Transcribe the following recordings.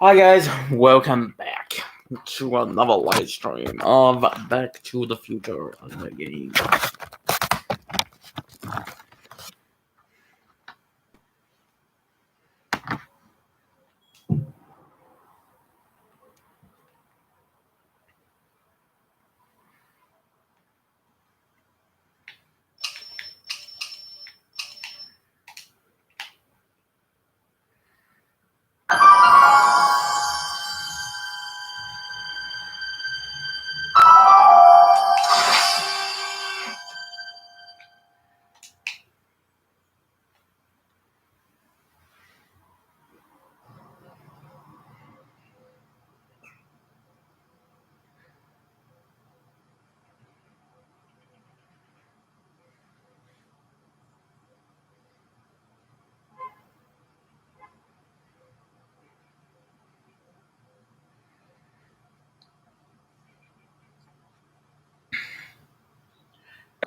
Hi guys, welcome back to another live stream of Back to the Future of the game.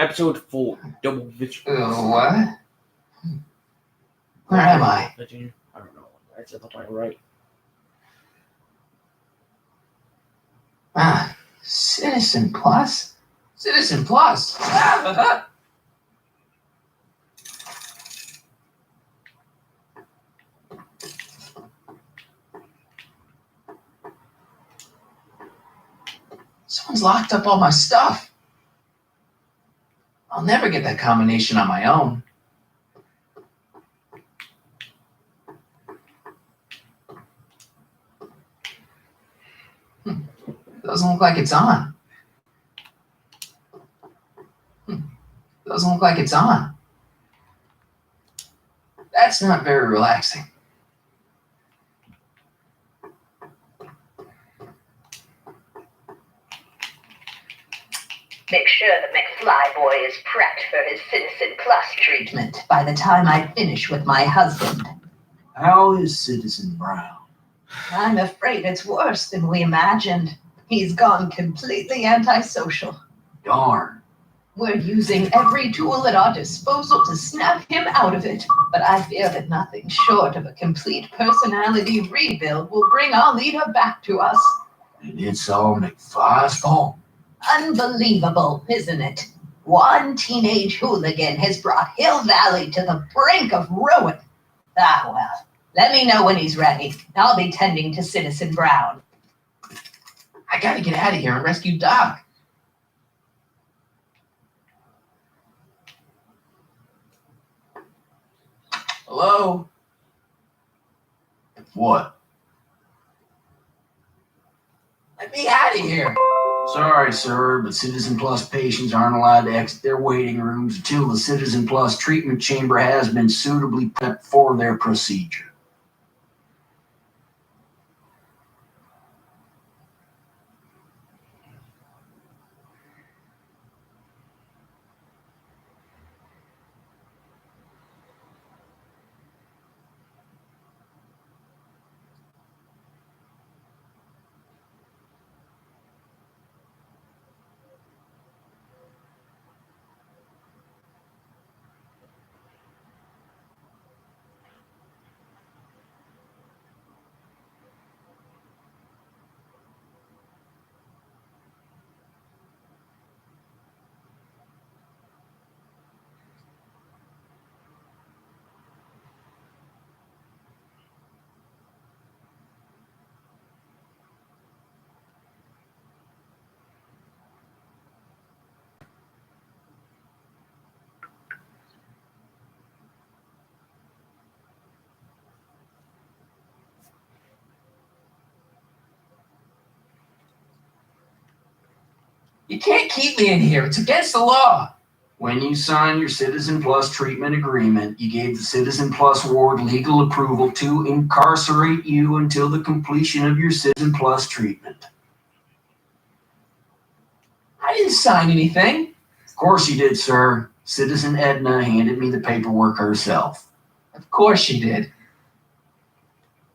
Episode 4, Double Vision. What? Where am I? I don't know. I said that right. Citizen Plus? Citizen Plus! Someone's locked up all my stuff. I'll never get that combination on my own. Doesn't look like it's on. Doesn't look like it's on. That's not very relaxing. Make sure the McFly boy is prepped for his Citizen Plus treatment by the time I finish with my husband. How is Citizen Brown? I'm afraid it's worse than we imagined. He's gone completely antisocial. Darn. We're using every tool at our disposal to snap him out of it, but I fear that nothing short of a complete personality rebuild will bring our leader back to us. And it's all McFly's fault. Unbelievable, isn't it? One teenage hooligan has brought Hill Valley to the brink of ruin. Ah, well, let me know when he's ready. I'll be tending to Citizen Brown. I gotta get out of here and rescue Doc. Hello? What? Let me out of here. Sorry, sir, but Citizen Plus patients aren't allowed to exit their waiting rooms until the Citizen Plus treatment chamber has been suitably prepped for their procedure. You can't keep me in here. It's against the law. When you signed your Citizen Plus treatment agreement, you gave the Citizen Plus ward legal approval to incarcerate you until the completion of your Citizen Plus treatment. I didn't sign anything. Of course you did, sir. Citizen Edna handed me the paperwork herself. Of course she did.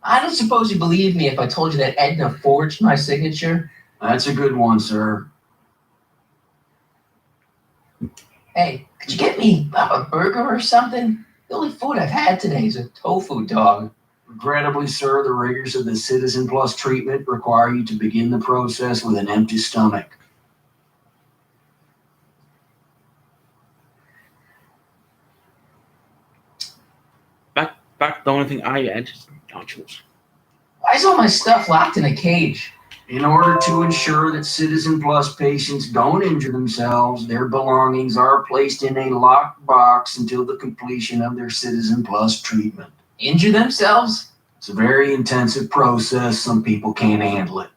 I don't suppose you believe me if I told you that Edna forged my signature? That's a good one, sir. Hey, could you get me a burger or something? The only food I've had today is a tofu dog. Regrettably, sir, the rigors of the Citizen Plus treatment require you to begin the process with an empty stomach. Back the only thing I had is nachos. Why is all my stuff locked in a cage? In order to ensure that Citizen Plus patients don't injure themselves, their belongings are placed in a locked box until the completion of their Citizen Plus treatment. Injure themselves? It's a very intensive process. Some people can't handle it.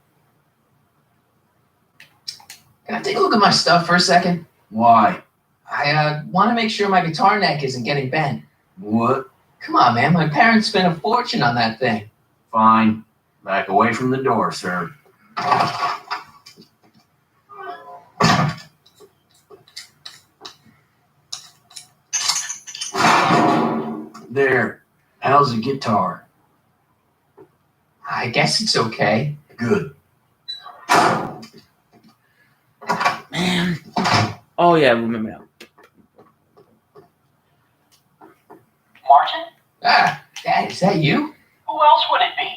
Can I take a look at my stuff for a second? Why? I want to make sure my guitar neck isn't getting bent. What? Come on, man. My parents spent a fortune on that thing. Fine. Back away from the door, sir. There. How's the guitar? I guess it's okay. Good. Man. Oh yeah, remember now. Martin? Ah, Dad, is that you? Who else would it be?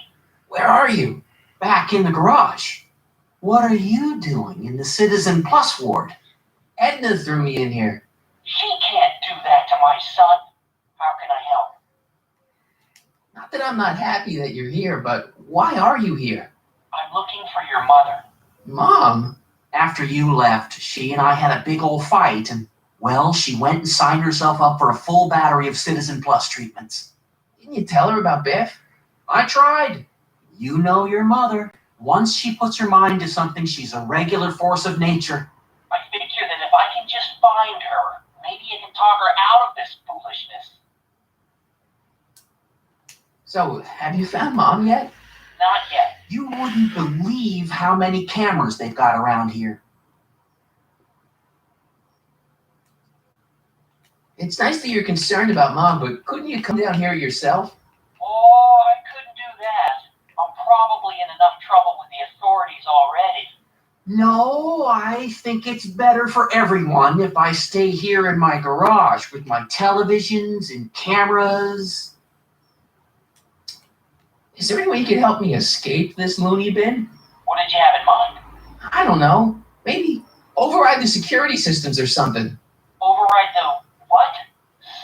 Where are you? Back in the garage. What are you doing in the Citizen Plus ward? Edna threw me in here. She can't do that to my son. How can I help? Not that I'm not happy that you're here, but why are you here? I'm looking for your mother. Mom? After you left, she and I had a big old fight, and, well, she went and signed herself up for a full battery of Citizen Plus treatments. Didn't you tell her about Biff? I tried. You know your mother. Once she puts her mind to something, she's a regular force of nature. I figure that if I can just find her, maybe I can talk her out of this foolishness. So, have you found Mom yet? Not yet. You wouldn't believe how many cameras they've got around here. It's nice that you're concerned about Mom, but couldn't you come down here yourself? Oh, I couldn't do that. I'm probably in enough trouble with the authorities already. No, I think it's better for everyone if I stay here in my garage with my televisions and cameras. Is there any way you could help me escape this loony bin? What did you have in mind? I don't know. Maybe override the security systems or something. Override the what?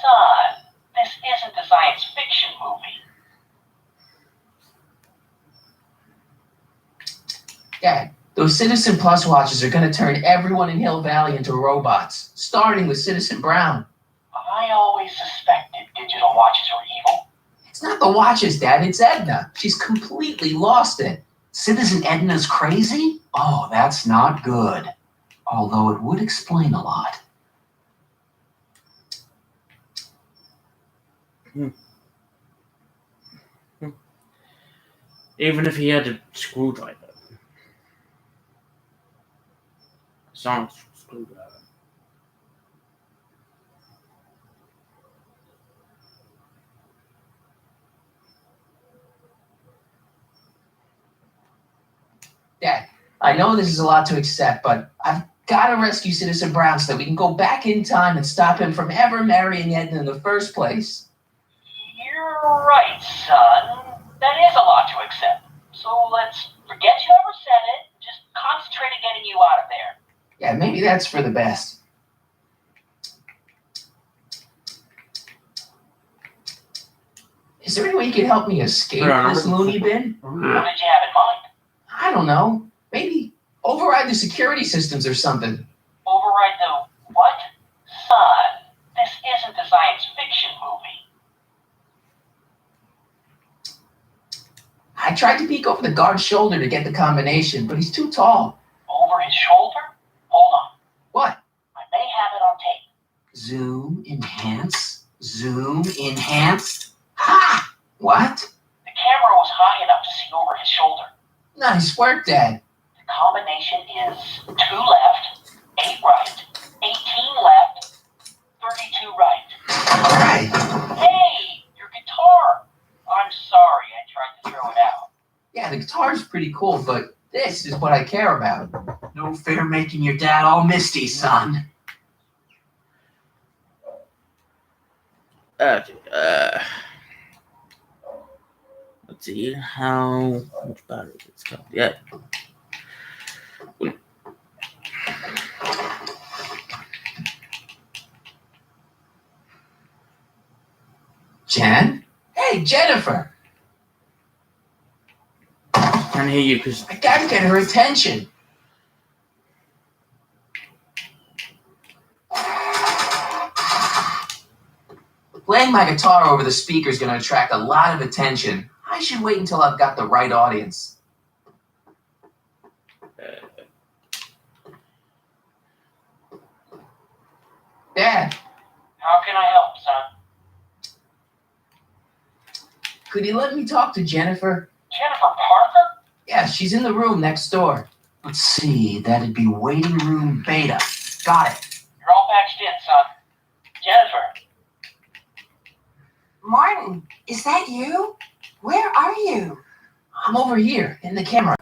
Son, this isn't a science fiction movie. Dad, those Citizen Plus watches are going to turn everyone in Hill Valley into robots, starting with Citizen Brown. I always suspected digital watches were evil. It's not the watches, Dad. It's Edna. She's completely lost it. Citizen Edna's crazy? Oh, that's not good. Although it would explain a lot. Even if he had a screwdriver. Sonic screwdriver. Dad, I know this is a lot to accept, but I've got to rescue Citizen Brown so that we can go back in time and stop him from ever marrying Edna in the first place. You're right, son. That is a lot to accept. So let's forget you ever said it. Just concentrate on getting you out of there. Yeah, maybe that's for the best. Is there any way you could help me escape this loony bin? What did you have in mind? I don't know. Maybe override the security systems or something. Override the what? Son, this isn't a science fiction movie. I tried to peek over the guard's shoulder to get the combination, but he's too tall. Over his shoulder? Hold on. What? I may have it on tape. Zoom, enhance, zoom, enhance. Ha! What? The camera was high enough to see over his shoulder. Nice work, Dad. The combination is 2 left, 8 right, 18 left, 32 right. All right. Hey, your guitar. I'm sorry I tried to throw it out. Yeah, the guitar's pretty cool, but this is what I care about. No fair making your dad all misty, son. Okay. Let's see how much battery it's got. Yeah. Jen? Hey, Jennifer! Can't hear you because I gotta get her attention. Playing my guitar over the speaker is going to attract a lot of attention. I should wait until I've got the right audience. Dad, How can I help, son? could you let me talk to Jennifer? Jennifer Parker? Yeah, she's in the room next door. Let's see, that'd be waiting room beta. Got it. You're all patched in, son. Jennifer. Martin, is that you? Where are you? I'm over here in the camera.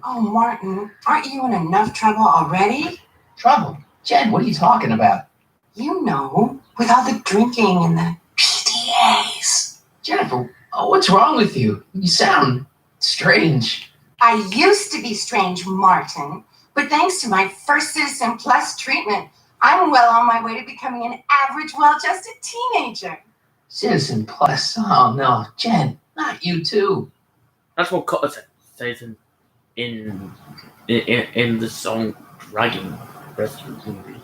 Oh, Martin, aren't you in enough trouble already? Trouble? Jen, what are you talking about? You know, with all the drinking and the PDAs. Jennifer, what's wrong with you? You sound strange. I used to be strange, Martin, but thanks to my first Citizen Plus treatment, I'm well on my way to becoming an average, well-adjusted teenager. Citizen Plus. Oh no, Jen, not you too. that's what Cutter says in the song Dragging Rescue Movie.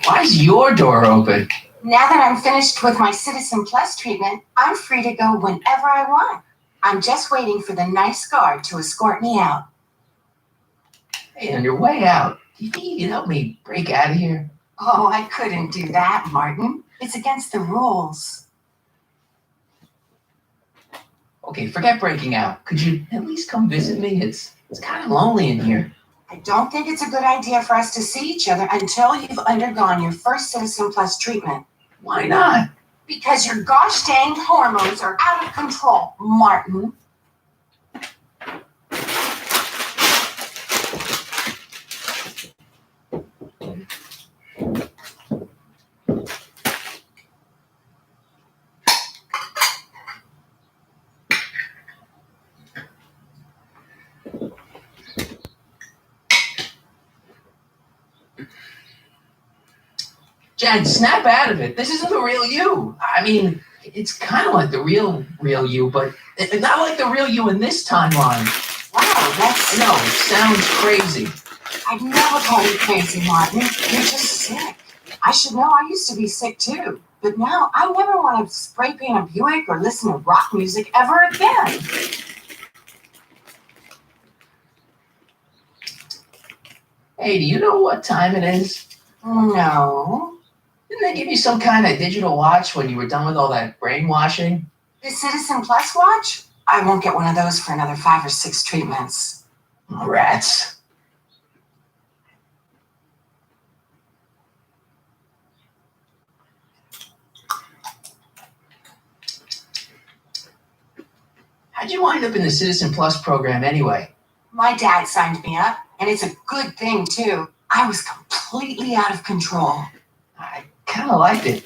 Why is your door open? Now that I'm finished with my Citizen Plus treatment, I'm free to go whenever I want. I'm just waiting for the nice guard to escort me out. Hey, on your way out, do you think you can help me break out of here? Oh, I couldn't do that, Martin. It's against the rules. Okay, forget breaking out. Could you at least come visit me? It's kind of lonely in here. I don't think it's a good idea for us to see each other until you've undergone your first Citizen Plus treatment. Why not? Because your gosh dang hormones are out of control, Martin. Jen, snap out of it. This isn't the real you. I mean, it's kind of like the real you, but not like the real you in this timeline. Wow, that's... No, it sounds crazy. I'd never call you crazy, Martin. You're just sick. I should know I used to be sick too. But now I never want to spray paint a Buick or listen to rock music ever again. Hey, do you know what time it is? No. Didn't they give you some kind of digital watch when you were done with all that brainwashing? The Citizen Plus watch? I won't get one of those for another 5 or 6 treatments. Rats. How'd you wind up in the Citizen Plus program anyway? My dad signed me up, and it's a good thing too. I was completely out of control. I kind of liked it.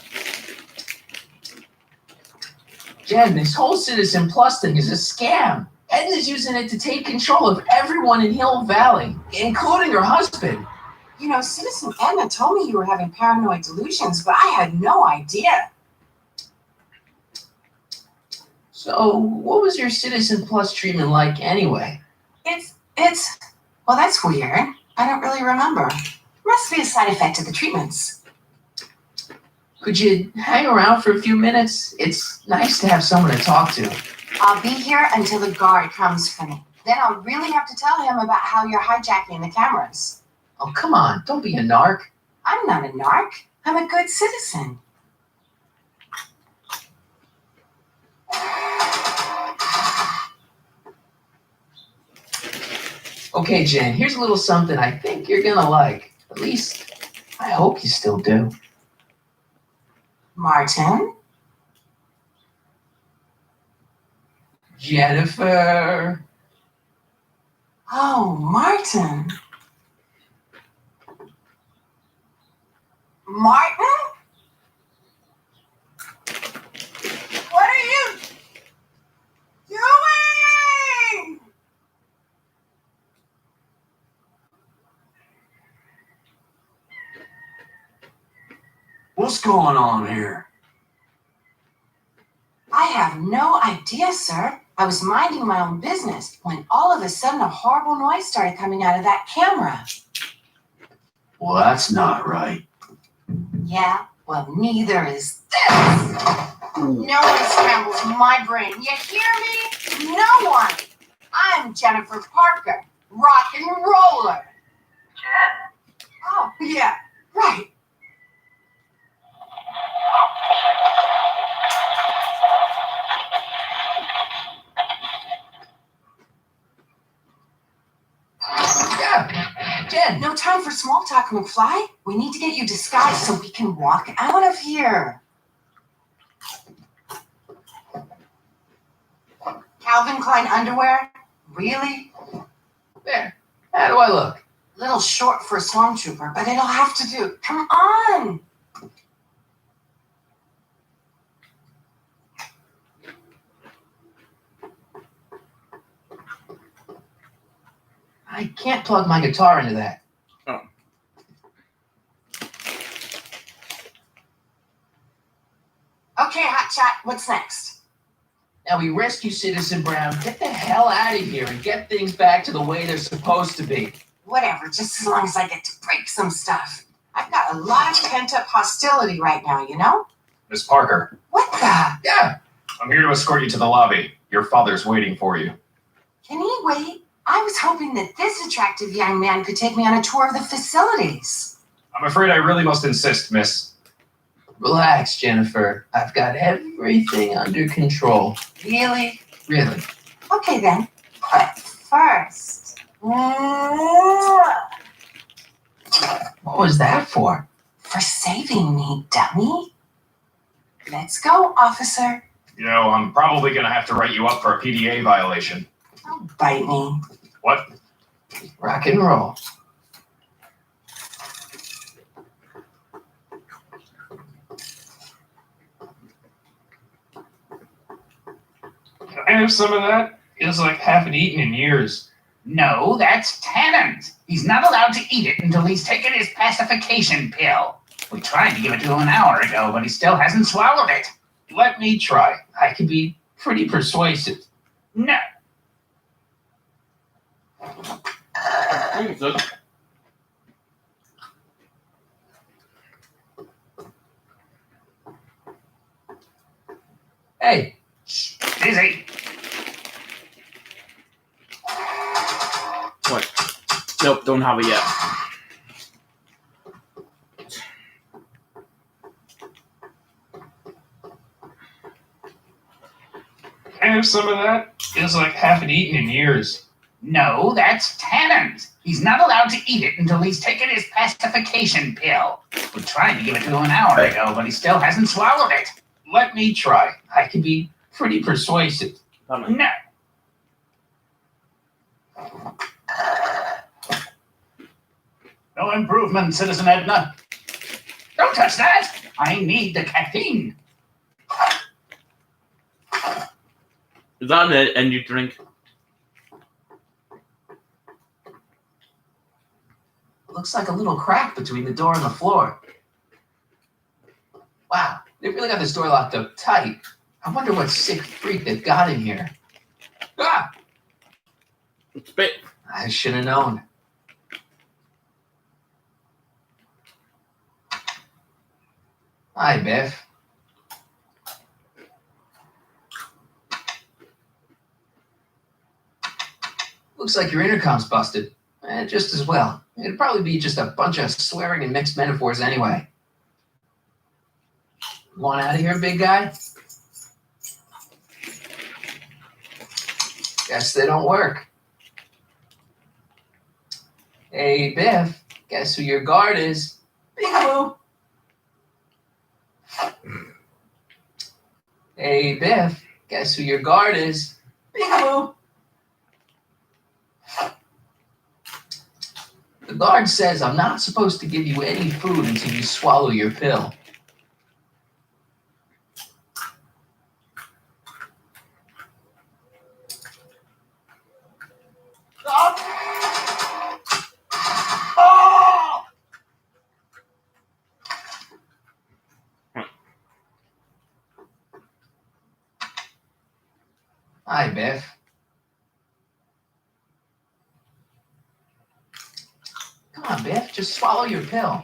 Jen, this whole Citizen Plus thing is a scam. Edna's using it to take control of everyone in Hill Valley, including her husband. You know, Citizen Edna told me you were having paranoid delusions, but I had no idea. So, what was your Citizen Plus treatment like anyway? Well, that's weird. I don't really remember. Must be a side effect of the treatments. Could you hang around for a few minutes? It's nice to have someone to talk to. I'll be here until the guard comes for me. Then I'll really have to tell him about how you're hijacking the cameras. Oh, come on. Don't be a narc. I'm not a narc. I'm a good citizen. Okay, Jen, here's a little something I think you're gonna like. At least, I hope you still do. Martin? Jennifer. Oh, Martin. Martin? What are you doing? What's going on here? I have no idea, sir. I was minding my own business when all of a sudden a horrible noise started coming out of that camera. Well, that's not right. Yeah, well, neither is this. No one scrambles my brain. You hear me? No one. I'm Jennifer Parker, rock and roller. Jen? Oh, yeah, right. Yeah, Jen. No time for small talk, McFly. We need to get you disguised so we can walk out of here. Calvin Klein underwear? Really? There. How do I look? Little short for a stormtrooper, but it'll have to do. Come on. I can't plug my guitar into that. Oh. Okay, hotshot, what's next? Now we rescue Citizen Brown, get the hell out of here, and get things back to the way they're supposed to be. Whatever, just as long as I get to break some stuff. I've got a lot of pent-up hostility right now, you know? Miss Parker, What the? Yeah. I'm here to escort you to the lobby. Your father's waiting for you. Can he wait? I was hoping that this attractive young man could take me on a tour of the facilities. I'm afraid I really must insist, miss. Relax, Jennifer. I've got everything under control. Really? Really. Okay then. But first, What was that for? for saving me, dummy. Let's go, officer. You know, I'm probably going to have to write you up for a PDA violation. Don't bite me. What? Rock and roll. Can I have some of that? Feels like haven't eaten in years. No, that's Tennant. He's not allowed to eat it until he's taken his pacification pill. We tried to give it to him an hour ago, but he still hasn't swallowed it. Let me try. I can be pretty persuasive. No. Hey, Busy. What? Nope, don't have it yet. Can I have some of that? Feels like haven't eaten in years. No, that's Tennant. He's not allowed to eat it until he's taken his pacification pill. We tried to give it to him an hour ago, but he still hasn't swallowed it. Let me try. I can be pretty persuasive. Come on. No. No improvement, Citizen Edna. Don't touch that. I need the caffeine. Is that an energy drink? Looks like a little crack between the door and the floor. Wow, they really got this door locked up tight. I wonder what sick freak they've got in here. Ah! It's bit. I should have known. Hi, Biff. Looks like your intercom's busted. Just as well. It'd probably be just a bunch of swearing and mixed metaphors anyway. Want out of here, big guy? Guess they don't work. Hey, Biff, guess who your guard is? Peekaboo. Hey, Biff, guess who your guard is? Peekaboo. The guard says I'm not supposed to give you any food until you swallow your pill. Hi, Biff. Come on, Biff, just swallow your pill.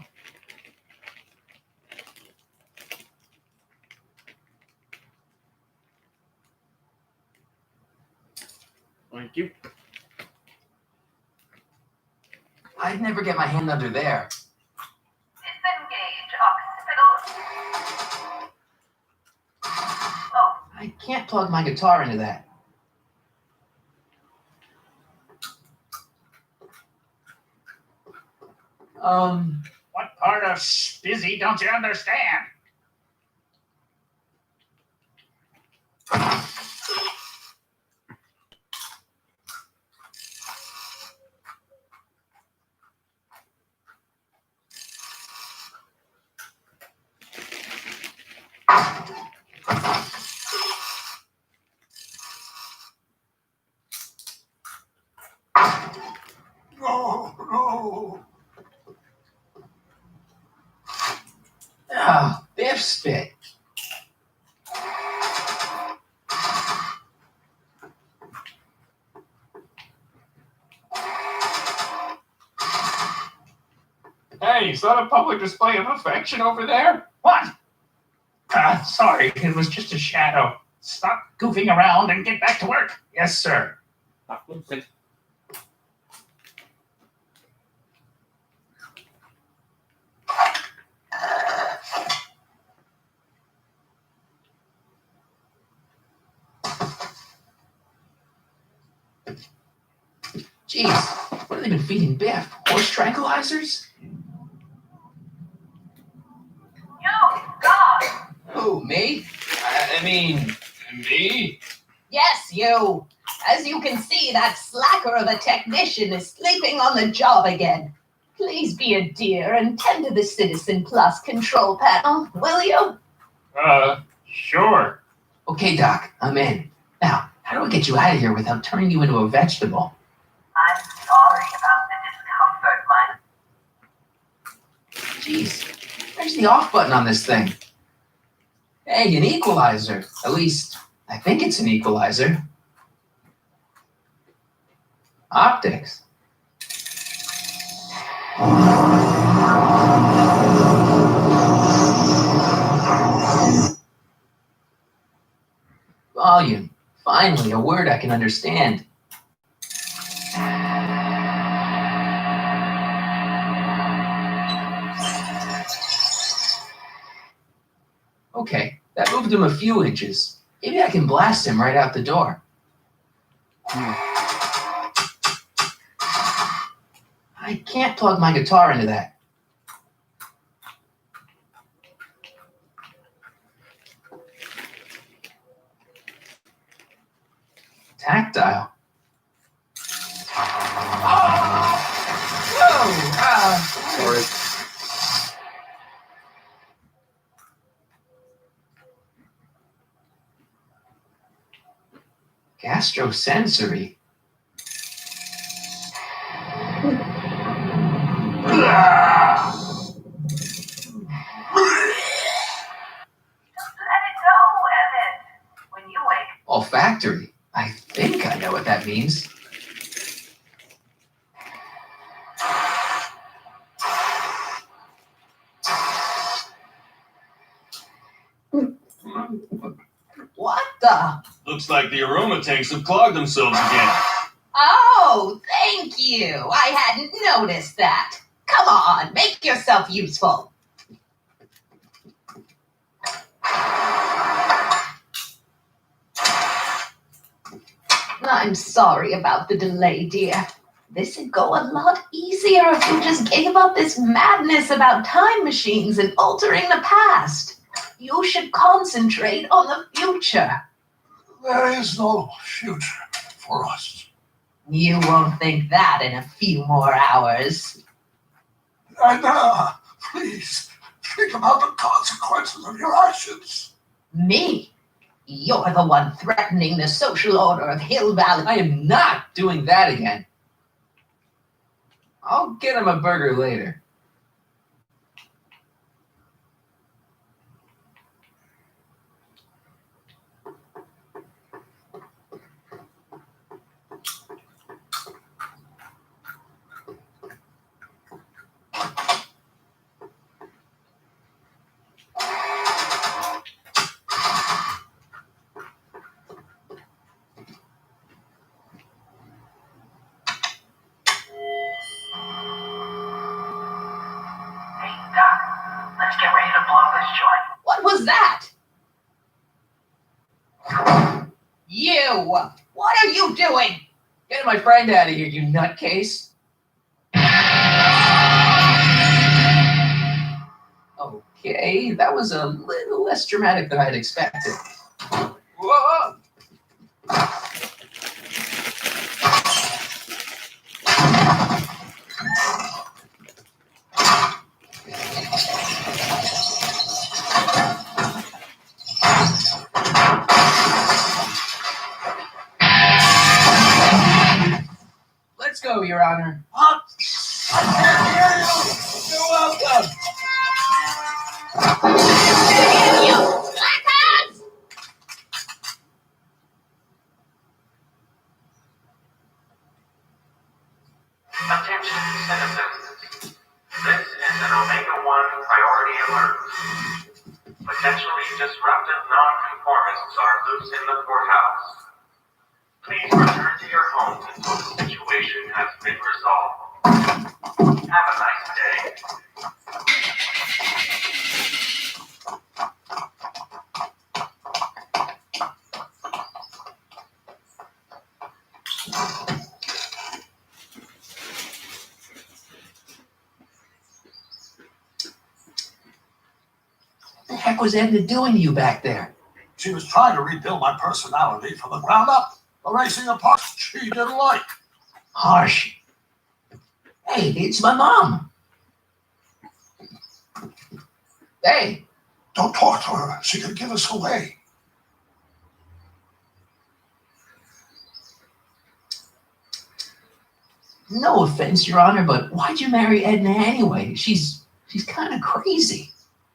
Thank you. I'd never get my hand under there. Disengage occipital. Oh, I can't plug my guitar into that. What part of spizzy don't you understand? No. Oh, Biff spit. Hey, is that a public display of affection over there? What? Sorry, it was just a shadow. Stop goofing around and get back to work. Yes, sir. Jeez, what have they been feeding Biff? Horse tranquilizers? you, God. Who, me? I mean, me? Yes, you. As you can see, that slacker of a technician is sleeping on the job again. Please be a dear and tend to the Citizen Plus control panel, will you? Sure. Okay, Doc, I'm in. Now, how do I get you out of here without turning you into a vegetable? I'm sorry about the discomfort, Jeez, where's the off button on this thing? Hey, an equalizer. At least, I think it's an equalizer. Optics. Volume. Finally, a word I can understand. Okay, that moved him a few inches. Maybe I can blast him right out the door. I can't plug my guitar into that. Tactile. Sorry. Gastrosensory. let it go, Emmett. When you wake, Olfactory. I think I know what that means. What the? Looks like the aroma tanks have clogged themselves again. Oh, thank you. I hadn't noticed that. Come on, make yourself useful. I'm sorry about the delay, dear. This'd go a lot easier if you just gave up this madness about time machines and altering the past. You should concentrate on the future. There is no future for us. You won't think that in a few more hours. And please, think about the consequences of your actions. Me? You're the one threatening the social order of Hill Valley. I am not doing that again. I'll get him a burger later. Let's get ready to blow this joint. What was that? You! What are you doing? Get my friend out of here, you nutcase. Okay, that was a little less dramatic than I'd expected. Whoa! Let's go, Your Honor. What? I can't hear you. You're welcome. Attention citizens. This is an Omega-1 priority alert. Potentially disruptive non-conformists are loose in the courthouse. Please return to your homes until the situation has been resolved. Have a nice day. What the heck was Edna doing to you back there? She was trying to rebuild my personality from the ground up, erasing the parts she didn't like. Harsh. Hey, it's my mom. Hey, Don't talk to her. She could give us away. no offense, Your Honor, but why'd you marry Edna anyway? She's kind of crazy.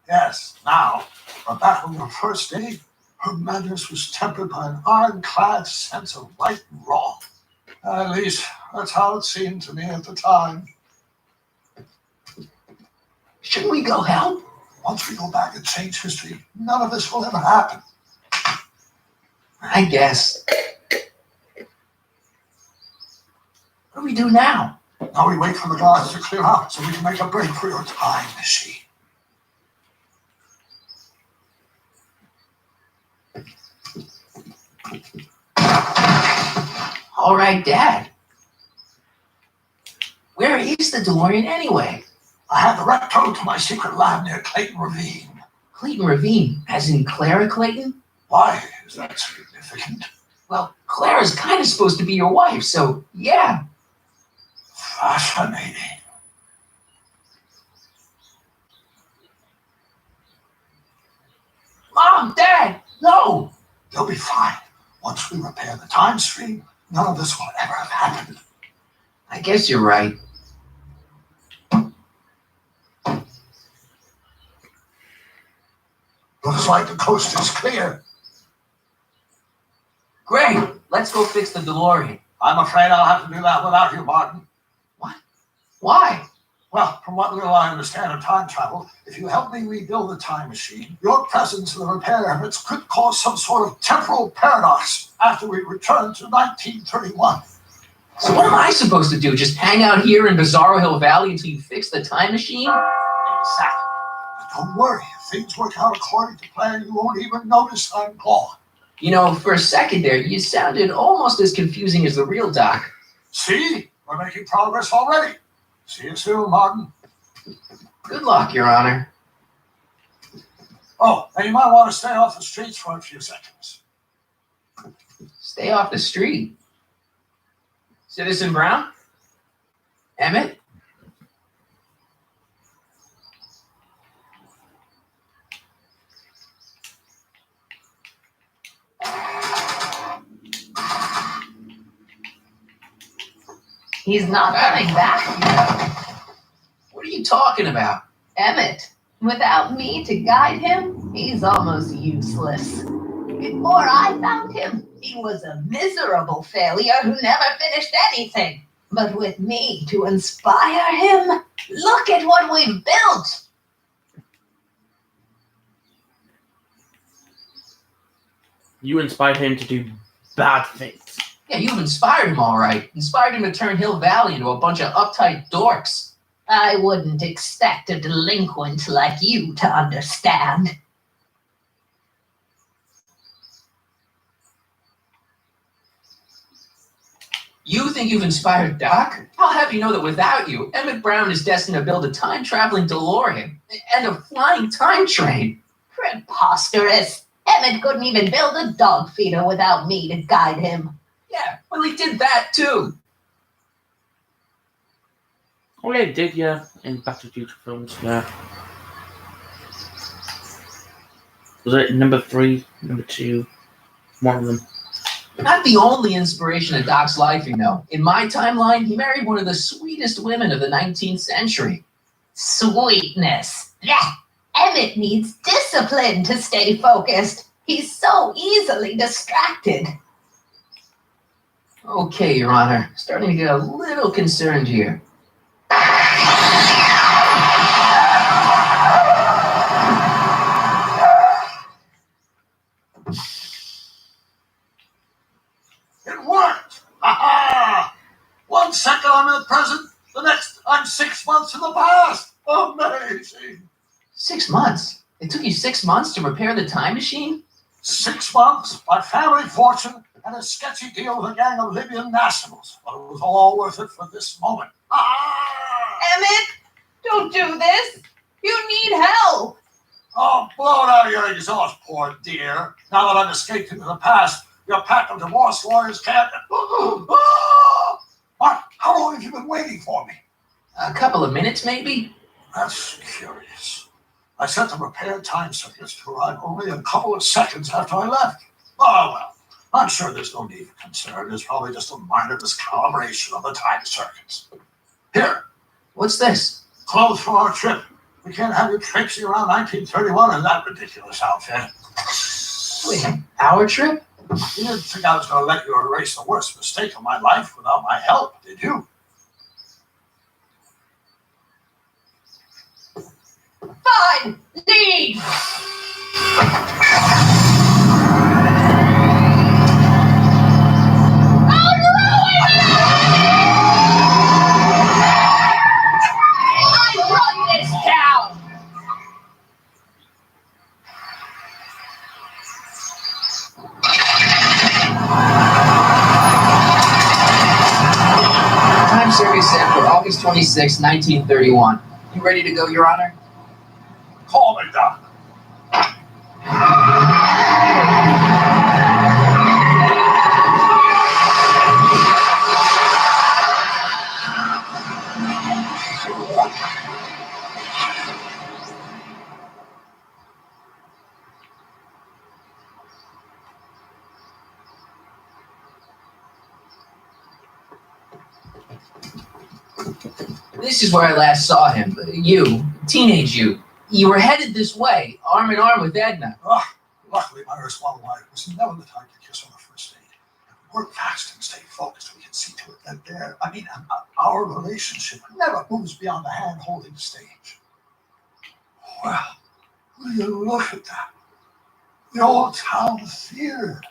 Yes, now. But back on your first date, her madness was tempered by an ironclad sense of right and wrong. At least, that's how it seemed to me at the time. Shouldn't we go help? Once we go back and change history, none of this will ever happen. I guess. What do we do now? Now we wait for the guards to clear out so we can make a break for your time machine. All right, Dad. Where is the DeLorean anyway? I have the rec towed to my secret lab near Clayton Ravine. Clayton Ravine, as in Clara Clayton? Why is that significant? Well, Clara's kind of supposed to be your wife, so yeah. Fascinating. Mom, Dad, no! They'll be fine. Once we repair the time stream, none of this will ever have happened. I guess you're right. Looks like the coast is clear. Great, let's go fix the DeLorean. I'm afraid I'll have to do that without you, Martin. Why? Well, from what little I understand of time travel, if you help me rebuild the time machine, your presence in the repair efforts could cause some sort of temporal paradox after we return to 1931. So what am I supposed to do? Just hang out here in Bizarro Hill Valley until you fix the time machine? Exactly. But don't worry, if things work out according to plan, you won't even notice I'm gone. You know, for a second there, you sounded almost as confusing as the real Doc. See? We're making progress already. See you soon, Martin. Good luck, Your Honor. Oh, and you might want to stay off the streets for a few seconds. Stay off the street. Citizen Brown? Emmett? He's not coming back. What are you talking about? Emmett, without me to guide him, he's almost useless. Before I found him, he was a miserable failure who never finished anything. But with me to inspire him, look at what we've built. You inspired him to do bad things. Yeah, you've inspired him all right. Inspired him to turn Hill Valley into a bunch of uptight dorks. I wouldn't expect a delinquent like you to understand. You think you've inspired Doc? I'll have you know that without you, Emmett Brown is destined to build a time-traveling DeLorean and a flying time train. Preposterous. Emmett couldn't even build a dog feeder without me to guide him. Yeah, well, he did that too. Oh yeah, he did, yeah. In Back to the Future films, yeah. Was it number 3, number 2? One of them. Not the only inspiration of Doc's life, you know. In my timeline, he married one of the sweetest women of the 19th century. Sweetness. Yeah. Emmett needs discipline to stay focused. He's so easily distracted. Okay, Your Honor. Starting to get a little concerned here. It worked! Ha-ha! 1 second I'm in the present, the next I'm 6 months in the past. Amazing! 6 months? It took you 6 months to repair the time machine? 6 months, my family fortune, and a sketchy deal with a gang of Libyan nationals. But it was all worth it for this moment. Ha-ha! Emmett, don't do this. You need help. Oh, blow it out of your exhaust, poor dear. Now that I've escaped into the past, your pack of divorce lawyers can't... Mark, how long have you been waiting for me? A couple of minutes, maybe? That's curious. I sent the repaired time circuits to arrive only a couple of seconds after I left. Oh, well, I'm sure there's no need for concern. It's probably just a minor miscalibration of the time circuits. Here, What's this? clothes for our trip. We can't have you traipsing around 1931 in that ridiculous outfit. Wait, our trip? You didn't think I was going to let you erase the worst mistake of my life without my help, did you? Fine. Leave. I run this town. Time series set for August 26, 1931. You ready to go, Your Honor? Call me, Doc. This is where I last saw him. You, teenage you. You were headed this way, arm in arm with Edna. Luckily, my erstwhile wife was never the type to kiss on the first date. If we work fast and stay focused, we can see to it that our relationship never moves beyond the hand-holding stage. Well, will you look at that? The old town theater.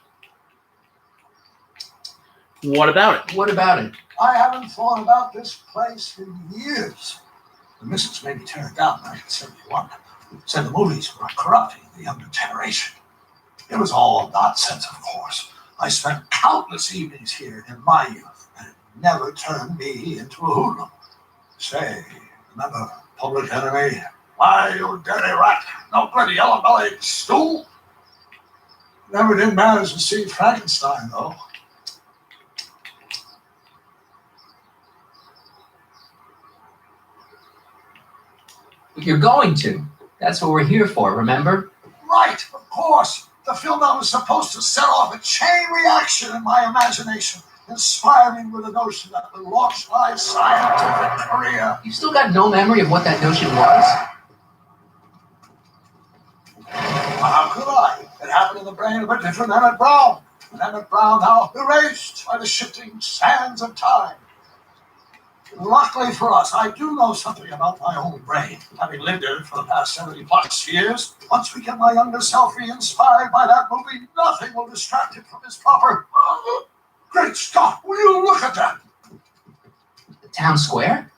What about it? What about it? I haven't thought about this place for years. The missus made me tear it down in 1971. Said the movies were corrupting the younger generation. It was all nonsense, of course. I spent countless evenings here in my youth, and it never turn me into a hoodlum. Say, remember Public Enemy? Why, you dirty rat, no bloody yellow-bellied stool. Never did manage to see Frankenstein, though. But you're going to. That's what we're here for, remember? Right, of course. The film that was supposed to set off a chain reaction in my imagination, inspiring with the notion that would launch my scientific career. You still got no memory of what that notion was? How could I? It happened in the brain of a different Emmett Brown. An Emmett Brown now erased by the shifting sands of time. Luckily for us, I do know something about my own brain, having lived in it for the past 70+ years. Once we get my younger self re-inspired by that movie, nothing will distract it from its proper... Great Scott, will you look at that? The town square?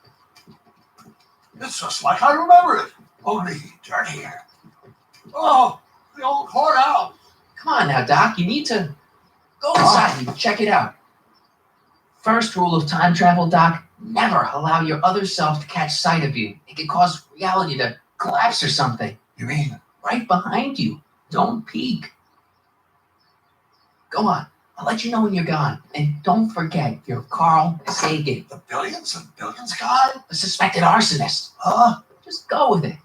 It's just like I remember it, only dirtier. Oh, the old courthouse. Come on now, Doc, you need to go inside and check it out. First rule of time travel, Doc, never allow your other self to catch sight of you. It could cause reality to collapse or something. You mean? Right behind you. Don't peek. Go on. I'll let you know when you're gone. And don't forget, you're Carl Sagan. The billions and billions guy? A suspected arsonist. Huh? Just go with it.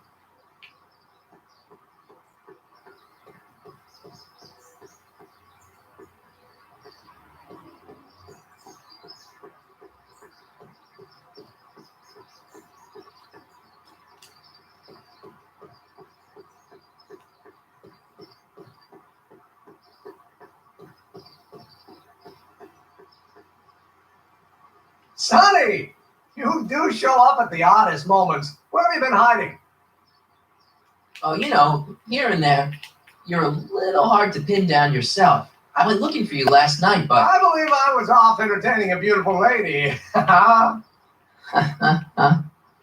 Sonny, you do show up at the oddest moments. Where have you been hiding? Oh, you know, here and there, you're a little hard to pin down yourself. I went looking for you last night, but... I believe I was off entertaining a beautiful lady.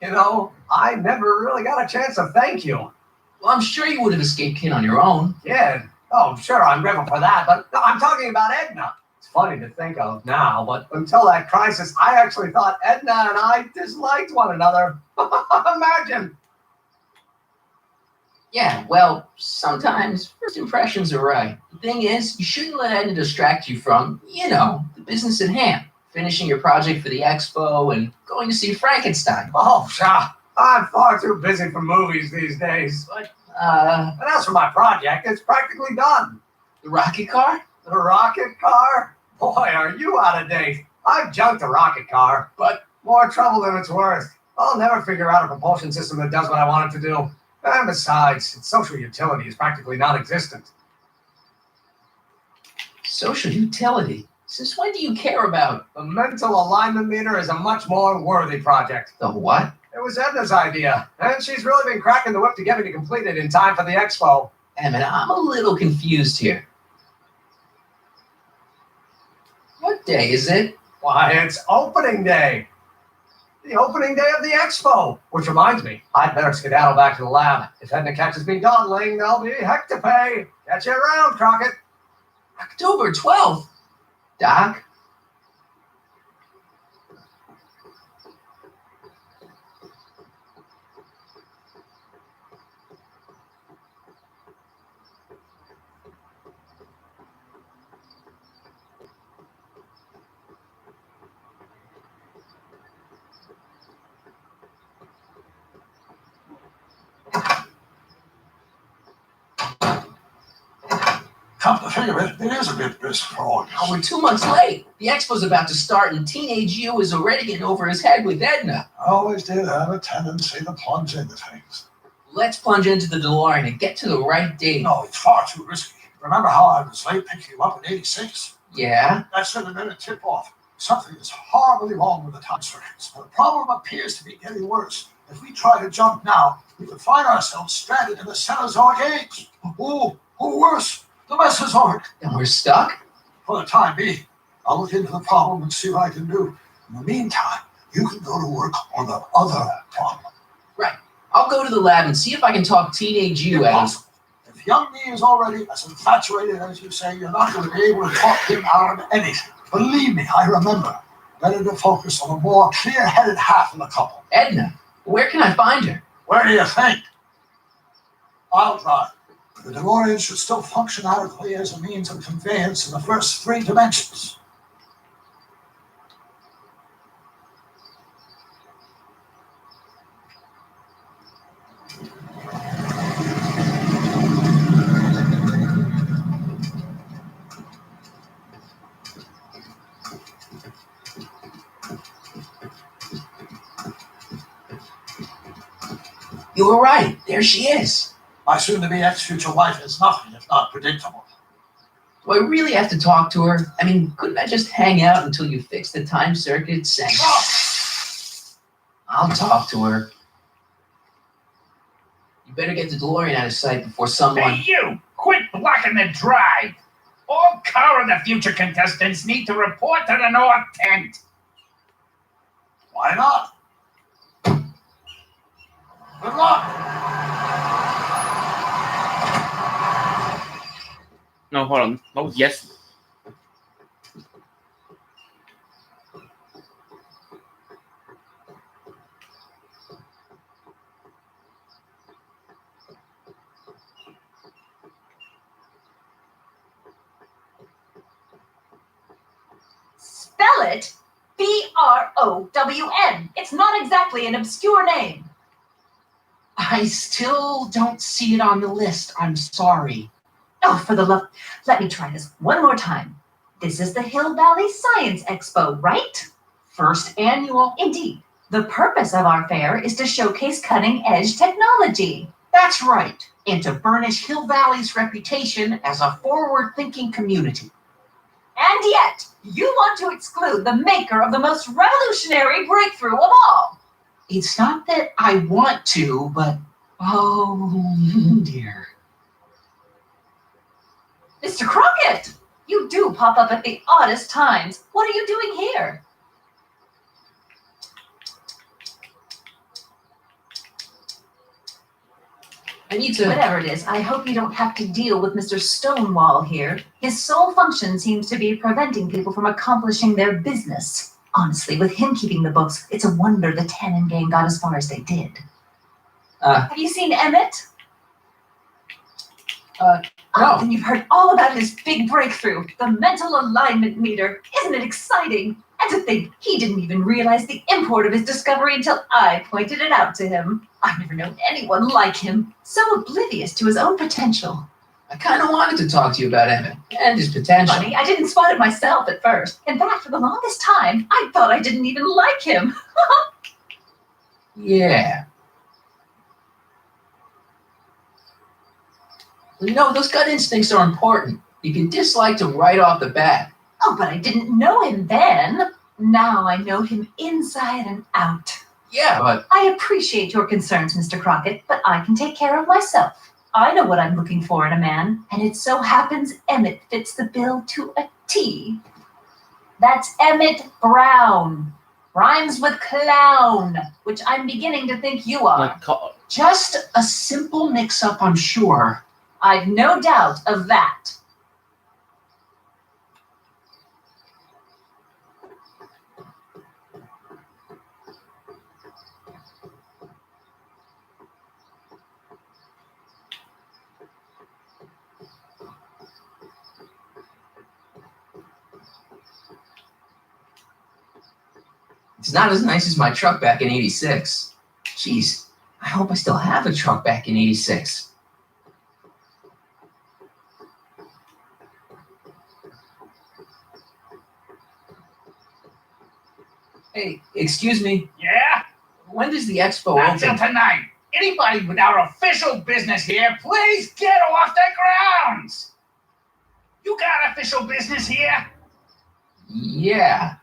You know, I never really got a chance to thank you. Well, I'm sure you would have escaped Kin on your own. Yeah. Oh, sure, I'm grateful for that, but no, I'm talking about Edna. It's funny to think of now, but until that crisis, I actually thought Edna and I disliked one another. Imagine. Yeah, well, sometimes first impressions are right. The thing is, you shouldn't let Edna distract you from, you know, the business at hand. Finishing your project for the expo and going to see Frankenstein. Oh, sure. I'm far too busy for movies these days. But, and as for my project, it's practically done. the rocket car? The rocket car? Boy, are you out of date. I've junked the rocket car, but more trouble than it's worth. I'll never figure out a propulsion system that does what I want it to do. And besides, its social utility is practically non-existent. Social utility? Since when do you care about... The mental alignment meter is a much more worthy project. The what? It was Edna's idea, and she's really been cracking the whip to get me to complete it in time for the expo. Emmett, I'm a little confused here. What day is it? Why, it's opening day. The opening day of the expo. Which reminds me, I'd better skedaddle back to the lab. If Edna catches me dawdling, there'll be heck to pay. Catch you around, Crockett. October 12th. Doc? Come to think of it, it is a bit brisk for all Oh, we're 2 months late. The expo's about to start and teenage you is already getting over his head with Edna. I always did have a tendency to plunge into things. Let's plunge into the DeLorean and get to the right date. No, it's far too risky. Remember how I was late picking you up in '86? Yeah? That should have been a tip-off. Something is horribly wrong with the time circuits. The problem appears to be getting worse. If we try to jump now, we could find ourselves stranded in the Cenozoic age. Or worse, the Mesozoic. And we're stuck? For the time being, I'll look into the problem and see what I can do. In the meantime, you can go to work on the other problem. Right. I'll go to the lab and see if I can talk teenage you out of... Impossible. If young me is already as infatuated as you say, you're not going to be able to talk him out of anything. Believe me, I remember. Better to focus on the more clear-headed half of the couple. Edna, where can I find her? Where do you think? I'll drive. The DeLorean should still function adequately as a means of conveyance in the first 3 dimensions. You were right. There she is. My soon-to-be ex-future wife is nothing if not predictable. Do I really have to talk to her? I mean, couldn't I just hang out until you fix the time circuits and... I'll talk to her. You better get the DeLorean out of sight before someone... Hey, you! Quit blocking the drive! All car of the future contestants need to report to the North Tent. Why not? Good luck. No, hold on. Oh, yes. Spell it Brown. It's not exactly an obscure name. I still don't see it on the list. I'm sorry. Oh, for the love... Let me try this one more time. This is the Hill Valley Science Expo, right? First annual. Indeed. The purpose of our fair is to showcase cutting-edge technology. That's right. And to burnish Hill Valley's reputation as a forward-thinking community. And yet, you want to exclude the maker of the most revolutionary breakthrough of all. It's not that I want to, but... Oh, dear. Mr. Crockett, you do pop up at the oddest times. What are you doing here? I need to... Whatever it is, I hope you don't have to deal with Mr. Stonewall here. His sole function seems to be preventing people from accomplishing their business. Honestly, with him keeping the books, it's a wonder the Tannen gang got as far as they did. Have you seen Emmett? No. Then you've heard all about his big breakthrough, the mental alignment meter. Isn't it exciting? And to think he didn't even realize the import of his discovery until I pointed it out to him. I've never known anyone like him, so oblivious to his own potential. I kind of wanted to talk to you about Emmett and his potential. Funny, I didn't spot it myself at first. In fact, for the longest time, I thought I didn't even like him. Yeah. No, those gut instincts are important. You can dislike them right off the bat. Oh, but I didn't know him then. Now I know him inside and out. Yeah, but... I appreciate your concerns, Mr. Crockett, but I can take care of myself. I know what I'm looking for in a man, and it so happens Emmett fits the bill to a T. That's Emmett Brown. Rhymes with clown, which I'm beginning to think you are. Just a simple mix-up, I'm sure. I've no doubt of that. It's not as nice as my truck back in '86. Jeez, I hope I still have a truck back in '86. Hey, excuse me. Yeah? When does the expo Not open? till tonight. Anybody without official business here, please get off the grounds. You got official business here? Yeah.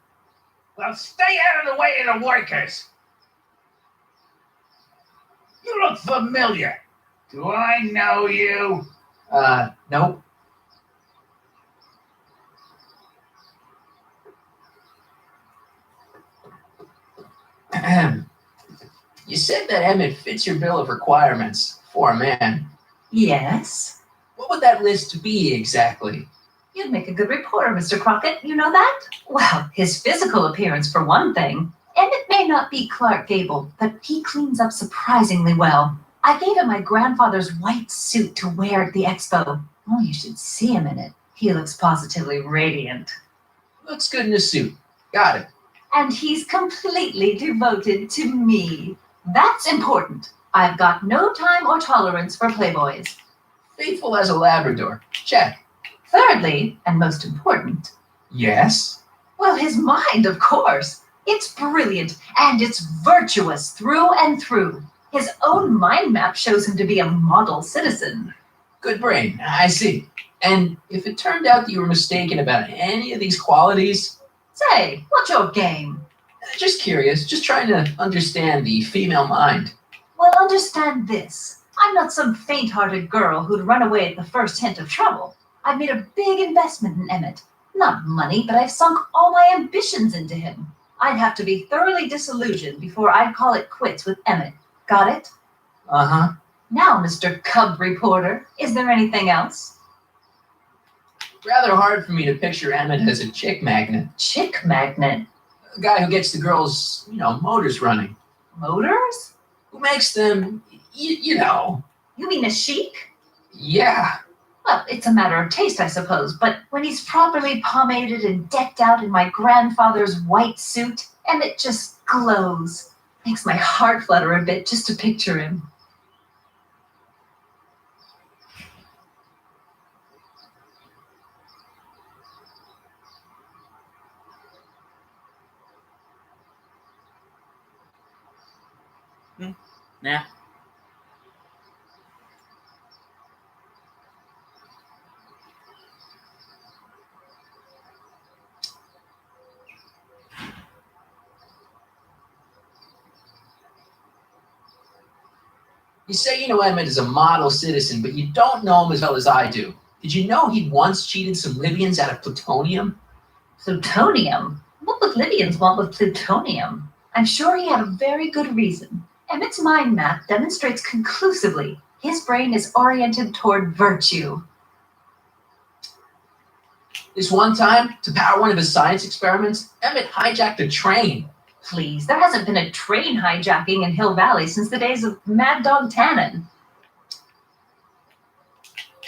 Well, stay out of the way of the workers. You look familiar. Do I know you? Nope. You said that Emmett fits your bill of requirements for a man. Yes. What would that list be exactly? You'd make a good reporter, Mr. Crockett. You know that? Well, his physical appearance, for one thing. Emmett may not be Clark Gable, but he cleans up surprisingly well. I gave him my grandfather's white suit to wear at the expo. Oh, you should see him in it. He looks positively radiant. Looks good in a suit. Got it. And he's completely devoted to me. That's important. I've got no time or tolerance for playboys. Faithful as a Labrador. Check. Thirdly, and most important, Yes? well, his mind, of course. It's brilliant, and it's virtuous through and through. His own mind map shows him to be a model citizen. Good brain. I see. And if it turned out that you were mistaken about any of these qualities, Say, what's your game? just curious, just trying to understand the female mind. Well, understand this. I'm not some faint-hearted girl who'd run away at the first hint of trouble. I've made a big investment in Emmett. Not money, but I've sunk all my ambitions into him. I'd have to be thoroughly disillusioned before I'd call it quits with Emmett. Got it? Uh-huh. Now, Mr. Cub Reporter, is there anything else? Rather hard for me to picture Emmett as a chick magnet. Chick magnet? A guy who gets the girls, motors running. Motors? Who makes them, you know. You mean a chic? Yeah. Well, it's a matter of taste, I suppose, but when he's properly pomaded and decked out in my grandfather's white suit, Emmett just glows. Makes my heart flutter a bit just to picture him. Nah. You say you know Emmett is a model citizen, but you don't know him as well as I do. Did you know he'd once cheated some Libyans out of plutonium? Plutonium? What would Libyans want with plutonium? I'm sure he had a very good reason. Emmett's mind map demonstrates conclusively his brain is oriented toward virtue. This one time, to power one of his science experiments, Emmett hijacked a train. Please, there hasn't been a train hijacking in Hill Valley since the days of Mad Dog Tannen.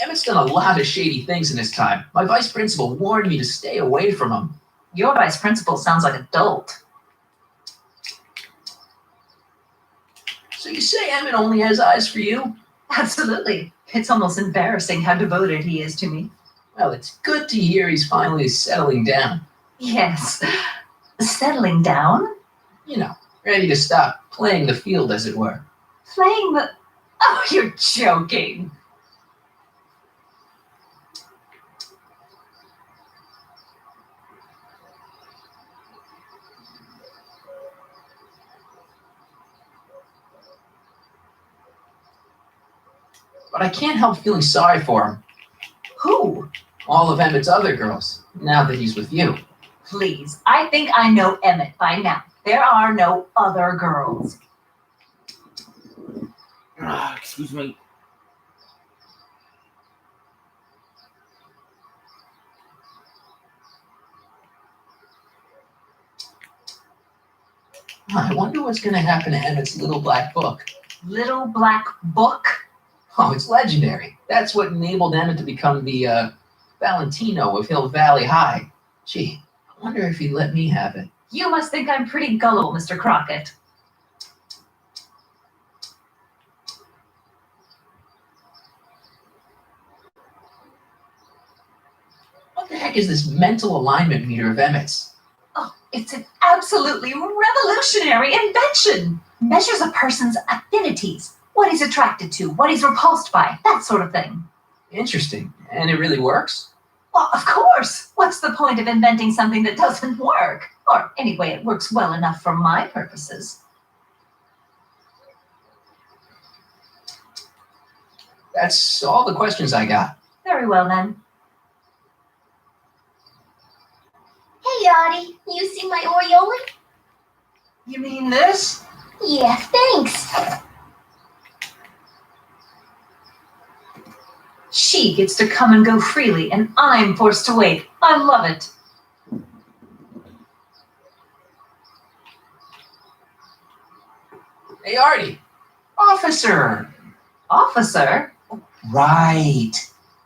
Emmett's done a lot of shady things in his time. My vice principal warned me to stay away from him. Your vice principal sounds like a dolt. So you say Emmett only has eyes for you? Absolutely. It's almost embarrassing how devoted he is to me. Well, it's good to hear he's finally settling down. Yes. Settling down? Ready to stop playing the field, as it were. Playing the... Oh, you're joking. But I can't help feeling sorry for him. Who? All of Emmett's other girls, now that he's with you. Please, I think I know Emmett by now. There are no other girls. Excuse me. I wonder what's going to happen to Emmett's little black book. Little black book? Oh, it's legendary. That's what enabled Emmett to become the Valentino of Hill Valley High. Gee, I wonder if he'd let me have it. You must think I'm pretty gullible, Mr. Crockett. What the heck is this mental alignment meter of Emmett's? Oh, it's an absolutely revolutionary invention. Measures a person's affinities, what he's attracted to, what he's repulsed by, that sort of thing. Interesting. And it really works? Well, of course. What's the point of inventing something that doesn't work? Or anyway, it works well enough for my purposes. That's all the questions I got. Very well, then. Hey, Dottie, you see my Oriole? You mean this? Yeah, thanks. She gets to come and go freely, and I'm forced to wait. I love it. Hey, Artie. Officer. Officer, Right.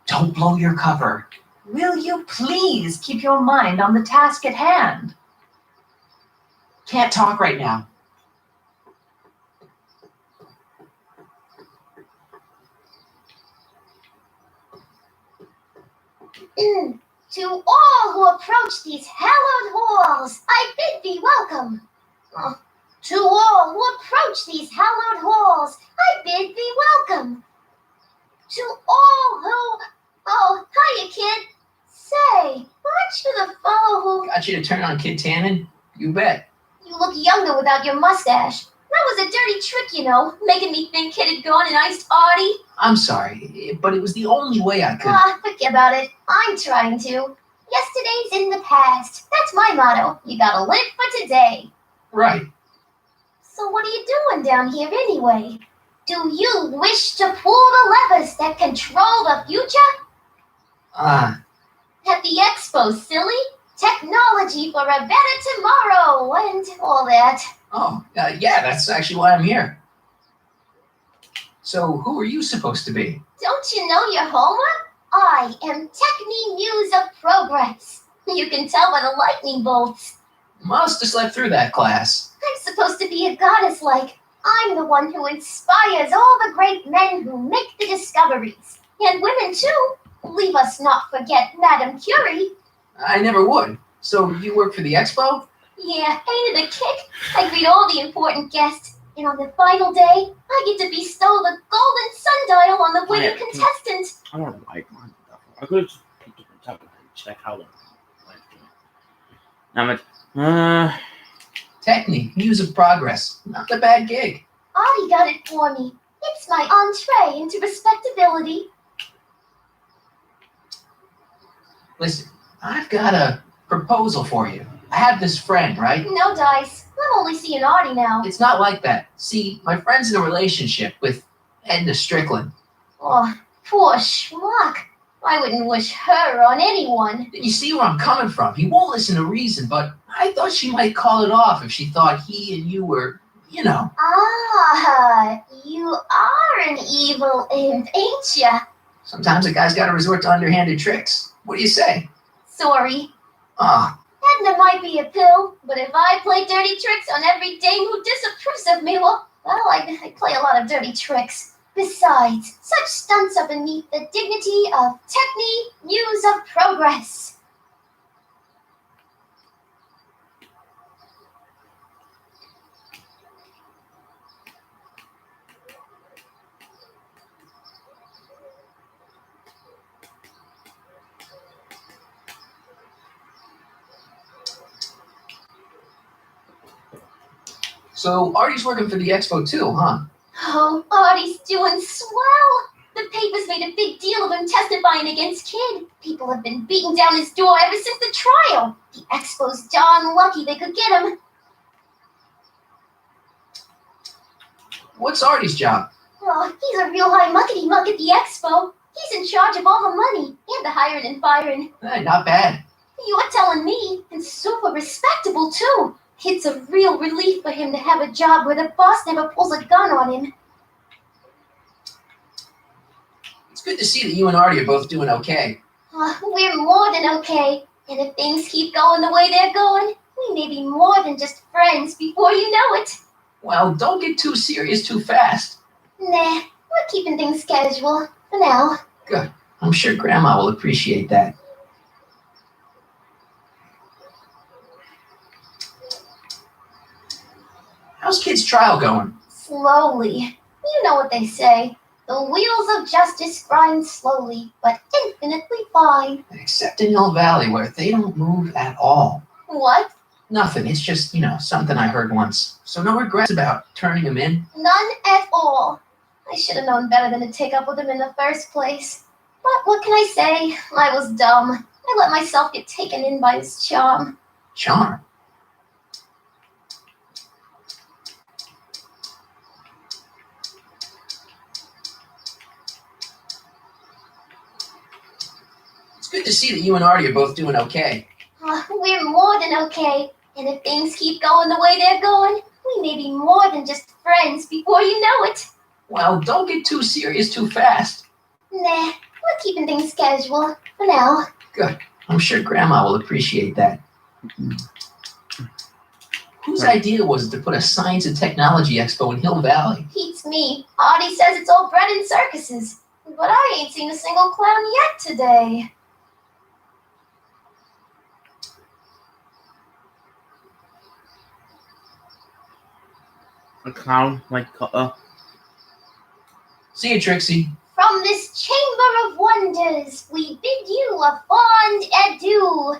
Don't blow your cover. will you please keep your mind on the task at hand? Can't talk right now. To all who approach these hallowed halls, I bid thee welcome. To all who approach these hallowed halls, I bid thee welcome. To all who... Oh, hiya, kid. Say, aren't you the fellow who... Got you to turn on Kid Tannen? You bet. You look younger without your mustache. That was a dirty trick, you know, making me think Kid had gone and iced Artie. I'm sorry, but it was the only way I could. Forget about it. I'm trying to. Yesterday's in the past. That's my motto. You gotta live for today. Right. So what are you doing down here anyway? Do you wish to pull the levers that control the future? At the expo, silly. Technology for a better tomorrow and all that. Yeah, that's actually why I'm here. So, who are you supposed to be? Don't you know your homework? I am Techni Muse of Progress. You can tell by the lightning bolts. Must have slept through that class. I'm supposed to be a goddess like. I'm the one who inspires all the great men who make the discoveries. And women too. Leave us not forget Madame Curie. I never would. So, you work for the expo? Yeah, ain't it a kick? I greet all the important guests. And on the final day, I get to bestow the golden sundial on the winning contestant. I don't like mine. I could have just picked up and check how long. Techni, Muse of Progress. Not a bad gig. Artie got it for me. It's my entree into respectability. Listen, I've got a proposal for you. I have this friend, right? No dice. I'm only seeing Artie now. It's not like that. See, my friend's in a relationship with Edna Strickland. Oh, poor schmuck. I wouldn't wish her on anyone. You see where I'm coming from. He won't listen to reason, but I thought she might call it off if she thought he and you were, you know. Ah, you are an evil imp, ain't ya? Sometimes a guy's got to resort to underhanded tricks. What do you say? Sorry. Ah, Edna might be a pill, but if I play dirty tricks on every dame who disapproves of me, well, I play a lot of dirty tricks. Besides, such stunts are beneath the dignity of Techni, Muse of Progress. so Artie's working for the expo too, huh? Oh, Artie's doing swell. The papers made a big deal of him testifying against Kid. People have been beating down his door ever since the trial. The expo's darn lucky they could get him. What's Artie's job? Oh, he's a real high muckety-muck at the expo. He's in charge of all the money and the hiring and firing. Hey, not bad. You're telling me, and super respectable too. It's a real relief for him to have a job where the boss never pulls a gun on him. It's good to see that you and Artie are both doing okay. We're more than okay. And if things keep going the way they're going, we may be more than just friends before you know it. Well, don't get too serious too fast. Nah, we're keeping things casual for now. Good. I'm sure Grandma will appreciate that. How's Kid's trial going? Slowly. You know what they say. The wheels of justice grind slowly, but infinitely fine. Except in Hill Valley, where they don't move at all. What? Nothing. It's just, something I heard once. So no regrets about turning him in? None at all. I should have known better than to take up with him in the first place. But what can I say? I was dumb. I let myself get taken in by his charm. Charm? good to see that you and Artie are both doing okay. We're more than okay. And if things keep going the way they're going, we may be more than just friends before you know it. Well, don't get too serious too fast. Nah, we're keeping things casual for now. Good. I'm sure Grandma will appreciate that. Whose idea was it to put a science and technology expo in Hill Valley? Beats me. Audie says it's all bred in circuses. But I ain't seen a single clown yet today. A clown, like, See you, Trixie. From this chamber of wonders, we bid you a fond adieu.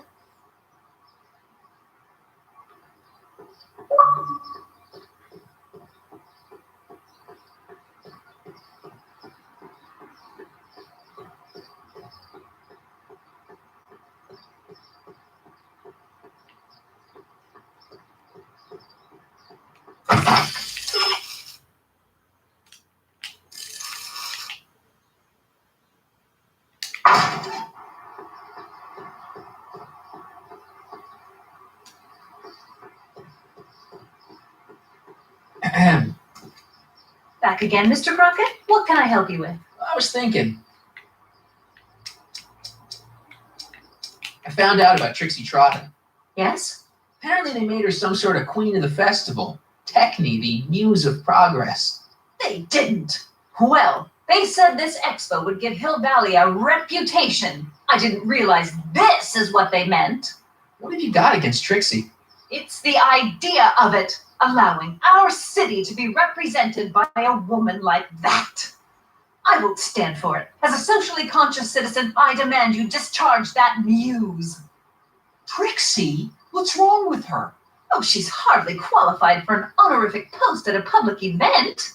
Back again, Mr. Crockett? What can I help you with? I was thinking. I found out about Trixie Trotta. Yes? Apparently they made her some sort of queen of the festival. Techne, the muse of progress. They didn't. Well, they said this expo would give Hill Valley a reputation. I didn't realize this is what they meant. What have you got against Trixie? It's the idea of it, allowing our city to be represented by a woman like that. I won't stand for it. As a socially conscious citizen, I demand you discharge that muse. Trixie? What's wrong with her? Oh, she's hardly qualified for an honorific post at a public event.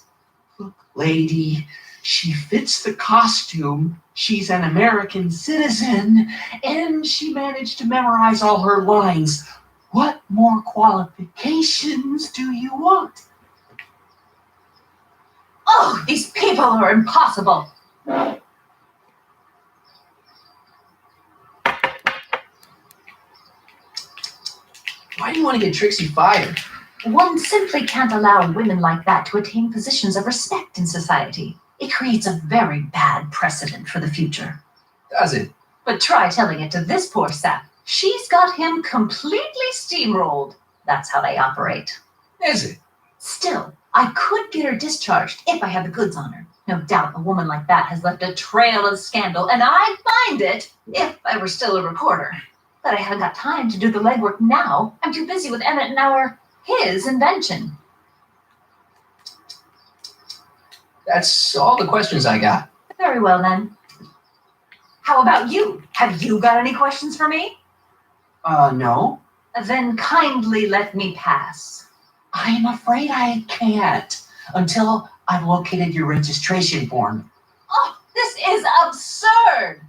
Look, lady, she fits the costume. She's an American citizen, and she managed to memorize all her lines. What more qualifications do you want? Oh, these people are impossible. Why do you want to get Trixie fired? One simply can't allow women like that to attain positions of respect in society. It creates a very bad precedent for the future. Does it? But try telling it to this poor sap. She's got him completely steamrolled. That's how they operate. Is it? Still, I could get her discharged if I had the goods on her. No doubt a woman like that has left a trail of scandal, and I'd find it if I were still a reporter. But I haven't got time to do the legwork now. I'm too busy with Emmett and his invention. That's all the questions I got. Very well, then. How about you? Have you got any questions for me? No. Then kindly let me pass. I'm afraid I can't until I've located your registration form. Oh, this is absurd!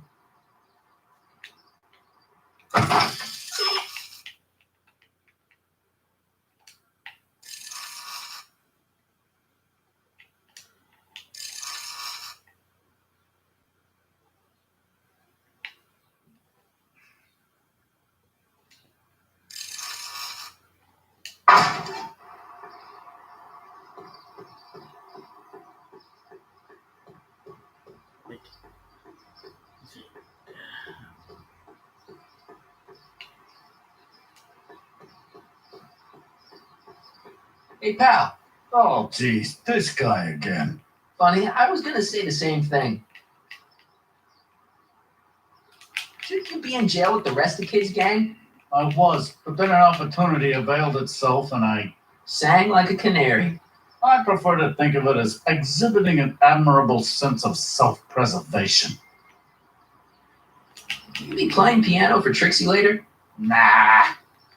Hey, pal. Oh, geez, this guy again. Funny, I was going to say the same thing. Shouldn't you be in jail with the rest of Kid's gang? I was, but then an opportunity availed itself and I sang like a canary. I prefer to think of it as exhibiting an admirable sense of self-preservation. You be playing piano for Trixie later? Nah.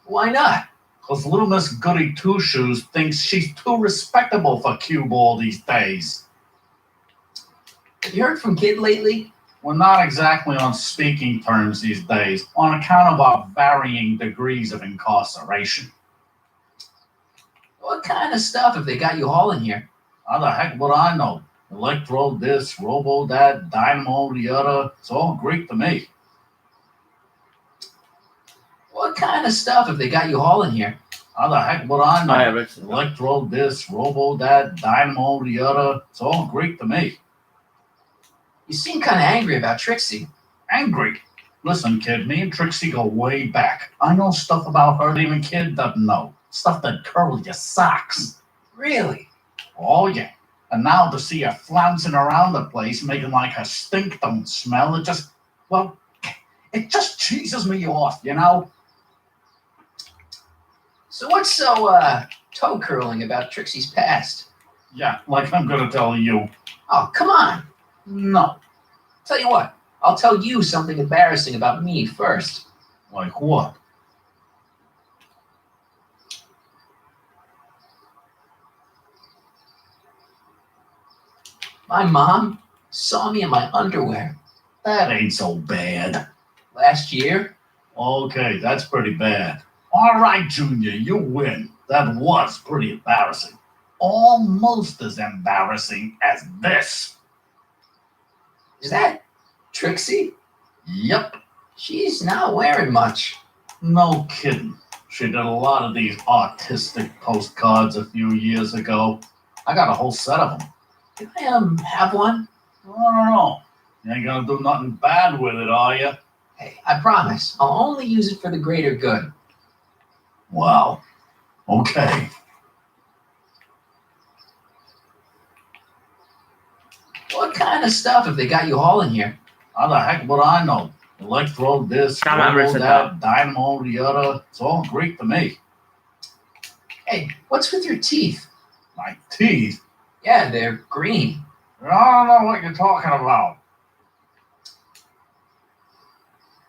Why not? Because little Miss Goody Two-Shoes thinks she's too respectable for cue ball these days. Have you heard from Kid lately? We're not exactly on speaking terms these days on account of our varying degrees of incarceration. What kind of stuff have they got you hauling here? How the heck would I know? Electro this, robo that, dynamo the other. It's all Greek to me. What kind of stuff have they got you hauling here? How the heck would I know? I have it. Electro this, robo that, dynamo the other. It's all Greek to me. You seem kind of angry about Trixie. Angry? Listen, kid, me and Trixie go way back. I know stuff about her that even kid doesn't know. Stuff that curls your socks. Really? Oh, yeah. And now to see her flouncing around the place, making like her stink don't smell, it just cheeses me off, you know? So what's so, toe curling about Trixie's past? Yeah, like I'm gonna tell you. Oh, come on. No. Tell you what, I'll tell you something embarrassing about me first. Like what? My mom saw me in my underwear That ain't so bad. last year. Okay, that's pretty bad. All right, Junior, you win. That was pretty embarrassing. Almost as embarrassing as this. Is that Trixie? Yep, She's not wearing much. no kidding. She did a lot of these artistic postcards a few years ago. I got a whole set of them. Can I, have one? I don't know. You ain't gonna do nothing bad with it, are you? Hey, I promise. I'll only use it for the greater good. Wow. Okay. What kind of stuff have they got you hauling here? How the heck would I know? Electro this, Come on, robo sit that, dynamo the other. It's all Greek to me. Hey, what's with your teeth? My teeth? Yeah, they're green. I don't know what you're talking about.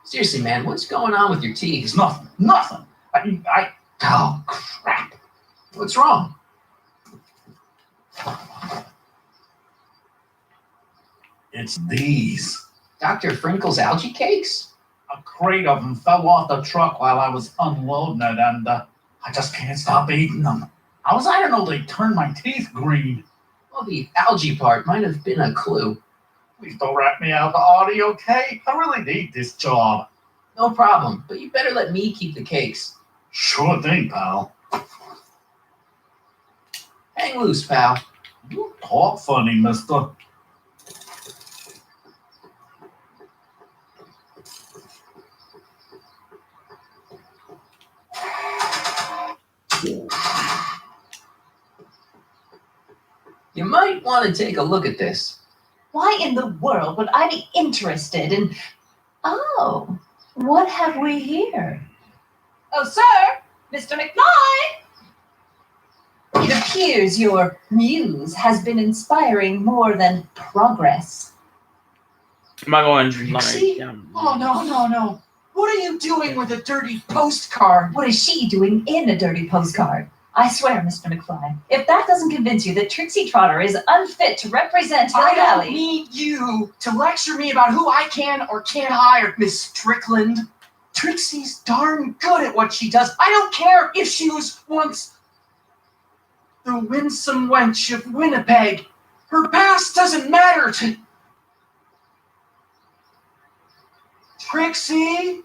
Seriously, man, what's going on with your teeth? It's nothing. Nothing. Oh, crap. What's wrong? It's these. Dr. Frinkle's algae cakes? A crate of them fell off the truck while I was unloading it, and I just can't stop eating them. How was I to know they turned my teeth green? Well, the algae part might have been a clue. Please don't rat me out the audio, okay? I really need this job. No problem, but you better let me keep the cakes. Sure thing, pal. Hang loose, pal. You talk funny, mister. You might want to take a look at this. Why in the world would I be interested in... Oh, what have we here? Oh, sir! Mr. McFly! It appears your muse has been inspiring more than progress. Am I going Trixie? Oh, no. What are you doing with a dirty postcard? What is she doing in a dirty postcard? I swear, Mr. McFly, if that doesn't convince you that Trixie Trotter is unfit to represent Hill I don't Valley... need you to lecture me about who I can or can't hire, Miss Strickland. Trixie's darn good at what she does. I don't care if she was once the winsome wench of Winnipeg. Her past doesn't matter to... Trixie?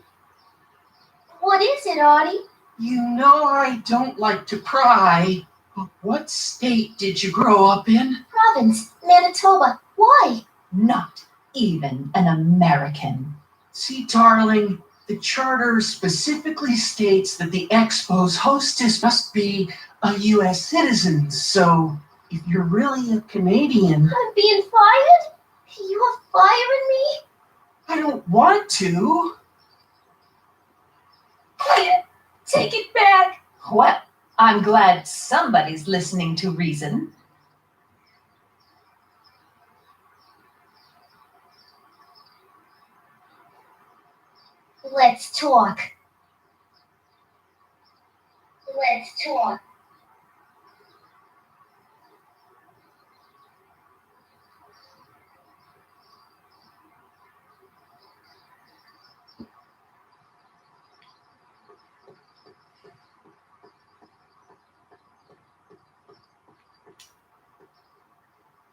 What is it, Artie? You know I don't like to pry, but what state did you grow up in? Province, Manitoba. Why? Not even an American. See, darling, the charter specifically states that the Expo's hostess must be a U.S. citizen, so if you're really a Canadian... I'm being fired? You are firing me? I don't want to. Here, take it back. Well, I'm glad somebody's listening to reason. Let's talk. Let's talk.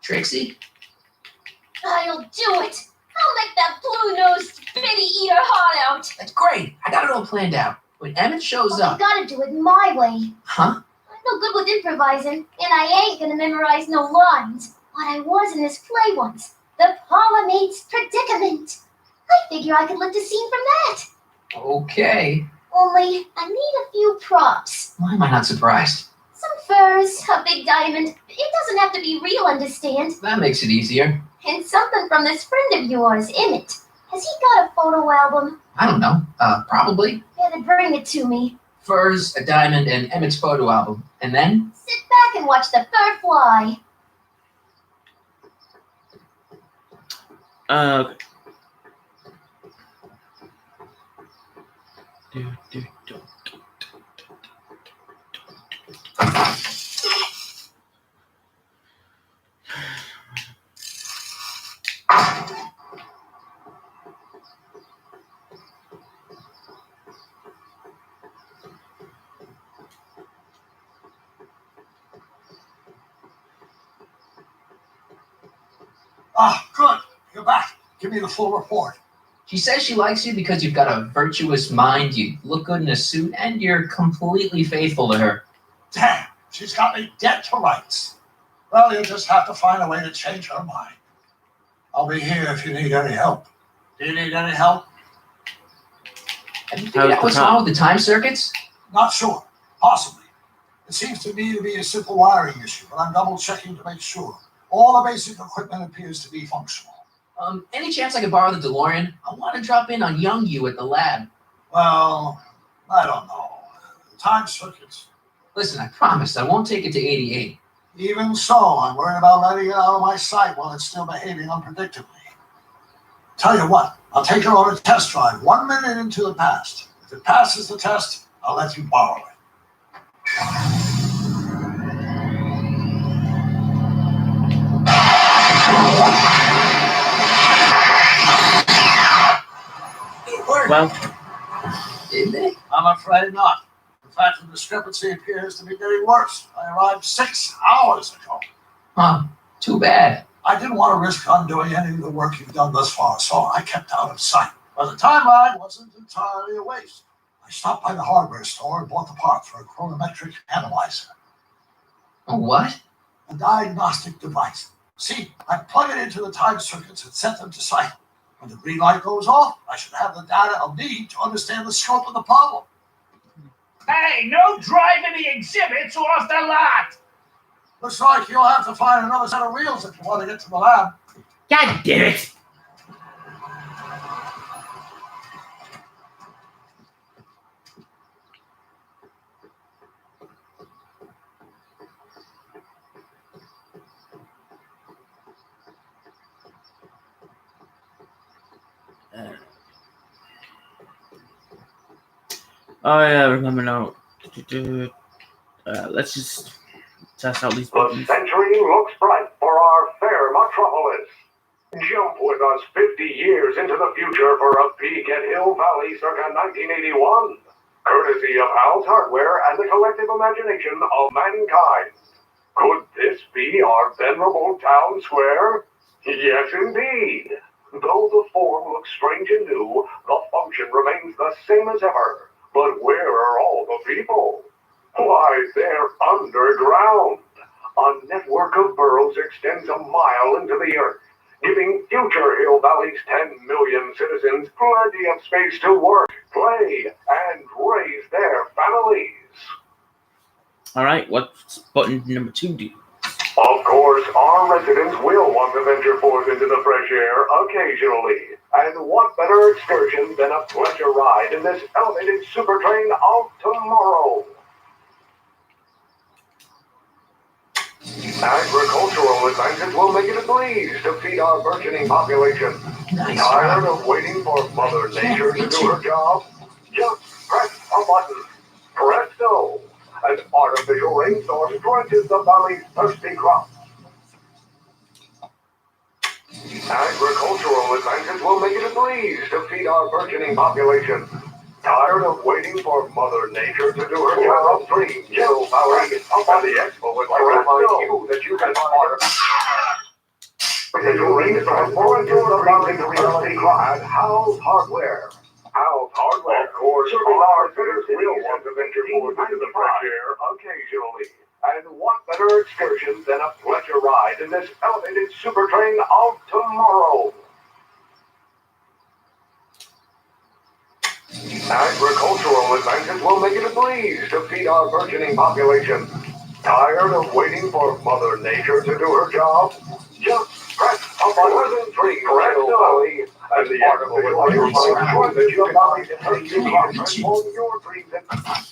Trixie? I'll do it. I'll make that blue-nosed spitty eat her heart out. That's great. I got it all planned out. When Emmett shows But we up, gotta do it my way. huh? I'm no good with improvising, and I ain't gonna memorize no lines. But I was in this play once, The Parlor-Maid's Predicament. I figure I could lift a scene from that. Okay. Only, I need a few props. Why am I not surprised? Some furs, a big diamond. It doesn't have to be real, understand? That makes it easier. And something from this friend of yours, Emmett. Has he got a photo album? I don't know. Probably. Yeah, then bring it to me. Furs, a diamond, and Emmett's photo album. And then? Sit back and watch the fur fly. Okay. Ah, good. You're back. Give me the full report. She says she likes you because you've got a virtuous mind, you look good in a suit, and you're completely faithful to her. Damn, she's got me dead to rights. Well, you'll just have to find a way to change her mind. I'll be here if you need any help. Do you need any help? Have you figured out what's wrong with the time circuits? Not sure. Possibly. It seems to me to be a simple wiring issue, but I'm double checking to make sure. All the basic equipment appears to be functional. Any chance I could borrow the DeLorean? I want to drop in on young you at the lab. Well, I don't know. The time circuits. Listen, I promise I won't take it to 88. Even so, I'm worried about letting it out of my sight while it's still behaving unpredictably. Tell you what, I'll take it on a test drive 1 minute into the past. If it passes the test, I'll let you borrow it. Well, Didn't it? I'm afraid not. In fact, the discrepancy appears to be getting worse. I arrived 6 hours ago. Huh. Too bad. I didn't want to risk undoing any of the work you've done thus far, so I kept out of sight. But the timeline wasn't entirely a waste. I stopped by the hardware store and bought the part for a chronometric analyzer. A what? A diagnostic device. See, I plug it into the time circuits and set them to cycle. When the green light goes off, I should have the data I'll need to understand the scope of the problem. Hey, no driving the exhibits off the lot! Looks like you'll have to find another set of wheels if you want to get to the lab. God damn it! Oh yeah, remember now. Let's just test out these The buttons. century looks bright for our fair metropolis. Jump with us 50 years into the future for a peek at Hill Valley circa 1981, courtesy of Hal's Hardware and the collective imagination of mankind. Could this be our venerable town square? Yes, indeed. Though the form looks strange and new, the function remains the same as ever. But where are all the people? Why, they're underground. A network of burrows extends a mile into the earth, giving future Hill Valley's 10 million citizens plenty of space to work, play, and raise their families. Alright, what's button number 2 do? Of course, our residents will want to venture forth into the fresh air occasionally. And what better excursion than a pleasure ride in this elevated super train of tomorrow? Agricultural advances will make it a breeze to feed our burgeoning population. Nice. Tired of waiting for Mother Nature to do her job? Just press a button. Presto! An artificial rainstorm drenches the valley's thirsty crops. Agricultural advances will make it a breeze to feed our burgeoning population. Tired of waiting for Mother Nature to do her job? Dream, Hill Valley, up on the expo would like to remind you that you can part Potential rainstorm drenches the valley's thirsty crops at Hal's Hardware. Hal's Hardware. course, our bitter will want to venture forth into the fresh air occasionally. And what better excursion than a pleasure ride in this elevated super train of tomorrow? Agricultural advances will make it a breeze to feed our burgeoning population. Tired of waiting for Mother Nature to do her job? Just press a button, press the valley, and the artificial will ensure that your valley can transform your dreams into...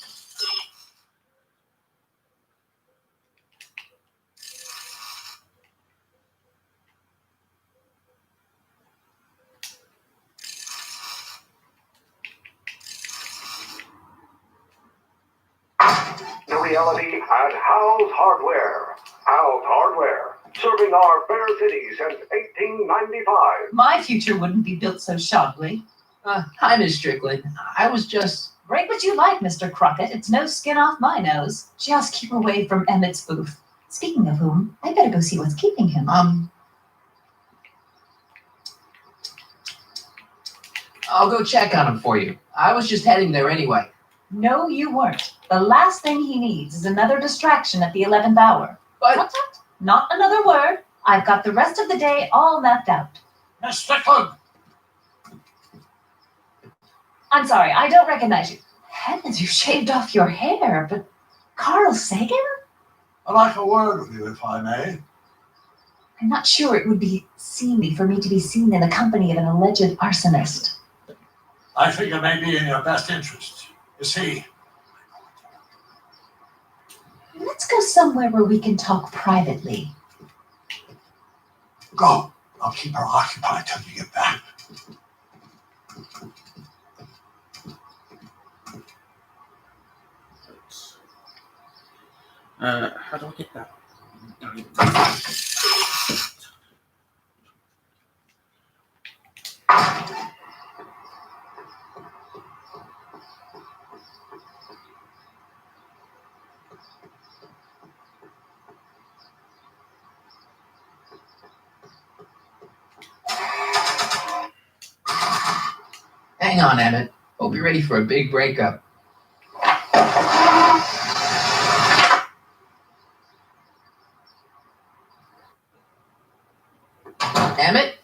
The reality at Hal's Hardware. Hal's Hardware, serving our fair city since 1895. My future wouldn't be built so shoddily. Hi, Miss Strickland. I was just... Break what you like, Mr. Crockett. It's no skin off my nose. Just keep away from Emmett's booth. Speaking of whom, I better go see what's keeping him. I'll go check on him for you. I was just heading there anyway. No, you weren't. The last thing he needs is another distraction at the 11th hour. But... What? Not another word. I've got the rest of the day all mapped out. Miss Strickland! I'm sorry, I don't recognize you. Heavens, you shaved off your hair, but Carl Sagan? I'd like a word with you, if I may. I'm not sure it would be seemly for me to be seen in the company of an alleged arsonist. I think it may be in your best interest. You see, Let's go somewhere where we can talk privately. go. I'll keep her occupied till you get back. How do I get that? Hang on, Emmett. Hope you're ready for a big breakup. Emmett?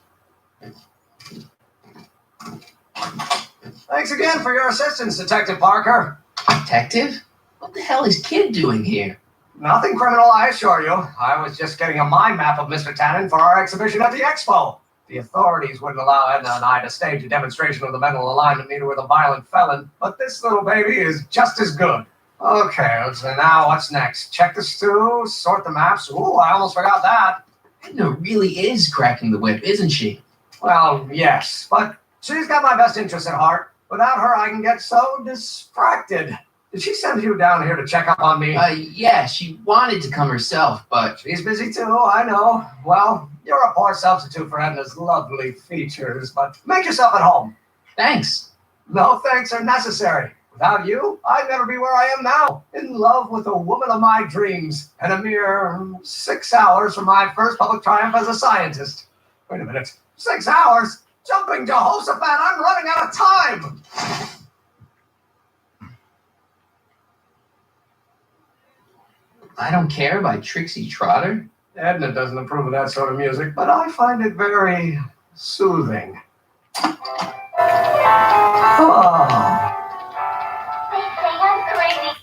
Thanks again for your assistance, Detective Parker. Detective? What the hell is Kid doing here? Nothing criminal, I assure you. I was just getting a mind map of Mr. Tannen for our exhibition at the expo. The authorities wouldn't allow Edna and I to stage a demonstration of the mental alignment needed with a violent felon, but this little baby is just as good. Okay, so now what's next? Check the stew, sort the maps. Ooh, I almost forgot that. Edna really is cracking the whip, isn't she? Well, yes, but she's got my best interests at heart. Without her, I can get so distracted. Did she send you down here to check up on me? Yeah, she wanted to come herself, but... She's busy too, I know. Well, you're a poor substitute for Edna's lovely features, but make yourself at home. Thanks. No thanks are necessary. Without you, I'd never be where I am now, in love with the woman of my dreams, and a mere 6 hours from my first public triumph as a scientist. Wait a minute, 6 hours? Jumping Jehoshaphat, I'm running out of time! I Don't Care by Trixie Trotter? Edna doesn't approve of that sort of music, but I find it very soothing. Oh. They say I'm crazy.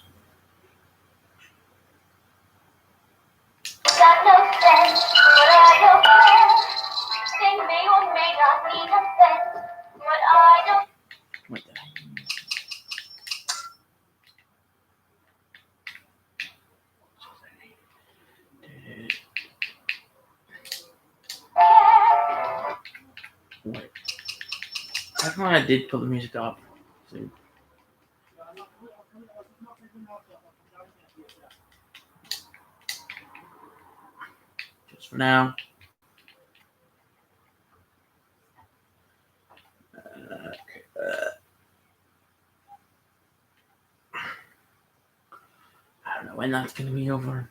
Got no sense, but I don't care. They may or may not need a fence, but I don't. What the heck? Wait. That's when I did put the music up. See? Just for now. I don't know when that's going to be over.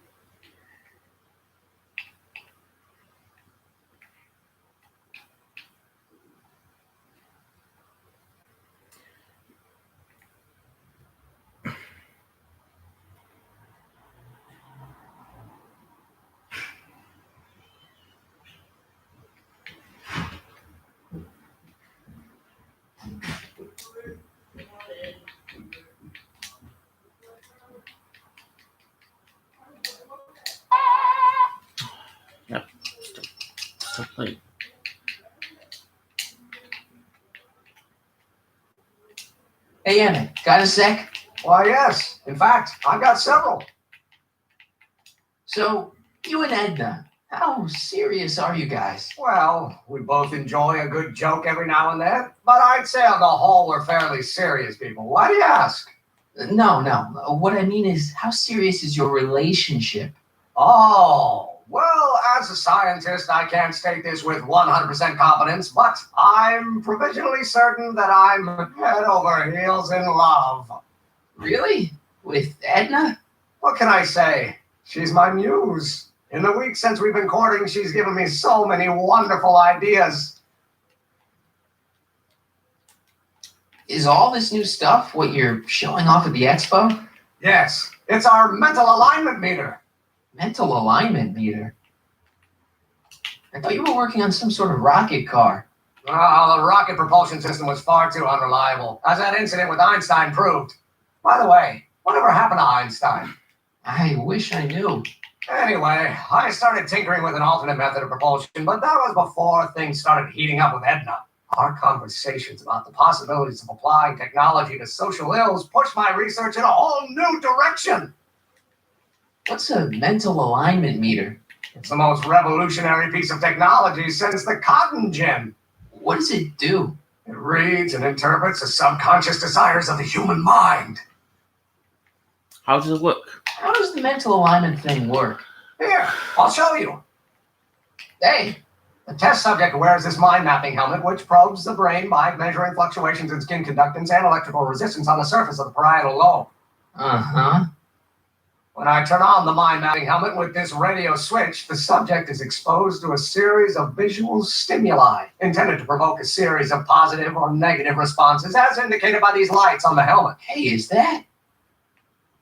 Hey, Emmett, got a sec? Why, yes. In fact, I've got several. So, you and Edna, how serious are you guys? Well, we both enjoy a good joke every now and then, but I'd say on the whole we're fairly serious people. Why do you ask? No. What I mean is, how serious is your relationship? Oh, well, as a scientist, I can't state this with 100% confidence, but I'm provisionally certain that I'm head over heels in love. Really? With Edna? What can I say? She's my muse. In the week since we've been courting, she's given me so many wonderful ideas. Is all this new stuff what you're showing off at the expo? Yes, it's our mental alignment meter. Mental alignment meter? I thought you were working on some sort of rocket car. Oh, the rocket propulsion system was far too unreliable, as that incident with Einstein proved. By the way, whatever happened to Einstein? I wish I knew. Anyway, I started tinkering with an alternate method of propulsion, but that was before things started heating up with Edna. Our conversations about the possibilities of applying technology to social ills pushed my research in a whole new direction. What's a mental alignment meter? It's the most revolutionary piece of technology since the cotton gin. What does it do? It reads and interprets the subconscious desires of the human mind. How does it look? How does the mental alignment thing work? Here, I'll show you. Hey, the test subject wears this mind mapping helmet, which probes the brain by measuring fluctuations in skin conductance and electrical resistance on the surface of the parietal lobe. Uh-huh. When I turn on the mind mapping helmet with this radio switch, the subject is exposed to a series of visual stimuli intended to provoke a series of positive or negative responses, as indicated by these lights on the helmet. Hey, is that?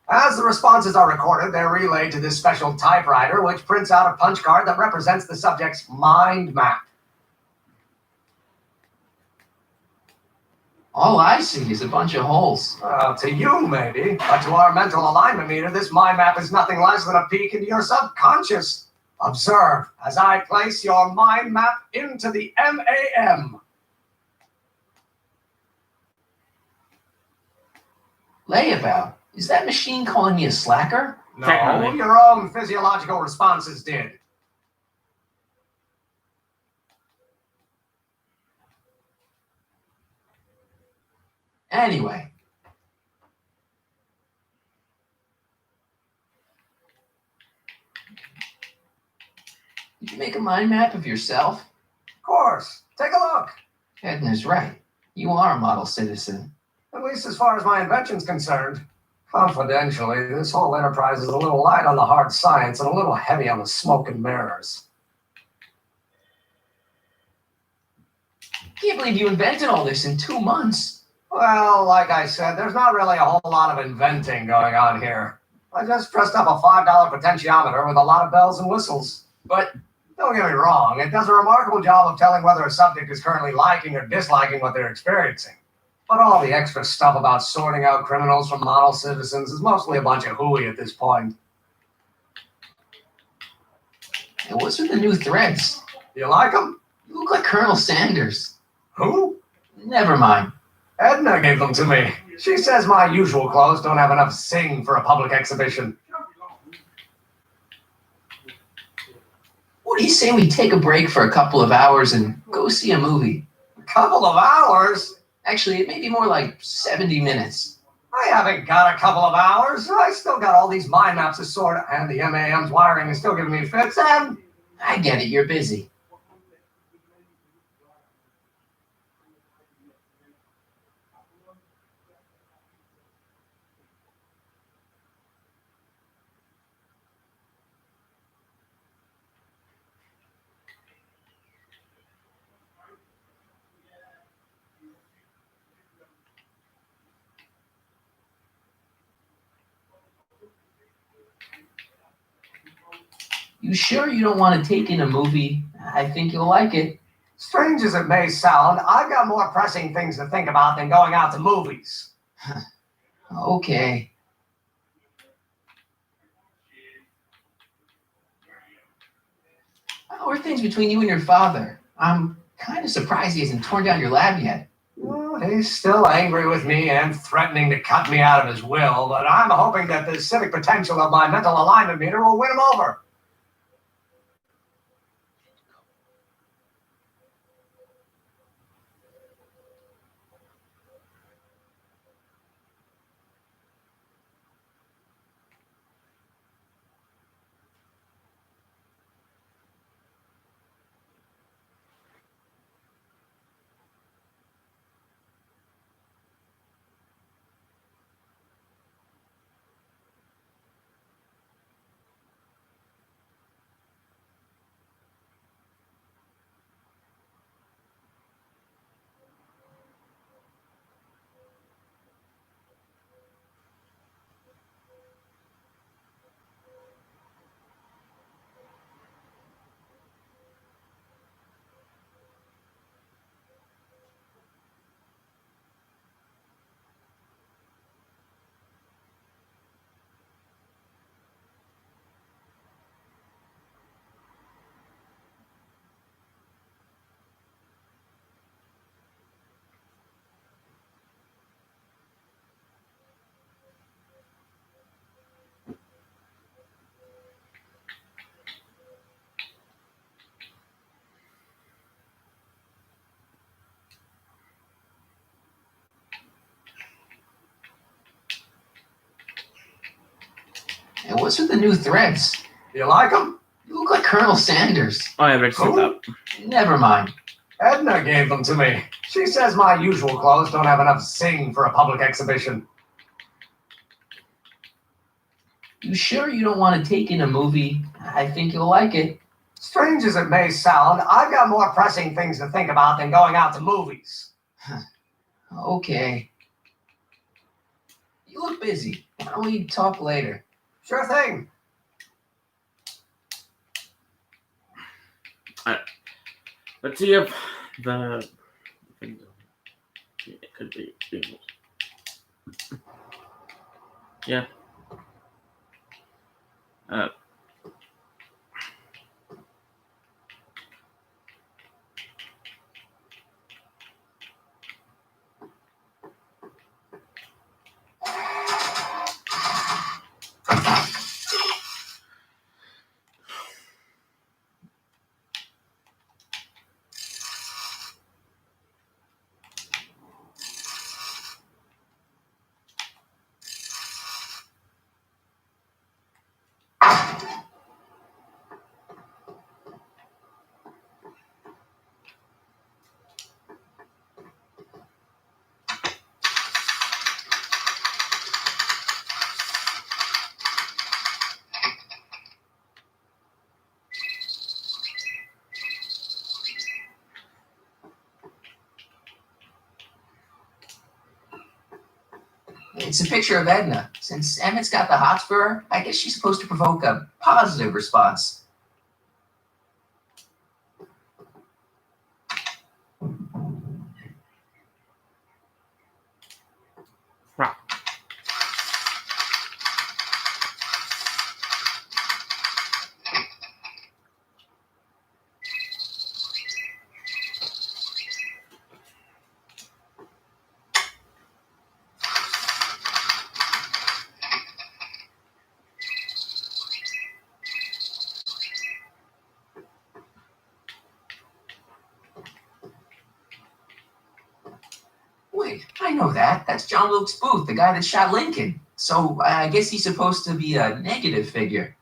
As the responses are recorded, they're relayed to this special typewriter, which prints out a punch card that represents the subject's mind map. All I see is a bunch of holes. To you, maybe, but to our mental alignment meter, this mind map is nothing less than a peek into your subconscious. Observe as I place your mind map into the MAM. Layabout. Is that machine calling me a slacker? No, Technically. your own physiological responses did. Anyway. Did you make a mind map of yourself? Of course. Take a look. Edna's right. You are a model citizen. At least as far as my invention's concerned. Confidentially, this whole enterprise is a little light on the hard science and a little heavy on the smoke and mirrors. Can't believe you invented all this in 2 months. Well, like I said, there's not really a whole lot of inventing going on here. I just dressed up a $5 potentiometer with a lot of bells and whistles. But don't get me wrong, it does a remarkable job of telling whether a subject is currently liking or disliking what they're experiencing. But all the extra stuff about sorting out criminals from model citizens is mostly a bunch of hooey at this point. Hey, what's with the new threads? You like them? You look like Colonel Sanders. Who? Never mind. Edna gave them to me. She says my usual clothes don't have enough zing for a public exhibition. What do you say we take a break for a couple of hours and go see a movie? A couple of hours? Actually, it may be more like 70 minutes. I haven't got a couple of hours. I still got all these mind maps to sort, and the MAM's wiring is still giving me fits, and... I get it, you're busy. You sure you don't want to take in a movie? I think you'll like it. Strange as it may sound, I've got more pressing things to think about than going out to movies. Okay. How are things between you and your father? I'm kind of surprised he hasn't torn down your lab yet. Well, he's still angry with me and threatening to cut me out of his will, but I'm hoping that the civic potential of my mental alignment meter will win him over. And what's with the new threads? You like him? You look like Colonel Sanders. I haven't seen that. Never mind. Edna gave them to me. She says my usual clothes don't have enough zing for a public exhibition. You sure you don't want to take in a movie? I think you'll like it. Strange as it may sound, I've got more pressing things to think about than going out to movies. Okay. You look busy. Why don't we talk later? Sure thing. Let's see if the it could be. Yeah. It's a picture of Edna. Since Emmett's got the hots for her, I guess she's supposed to provoke a positive response. Right. Wait, I know that. That's John Wilkes Booth, the guy that shot Lincoln. So I guess he's supposed to be a negative figure.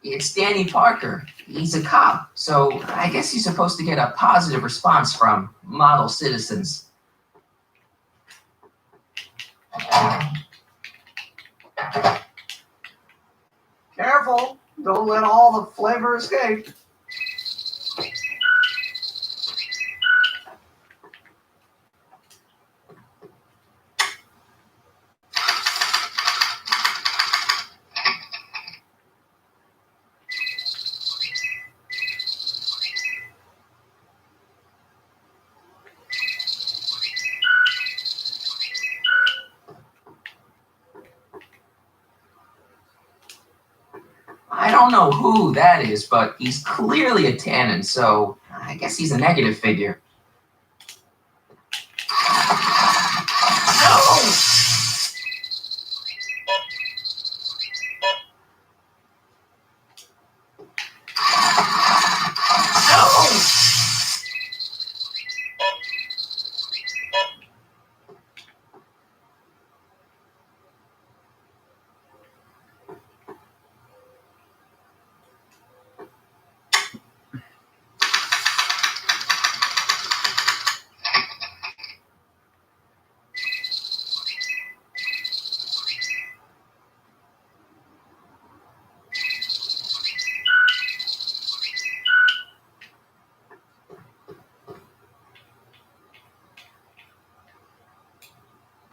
It's Danny Parker. He's a cop, so I guess he's supposed to get a positive response from model citizens. Careful, don't let all the flavor escape. I don't know who that is, but he's clearly a tannin, so I guess he's a negative figure. No!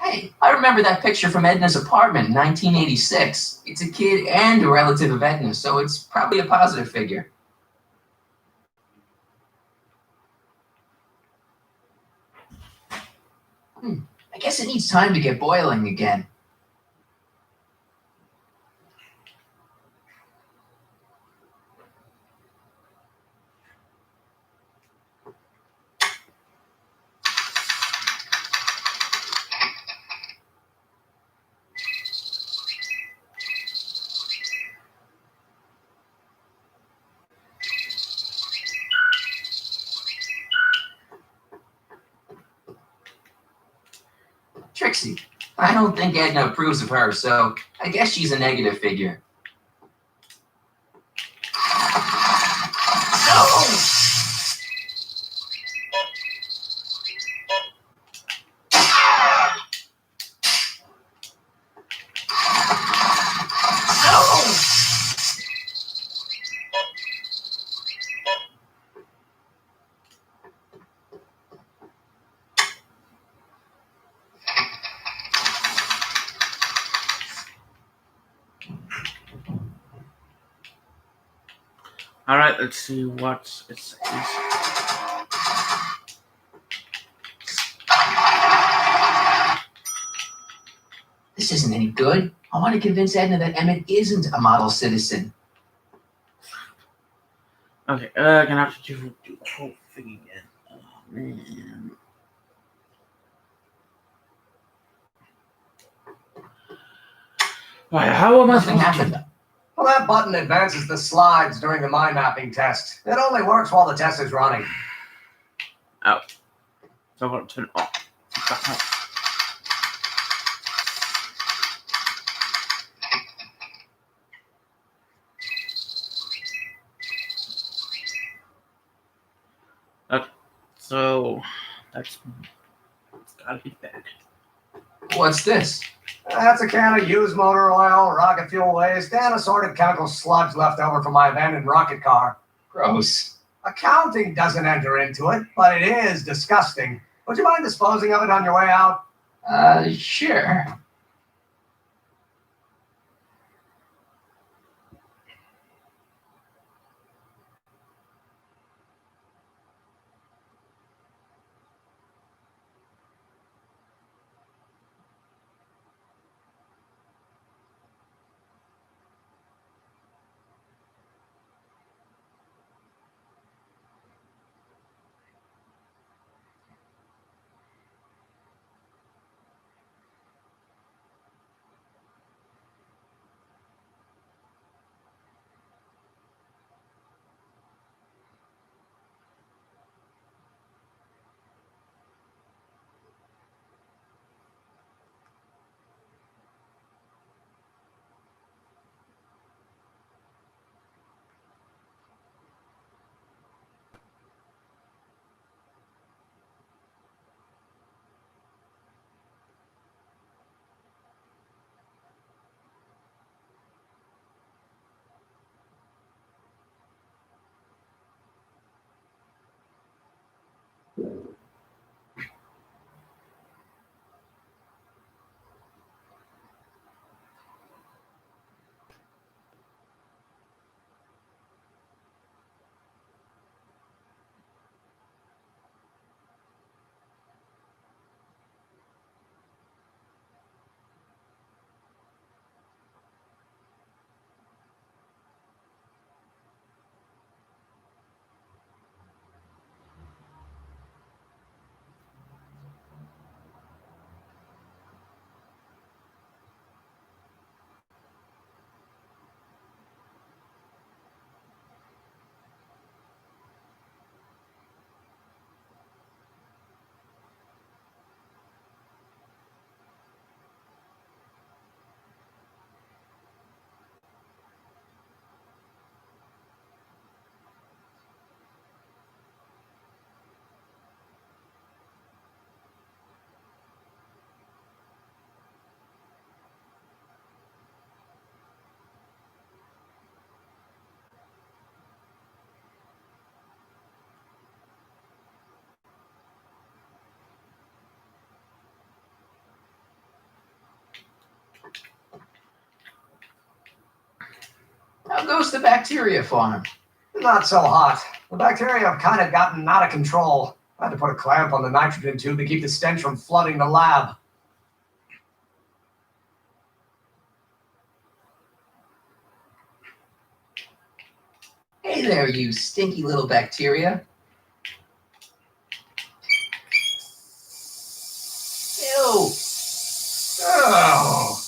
Hey, I remember that picture from Edna's apartment in 1986. It's a kid and a relative of Edna's, so it's probably a positive figure. I guess it needs time to get boiling again. Trixie. I don't think Edna approves of her, so I guess she's a negative figure. No! Alright, let's see what it says. This isn't any good. I want to convince Edna that Emmett isn't a model citizen. Okay, gonna have to do the whole thing again. Oh, man. Alright, how am I Nothing supposed to do happened. Well, that button advances the slides during the mind mapping test. It only works while the test is running. Oh. So I'm gonna turn it off. Okay, so that's gotta be bad. What's this? That's a can of used motor oil, rocket fuel waste, and assorted chemical sludge left over from my abandoned rocket car. Gross. Accounting doesn't enter into it, but it is disgusting. Would you mind disposing of it on your way out? Sure. How goes the bacteria farm? Not so hot. The bacteria have kind of gotten out of control. I had to put a clamp on the nitrogen tube to keep the stench from flooding the lab. Hey there, you stinky little bacteria. Ew. Oh.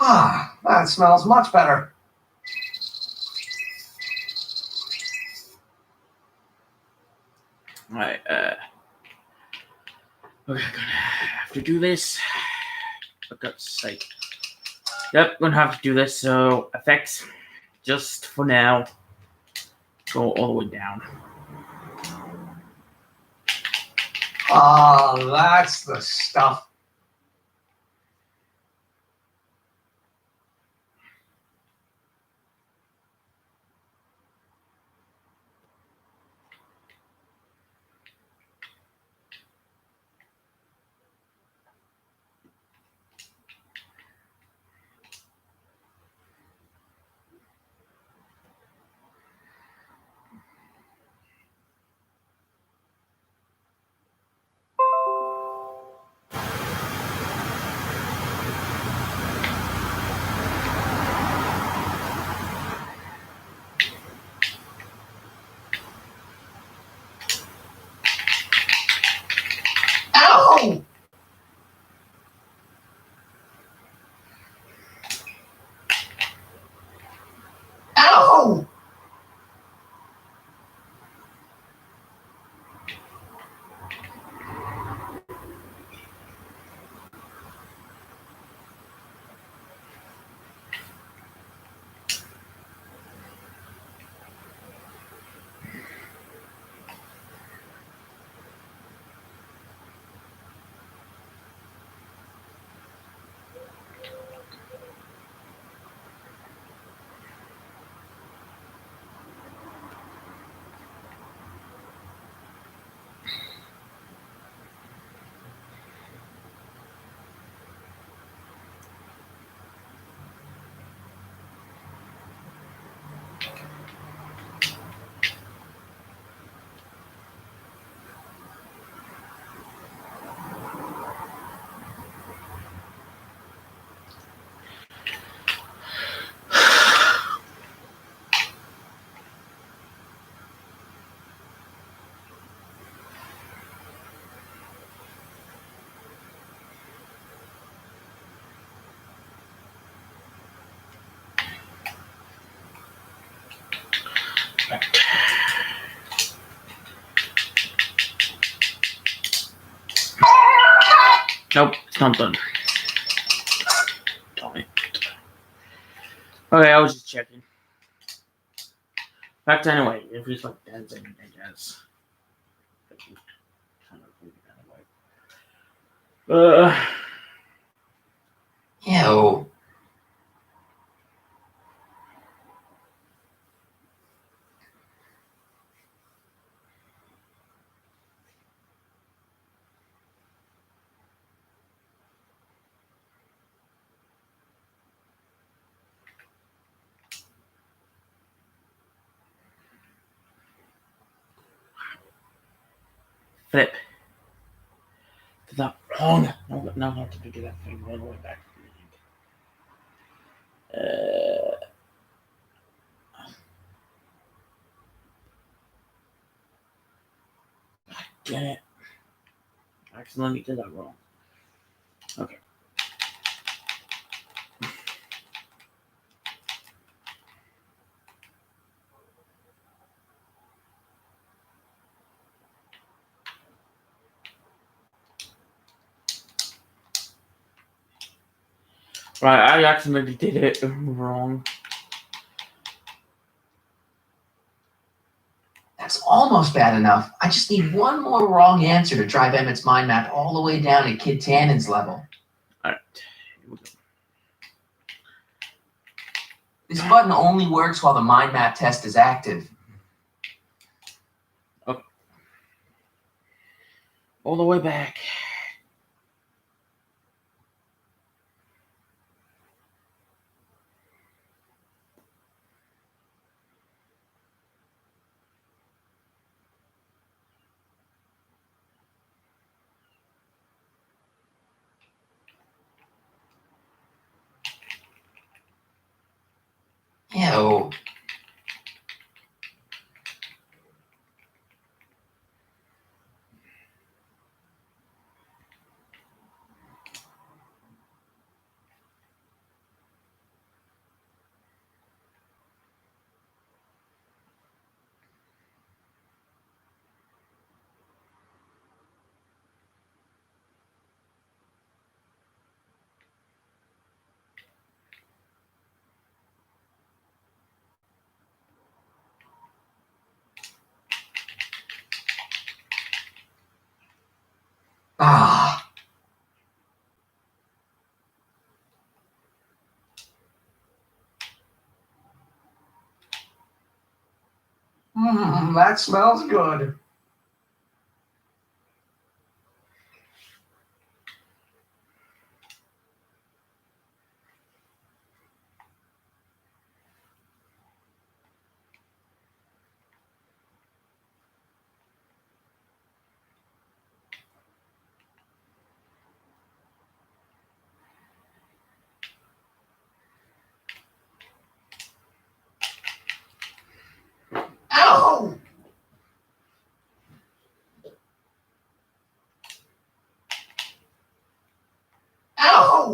Ah, that smells much better. Alright, we're gonna have to do this. For God's sake. Yep, gonna have to do this, so effects, just for now, go all the way down. Ah, that's the stuff. Ow! Ow! Nope, it's not done. Damn it. Okay, I was just checking. Back to anyway, if he's like dancing, I guess. Ew. Flip. Did that wrong. No, I have to do that thing all the way back. Damn it. I accidentally did that wrong. Okay. Right, I accidentally did it wrong. That's almost bad enough. I just need one more wrong answer to drive Emmett's mind map all the way down to Kid Tannen's level. Alright. Here we go. This button only works while the mind map test is active. Okay. All the way back. Ew. Ah. That smells good. Ow! Ow!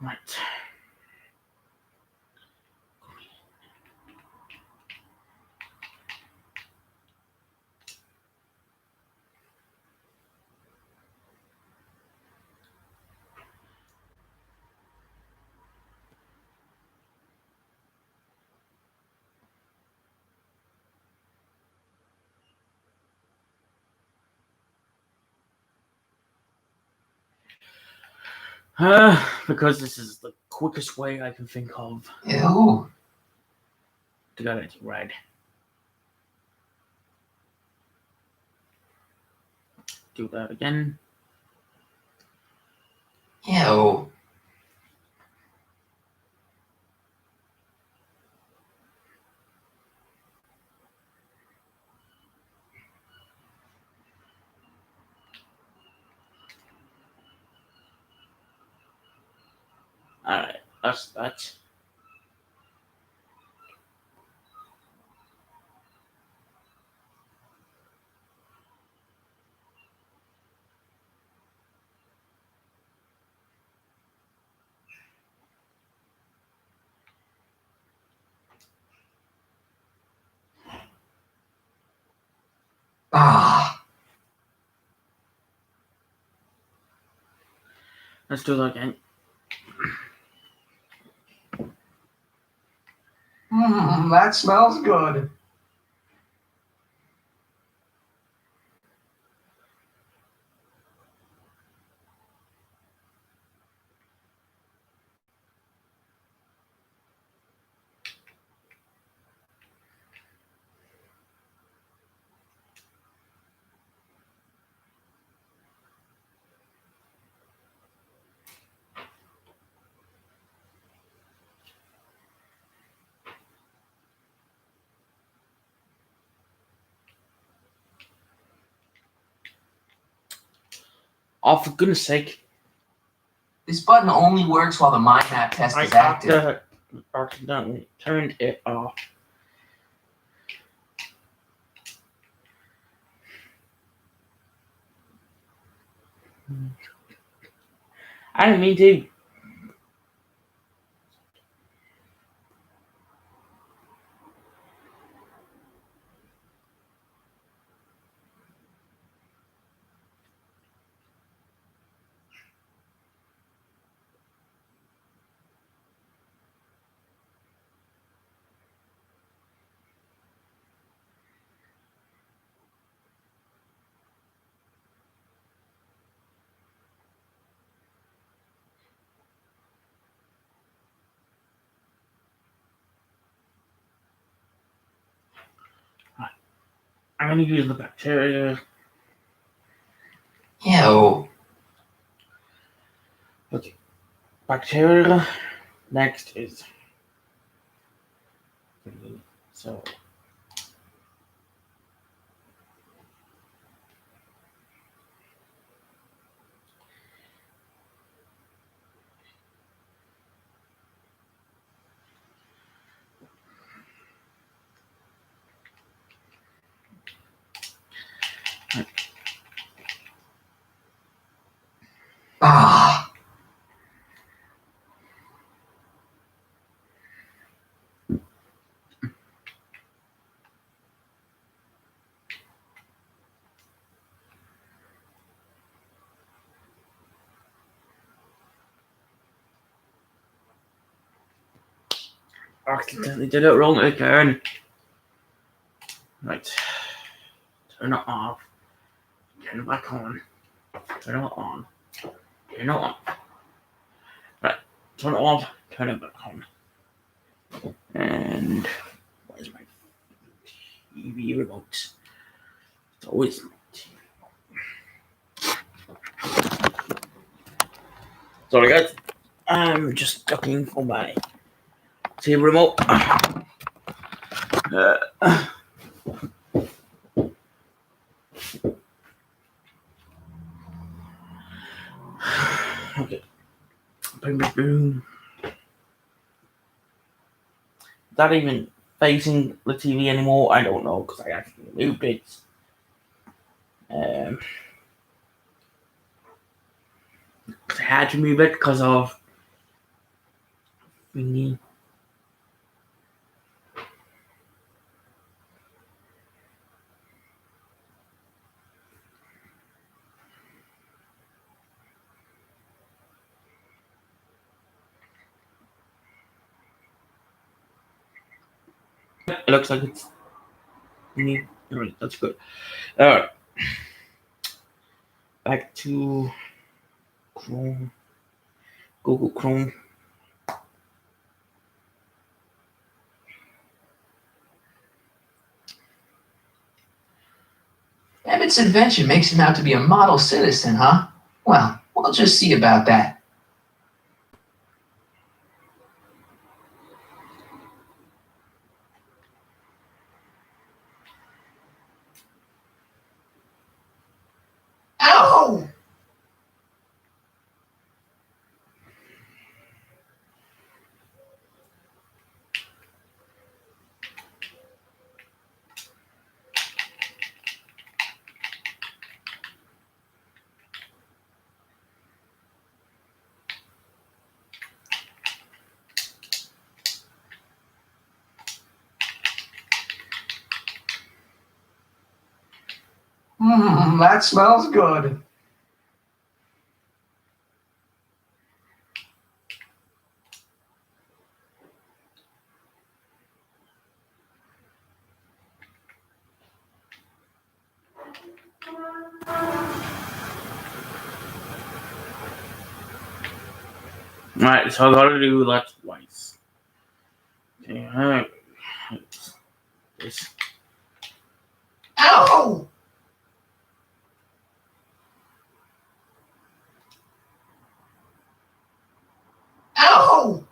Right. Because this is the quickest way I can think of Ew. to get it right. Do that again. Ew. Alright, that's that. Ah. Let's do that again. That smells good. Oh, for goodness sake. This button only works while the mind map test is active. Accidentally turned it off. I didn't mean to. I'm gonna use the bacteria. Ew. Okay. Bacteria. Next is. So. Ah. Accidentally did it wrong again. Right. Turn it off. Turn it back on. Turn it on. Turn it off. Right. Turn it off. Turn it back on. And where's my TV remote? It's always my TV remote. Sorry guys. I'm just looking for my TV remote. Okay. Boom, boom, boom. Is that even facing the TV anymore? I don't know because I actually moved it. I had to move it because of thingy. It looks like it's thingy. Alright, that's good. Alright. Back to Chrome. Google Chrome. Emmett's invention makes him out to be a model citizen, huh? Well, we'll just see about that. Ow! That smells good. Alright, so I gotta do that twice. Okay, this. Ow! Ow!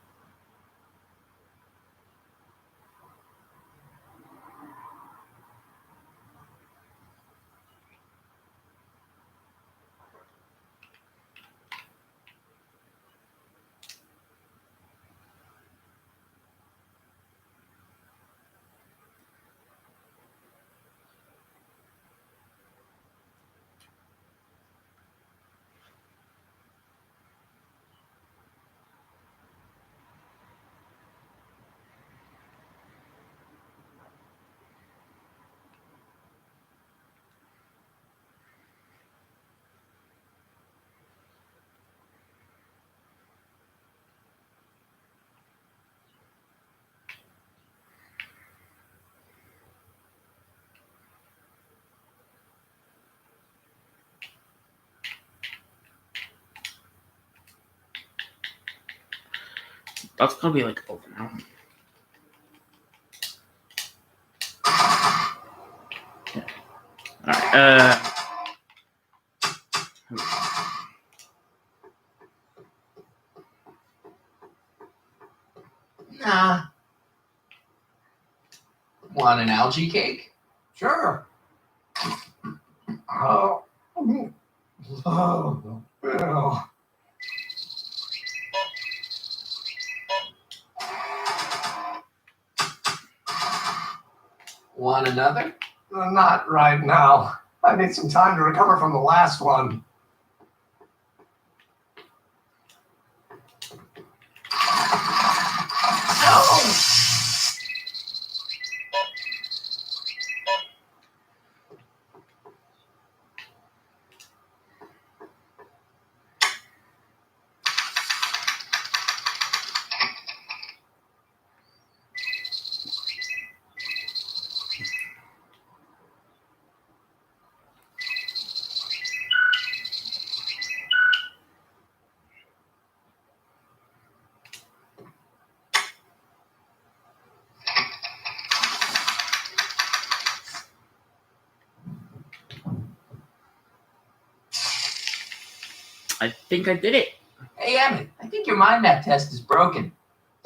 That's gonna be like over now. Yeah. Alright, Nah. Want an algae cake? Sure. Oh. Oh. Oh. Want another? Not right now. I need some time to recover from the last one. No! I think I did it. Hey, Emmett, I think your mind map test is broken.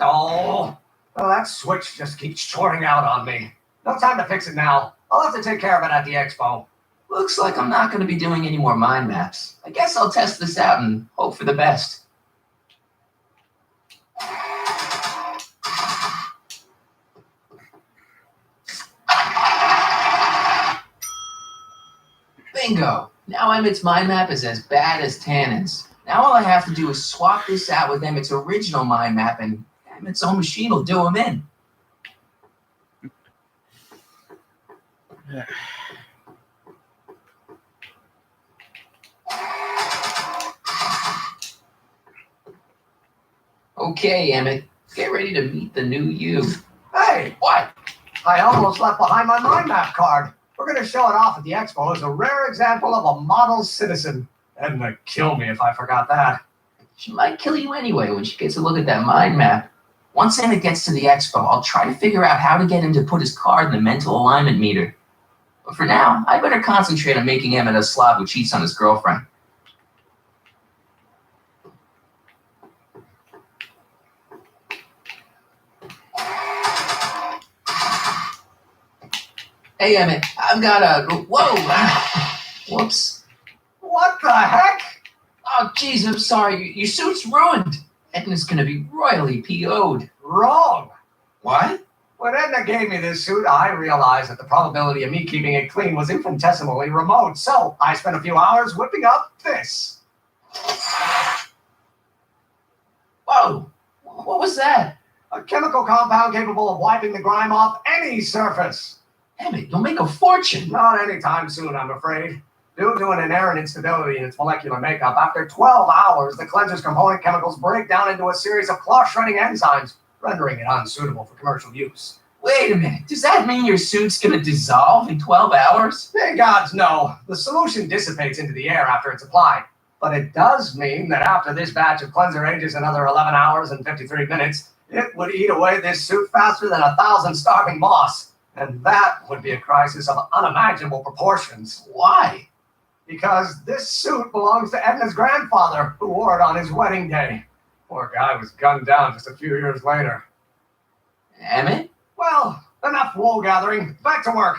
Oh, well, that switch just keeps shorting out on me. No time to fix it now. I'll have to take care of it at the expo. Looks like I'm not going to be doing any more mind maps. I guess I'll test this out and hope for the best. Bingo! Now Emmett's mind map is as bad as Tannen's. Now all I have to do is swap this out with Emmett's original mind map and Emmett's own machine will do him in. Okay, Emmett, get ready to meet the new you. Hey, What? I almost left behind my mind map card. We're going to show it off at the expo as a rare example of a model citizen. Edna kill me if I forgot that. She might kill you anyway when she gets a look at that mind map. Once Emmett gets to the expo, I'll try to figure out how to get him to put his card in the mental alignment meter. But for now, I better concentrate on making Emmett a slob who cheats on his girlfriend. Hey, Emmett, I've got a... Whoa! Whoops. What the heck? Oh, jeez, I'm sorry. Your suit's ruined. Edna's gonna be royally PO'd. Wrong. What? When Edna gave me this suit, I realized that the probability of me keeping it clean was infinitesimally remote, so I spent a few hours whipping up this. Whoa! What was that? A chemical compound capable of wiping the grime off any surface. Emmett, you'll make a fortune. Not anytime soon, I'm afraid. Due to an inherent instability in its molecular makeup, after 12 hours, the cleanser's component chemicals break down into a series of cloth-shredding enzymes, rendering it unsuitable for commercial use. Wait a minute. Does that mean your suit's gonna dissolve in 12 hours? Hey, gods, no. The solution dissipates into the air after it's applied. But it does mean that after this batch of cleanser ages another 11 hours and 53 minutes, it would eat away this suit faster than 1,000 starving moths. And that would be a crisis of unimaginable proportions. Why? Because this suit belongs to Edna's grandfather, who wore it on his wedding day. Poor guy was gunned down just a few years later. Emmett? Well, enough wool gathering. Back to work.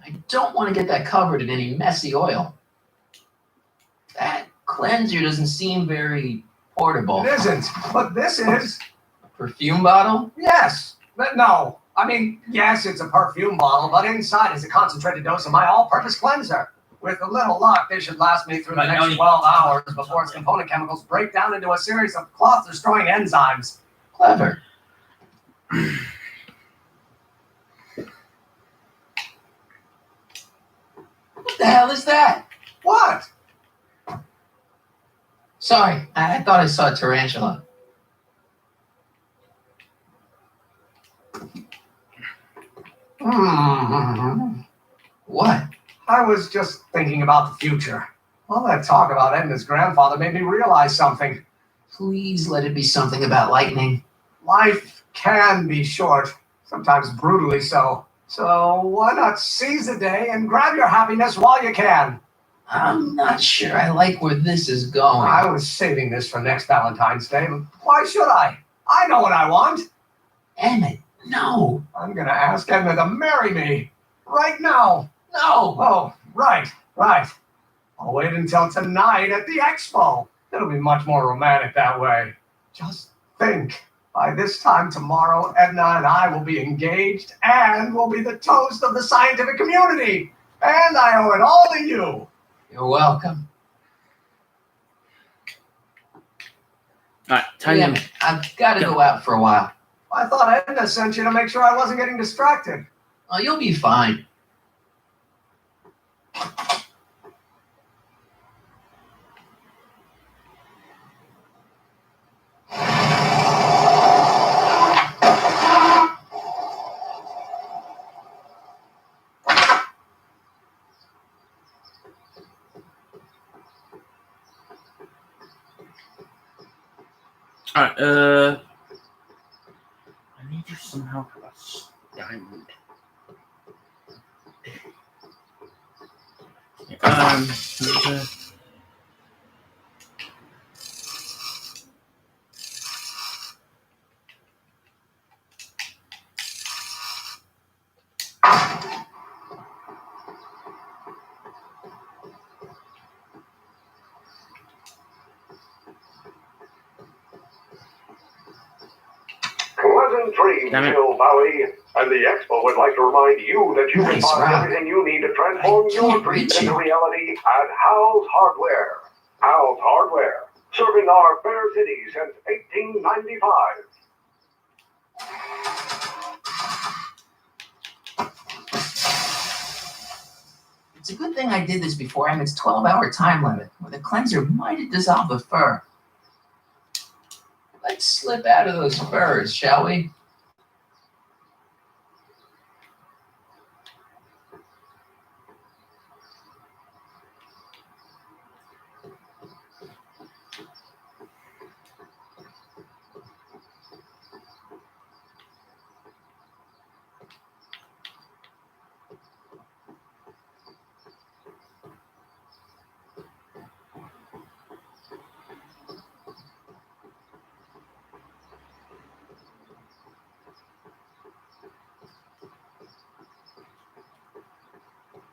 I don't want to get that covered in any messy oil. That cleanser doesn't seem very portable. It isn't, but this is. A perfume bottle? Yes, but no. I mean, yes, it's a perfume bottle, but inside is a concentrated dose of my all-purpose cleanser. With a little luck, this should last me through the next 12 hours before its component chemicals break down into a series of cloth-destroying enzymes. Clever. What the hell is that? What? Sorry, I thought I saw a tarantula. What? I was just thinking about the future. All that talk about Edna's grandfather made me realize something. Please let it be something about lightning. Life can be short, sometimes brutally so. So why not seize the day and grab your happiness while you can? I'm not sure I like where this is going. I was saving this for next Valentine's Day. Why should I? I know what I want. Emmett, no. I'm gonna ask Edna to marry me. Right now. No. Oh, right. I'll wait until tonight at the expo. It'll be much more romantic that way. Just think. By this time tomorrow, Edna and I will be engaged and will be the toast of the scientific community. And I owe it all to you. You're welcome. Alright, time Damn it. I've got to go out for a while. I thought Edna sent you to make sure I wasn't getting distracted. Oh, you'll be fine. Alright, I need to somehow have a diamond. Pleasant dreams, Hill Valley. And the Expo would like to remind you that you can Nice, find Rob. everything you need to transform your can't dreams reach into it. reality at Hal's Hardware. Hal's Hardware, serving our fair city since 1895. It's a good thing I did this before Emmett's 12-hour time limit, where the cleanser might have dissolved the fur. Let's slip out of those furs, shall we?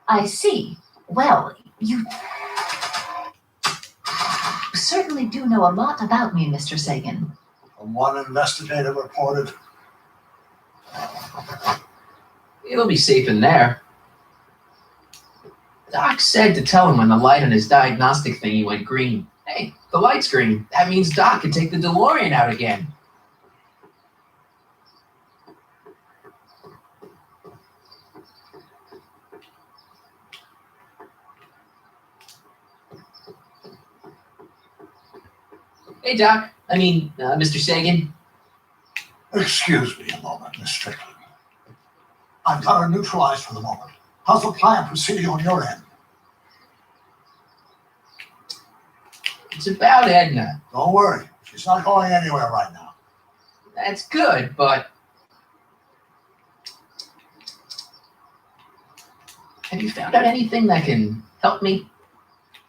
I see. Well, you certainly do know a lot about me, Mr. Sagan. From one investigator reported. It'll be safe in there. Doc said to tell him when the light on his diagnostic thingy went green. Hey, the light's green. That means Doc can take the DeLorean out again. Hey, Doc. Mr. Sagan. Excuse me a moment, Miss Strickland. I've got her neutralized for the moment. How's the plan proceeding on your end? It's about Edna. Don't worry. She's not going anywhere right now. That's good, but... Have you found out anything that can help me?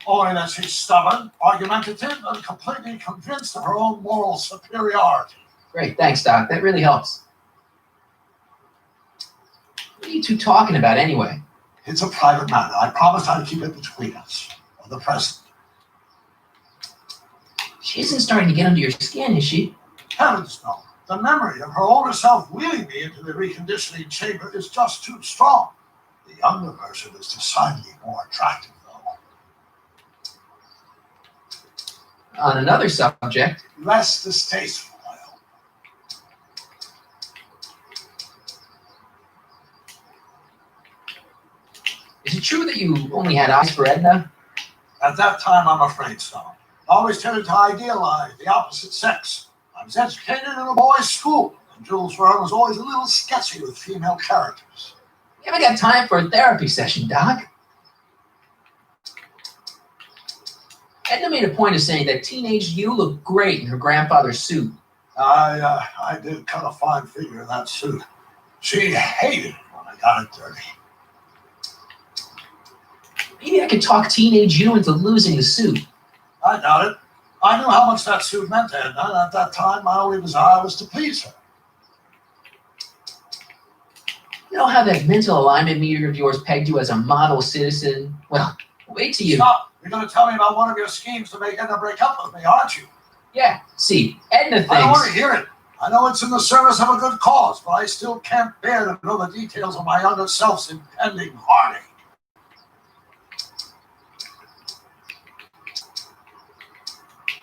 Only that she's stubborn, argumentative, and completely convinced of her own moral superiority. Great, thanks, Doc. That really helps. What are you two talking about anyway? It's a private matter. I promised I'd keep it between us. For the present. She isn't starting to get under your skin, is she? Heavens no. The memory of her older self wheeling me into the reconditioning chamber is just too strong. The younger version is decidedly more attractive, though. On another subject. Less distasteful. Is it true that you only had eyes for Edna? At that time, I'm afraid so. I always tended to idealize the opposite sex. I was educated in a boys' school, and Jules Verne was always a little sketchy with female characters. You haven't got time for a therapy session, Doc. Edna made a point of saying that teenage you looked great in her grandfather's suit. I did cut a fine figure in that suit. She hated it when I got it dirty. Maybe I could talk teenage you into losing the suit. I doubt it. I knew how much that suit meant to Edna, and at that time, my only desire was to please her. You know how that mental alignment meter of yours pegged you as a model citizen? Well, wait till you... Stop! You're going to tell me about one of your schemes to make Edna break up with me, aren't you? Yeah, see, Edna thinks... I don't want to hear it. I know it's in the service of a good cause, but I still can't bear to know the details of my younger self's impending heartache.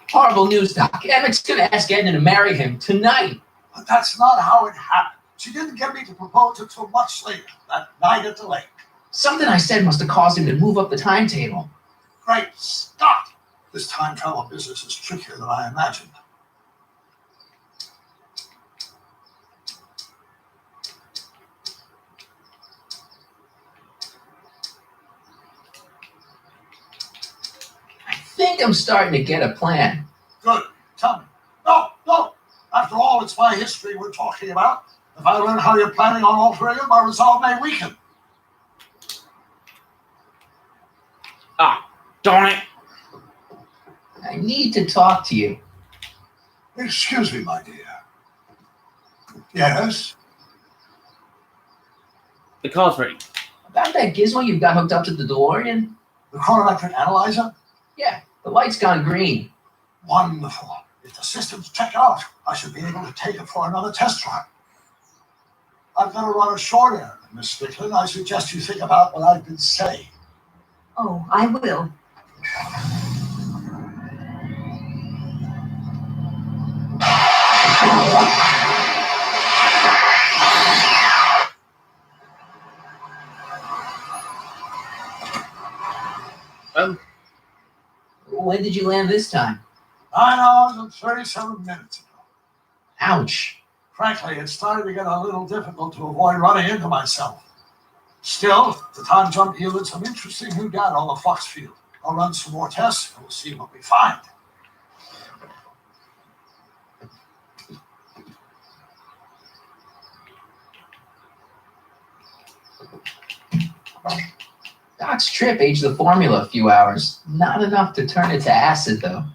Horrible news, Doc. Emmett's going to ask Edna to marry him tonight. But that's not how it happened. She didn't get me to propose until much later, that night at the lake. Something I said must have caused him to move up the timetable. Great Scott! This time travel business is trickier than I imagined. I think I'm starting to get a plan. Good. Tell me. No. After all, it's my history we're talking about. If I learn how you're planning on altering it, my resolve may weaken. Ah, darn it. I need to talk to you. Excuse me, my dear. Yes? The call's ready. About that gizmo you've got hooked up to the DeLorean? The chronometric analyzer? Yeah, the light's gone green. Wonderful. If the systems check out, I should be able to take it for another test drive. I've got to run a short errand, Miss Strickland. I suggest you think about what I've been saying. Oh, I will. When did you land this time? 9 hours and 37 minutes ago. Ouch. Frankly, it started to get a little difficult to avoid running into myself. Still, the time jump yielded some interesting new data on the Fox field. I'll run some more tests and we'll see what we find. Doc's trip aged the formula a few hours. Not enough to turn it to acid, though.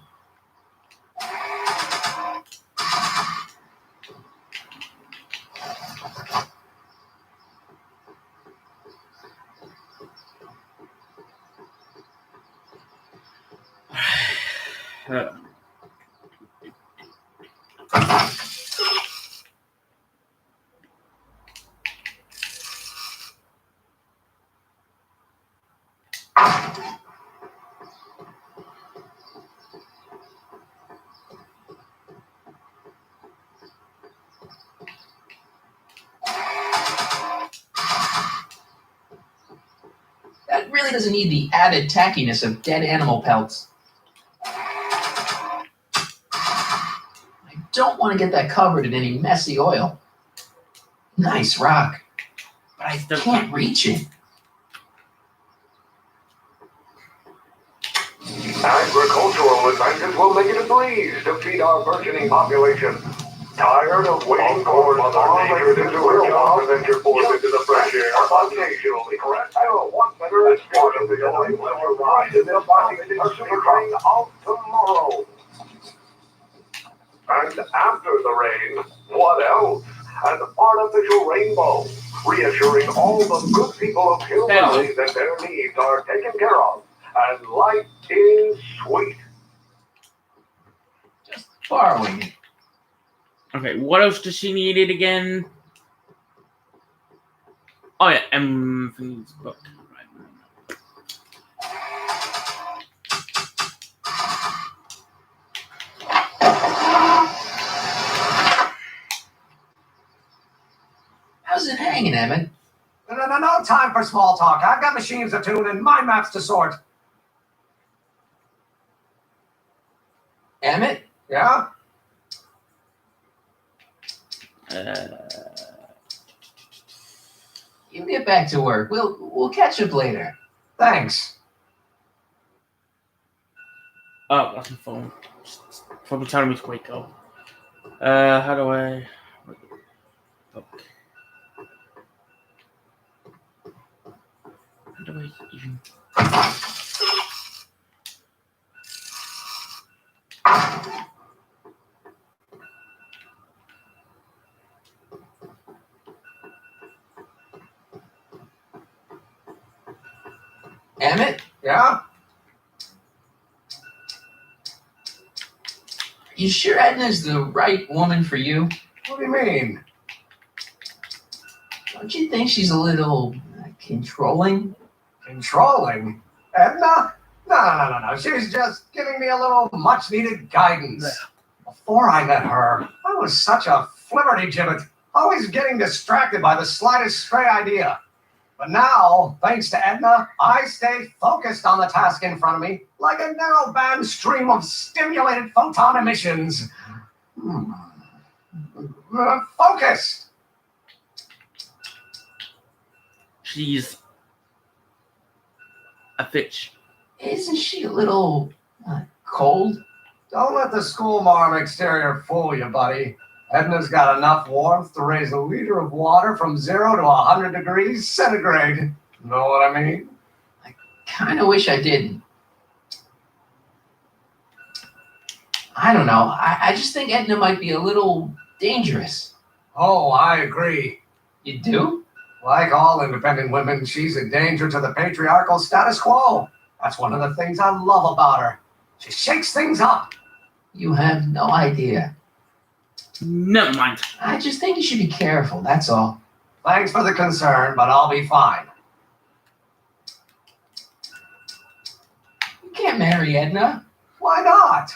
That really doesn't need the added tackiness of dead animal pelts. I don't want to get that covered in any messy oil. Nice rock, but I can't reach it. Agricultural advances will make it a breeze to feed our burgeoning population. Tired of waiting for Mother Nature to do her job? Present your force into the fresh air. Occasionally, correct? I will want better as part of the going will arrive in the population spring of tomorrow. And after the rain, what else? An artificial rainbow, reassuring all the good people of Hill Valley that their needs are taken care of, and life is sweet. Just borrowing it. Okay, what else does she need it again? Oh yeah, Emmy's book. Right. How's it hanging, Emmett? No time for small talk. I've got machines to tune and mind maps to sort. Emmett? Yeah? You get back to work. We'll catch up later. Thanks. Oh, that's my phone. It's probably telling me to wake up. How do I? Look. How do I even? Emmett? Yeah? You sure Edna's the right woman for you? What do you mean? Don't you think she's a little controlling? Controlling? Edna? No. She's just giving me a little much needed guidance. Before I met her, I was such a flibberty-gibbet, always getting distracted by the slightest stray idea. But now, thanks to Edna, I stay focused on the task in front of me, like a narrow-band stream of stimulated photon emissions. Focused! She's a fish. Isn't she a little cold? Don't let the schoolmarm exterior fool you, buddy. Edna's got enough warmth to raise a liter of water from 0 to 100 degrees centigrade. Know what I mean? I kind of wish I didn't. I don't know. I just think Edna might be a little dangerous. Oh, I agree. You do? Like all independent women, she's a danger to the patriarchal status quo. That's one of the things I love about her. She shakes things up. You have no idea. Never mind. I just think you should be careful, that's all. Thanks for the concern, but I'll be fine. You can't marry Edna. Why not?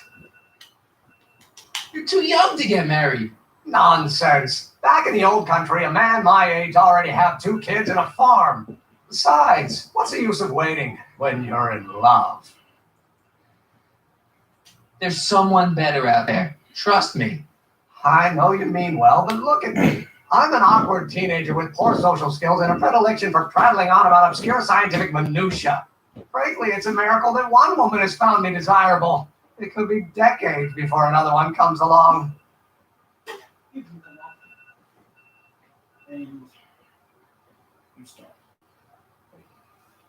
You're too young to get married. Nonsense. Back in the old country, a man my age already had 2 kids and a farm. Besides, what's the use of waiting when you're in love? There's someone better out there. Trust me. I know you mean well, but look at me. I'm an awkward teenager with poor social skills and a predilection for prattling on about obscure scientific minutiae. Frankly, it's a miracle that one woman has found me desirable. It could be decades before another one comes along.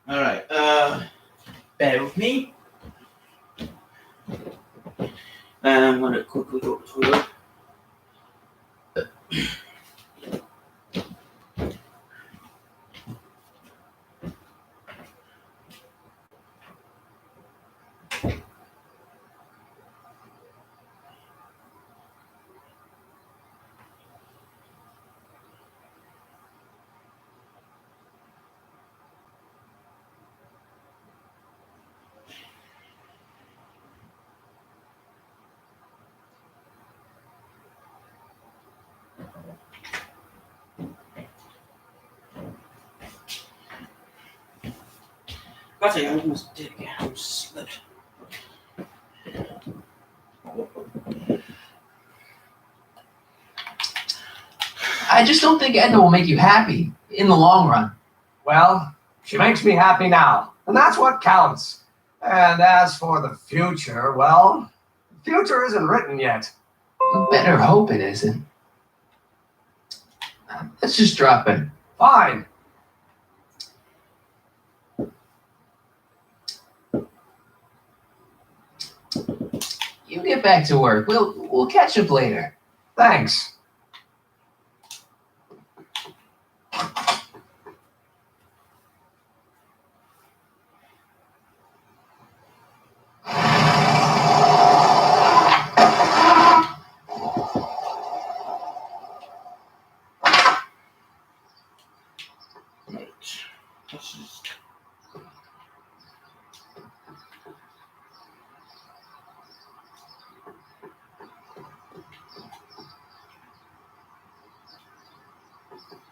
All right. Bear with me. I'm gonna quickly go to it. I think I almost did again. I almost slipped. I just don't think Edna will make you happy in the long run. Well, she makes me happy now, and that's what counts. And as for the future, well, the future isn't written yet. You better hope it isn't. Let's just drop it. Fine. You get back to work. We'll catch up later. Thanks.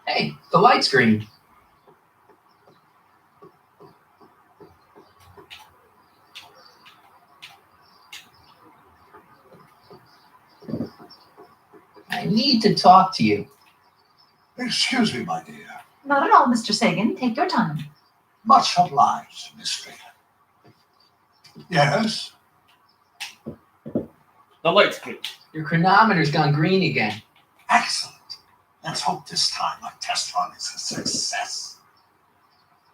Hey, the light screen. I need to talk to you. Excuse me, my dear. Not at all, Mr. Sagan. Take your time. Much obliged, Miss Trader. Yes? The light's good. Your chronometer's gone green again. Excellent. Let's hope this time my test run is a success.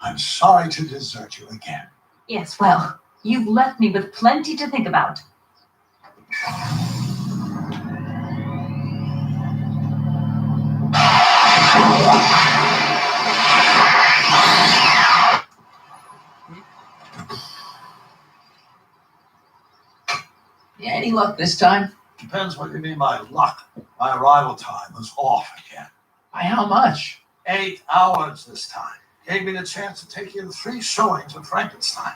I'm sorry to desert you again. Yes, well, you've left me with plenty to think about. Yeah, any luck this time? Depends what you mean by luck. My arrival time was off again. By how much? 8 hours this time. Gave me the chance to take in 3 showings of Frankenstein.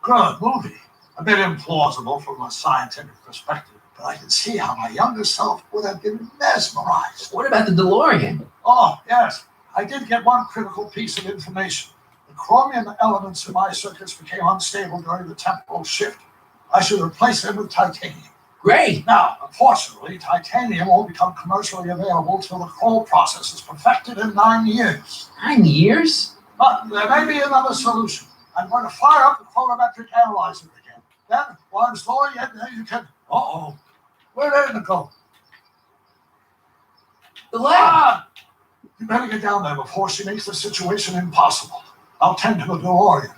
Good movie. A bit implausible from a scientific perspective, but I can see how my younger self would have been mesmerized. What about the DeLorean? Oh, yes. I did get one critical piece of information. The chromium elements in my circuits became unstable during the temporal shift. I should replace them with titanium. Great. Now, unfortunately, titanium won't become commercially available till the coal process is perfected in 9 years. 9 years? But there may be another solution. I'm going to fire up the chronometric analyzer again. Then, while I'm slowing it, you can... Uh-oh. Where did it go? The lab. Ah! You better get down there before she makes the situation impossible. I'll tend to the DeLorean.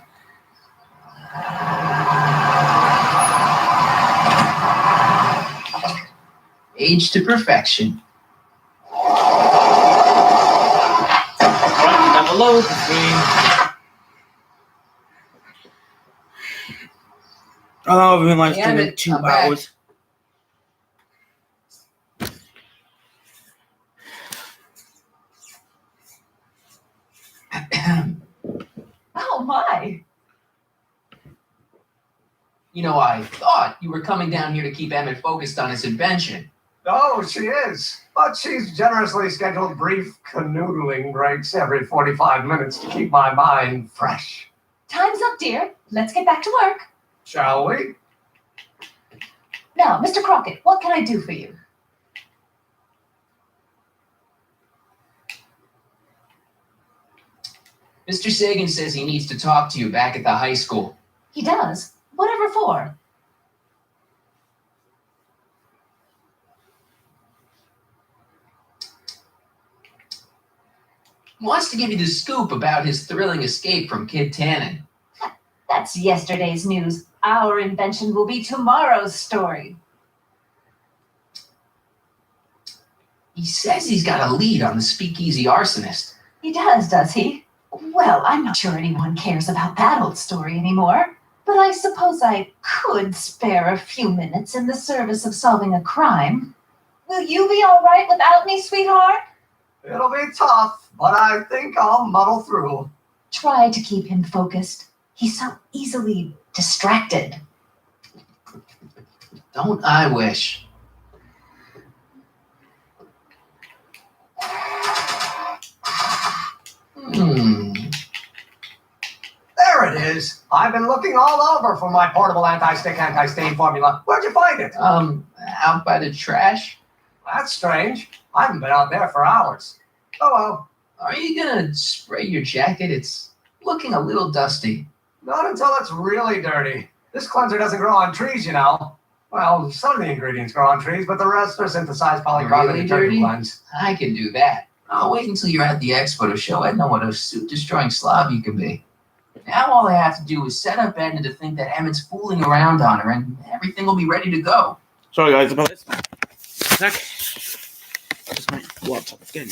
Age to perfection. Down below the screen. Oh, I've been live Damn streaming it, 2 I'm back. hours. Oh my! You know, I thought you were coming down here to keep Emmett focused on his invention. Oh, she is. But she's generously scheduled brief canoodling breaks every 45 minutes to keep my mind fresh. Time's up, dear. Let's get back to work. Shall we? Now, Mr. Crockett, what can I do for you? Mr. Sagan says he needs to talk to you back at the high school. He does? Whatever for? He wants to give you the scoop about his thrilling escape from Kid Tannen. That's yesterday's news. Our invention will be tomorrow's story. He says he's got a lead on the speakeasy arsonist. He does he? Well, I'm not sure anyone cares about that old story anymore. But I suppose I could spare a few minutes in the service of solving a crime. Will you be all right without me, sweetheart? It'll be tough, but I think I'll muddle through. Try to keep him focused. He's so easily distracted. Don't I wish? There it is. I've been looking all over for my portable anti-stick, anti-stain formula. Where'd you find it? Out by the trash. That's strange. I haven't been out there for hours. Oh well. Are you gonna spray your jacket? It's looking a little dusty. Not until it's really dirty. This cleanser doesn't grow on trees, you know. Well, some of the ingredients grow on trees, but the rest are synthesized polycarbonate Really detergent dirty? blends. I can do that. I'll wait until you're at the expo to show Edna what a suit-destroying slob you can be. Now all I have to do is set up Edna to think that Emmett's fooling around on her, and everything will be ready to go. Sorry guys about this. Sec. Just my laptop again.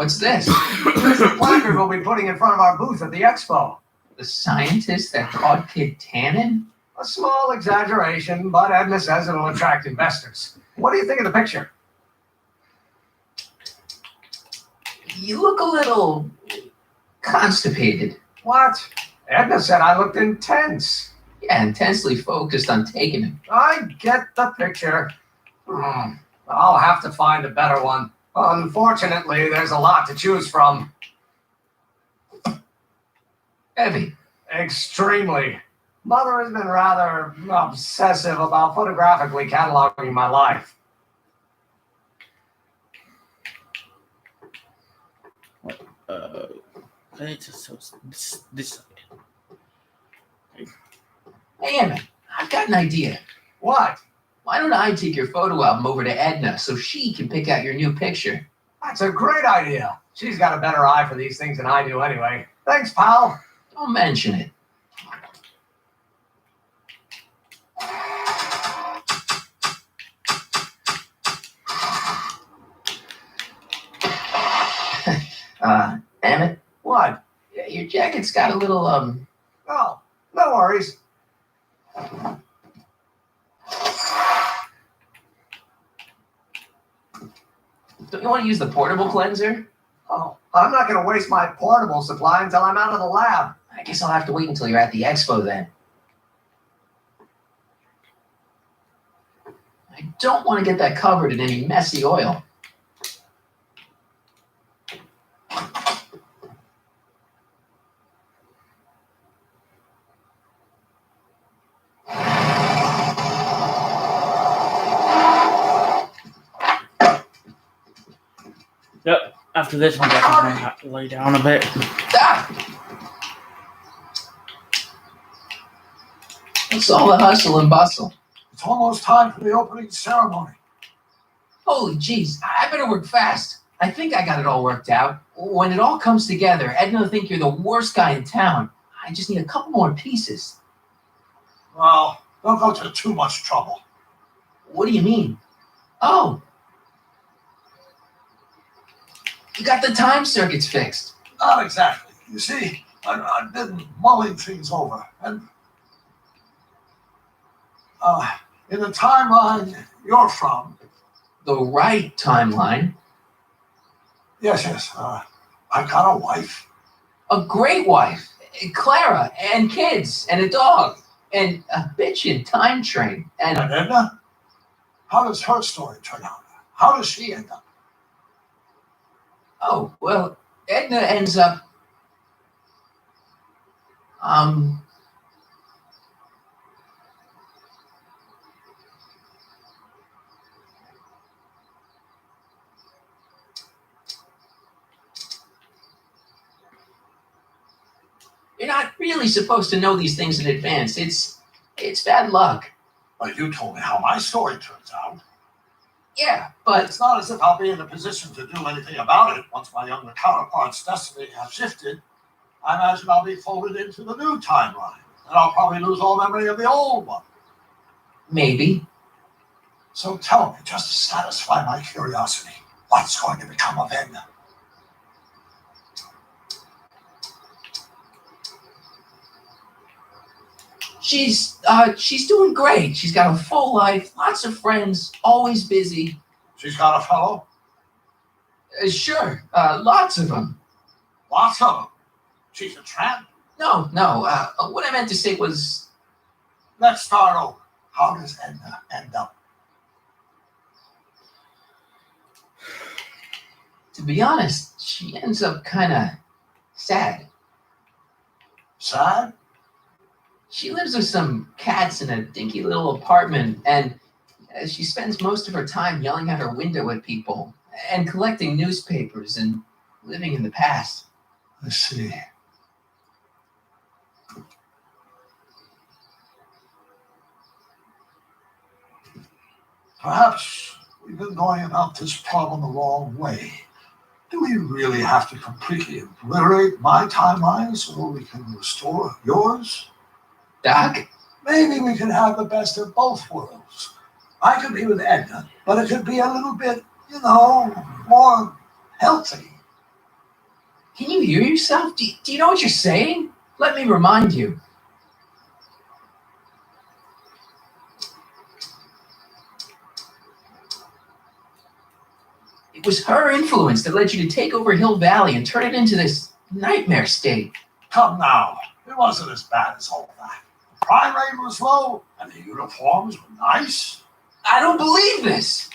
What's this? It's the placard we'll be putting in front of our booth at the expo. The scientist that caught Kid Tannen? A small exaggeration, but Edna says it'll attract investors. What do you think of the picture? You look a little constipated. What? Edna said I looked intense. Yeah, intensely focused on taking it. I get the picture. I'll have to find a better one. Unfortunately, there's a lot to choose from. Heavy. Extremely. Mother has been rather obsessive about photographically cataloging my life. It's so this side. Hey, Emmett, I've got an idea. What? Why don't I take your photo album over to Edna so she can pick out your new picture? That's a great idea. She's got a better eye for these things than I do anyway. Thanks, pal. Don't mention it. Emmett? What? Your jacket's got a little, Oh, no worries. Don't you want to use the portable cleanser? Oh, I'm not going to waste my portable supply until I'm out of the lab. I guess I'll have to wait until you're at the expo then. I don't want to get that covered in any messy oil. Yep. After this, I'm definitely gonna have to lay down a bit. What's all the hustle and bustle? It's almost time for the opening ceremony. Holy jeez, I better work fast. I think I got it all worked out. When it all comes together, Edna will think you're the worst guy in town. I just need a couple more pieces. Well, don't go to too much trouble. What do you mean? Oh. You got the time circuits fixed. Not exactly. You see, I've been mulling things over, and in the timeline you're from. The right timeline? Yes. I've got a wife. A great wife. Clara, and kids, and a dog, and a bitchin' time train, and Edna? How does her story turn out? How does she end up? Oh, well, Edna ends up, you're not really supposed to know these things in advance. It's bad luck. Well, you told me how my story turns out. Yeah, but it's not as if I'll be in a position to do anything about it once my younger counterpart's destiny has shifted. I imagine I'll be folded into the new timeline, and I'll probably lose all memory of the old one. Maybe. So tell me, just to satisfy my curiosity, what's going to become of Edna? She's doing great. She's got a full life, lots of friends, always busy. She's got a fellow? Sure, lots of them. Lots of them? She's a tramp? No. What I meant to say was... Let's start over. How does Edna end up? To be honest, she ends up kind of sad. Sad? She lives with some cats in a dinky little apartment, and she spends most of her time yelling out her window at people and collecting newspapers and living in the past. I see. Perhaps we've been going about this problem the wrong way. Do we really have to completely obliterate my timeline so we can restore yours? Doc? Maybe we can have the best of both worlds. I could be with Edna, but it could be a little bit, more healthy. Can you hear yourself? Do you know what you're saying? Let me remind you. It was her influence that led you to take over Hill Valley and turn it into this nightmare state. Come now, it wasn't as bad as all that. The crime rate was low, and the uniforms were nice. I don't believe this.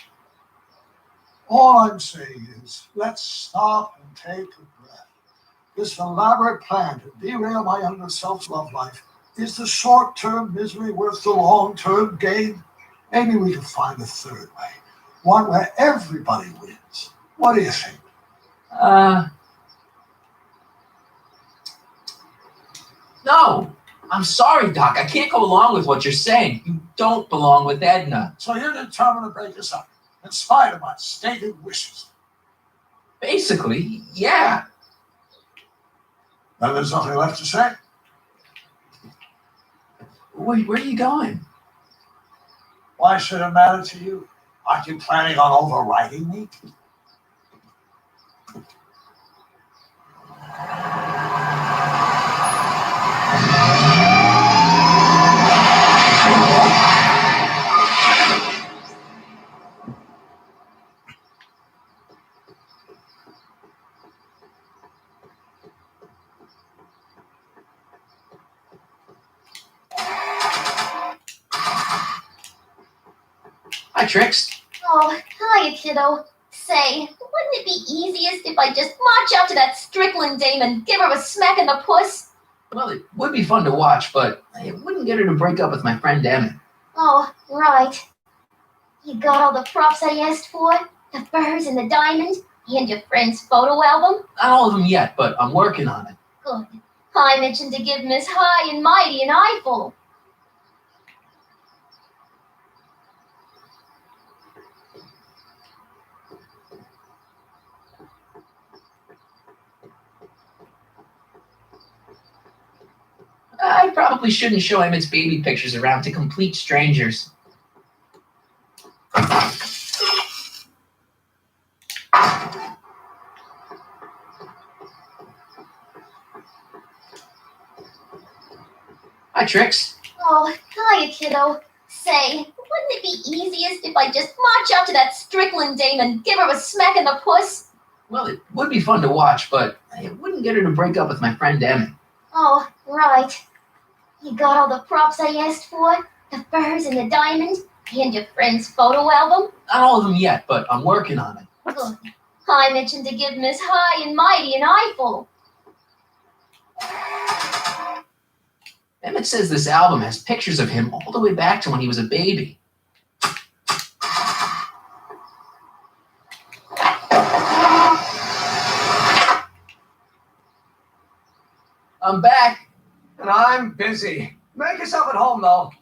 All I'm saying is, let's stop and take a breath. This elaborate plan to derail my younger self's love life is the short-term misery worth the long-term gain? Maybe we can find a third way, one where everybody wins. What do you think? No. I'm sorry, Doc. I can't go along with what you're saying. You don't belong with Edna. So you're determined to break us up, in spite of my stated wishes? Basically, yeah. Then there's nothing left to say. Where are you going? Why should it matter to you? Aren't you planning on overriding me? Hi, Trix. Oh, hiya, kiddo. Say, wouldn't it be easiest if I just march out to that Strickland dame and give her a smack in the puss? Well, it would be fun to watch, but it wouldn't get her to break up with my friend Emmett. Oh, right. You got all the props I asked for? The furs and the diamond? And your friend's photo album? Not all of them yet, but I'm working on it. Good. I mentioned to give Miss High and Mighty an eyeful. I probably shouldn't show Emmett's baby pictures around to complete strangers. Hi, Trix. Oh, hiya, kiddo. Say, wouldn't it be easiest if I just march out to that Strickland dame and give her a smack in the puss? Well, it would be fun to watch, but it wouldn't get her to break up with my friend Emmett. Oh, right. You got all the props I asked for? The furs and the diamond? And your friend's photo album? Not all of them yet, but I'm working on it. Good. I mentioned to give Miss High and Mighty an eyeful. Emmett says this album has pictures of him all the way back to when he was a baby. I'm back. And I'm busy. Make yourself at home, though.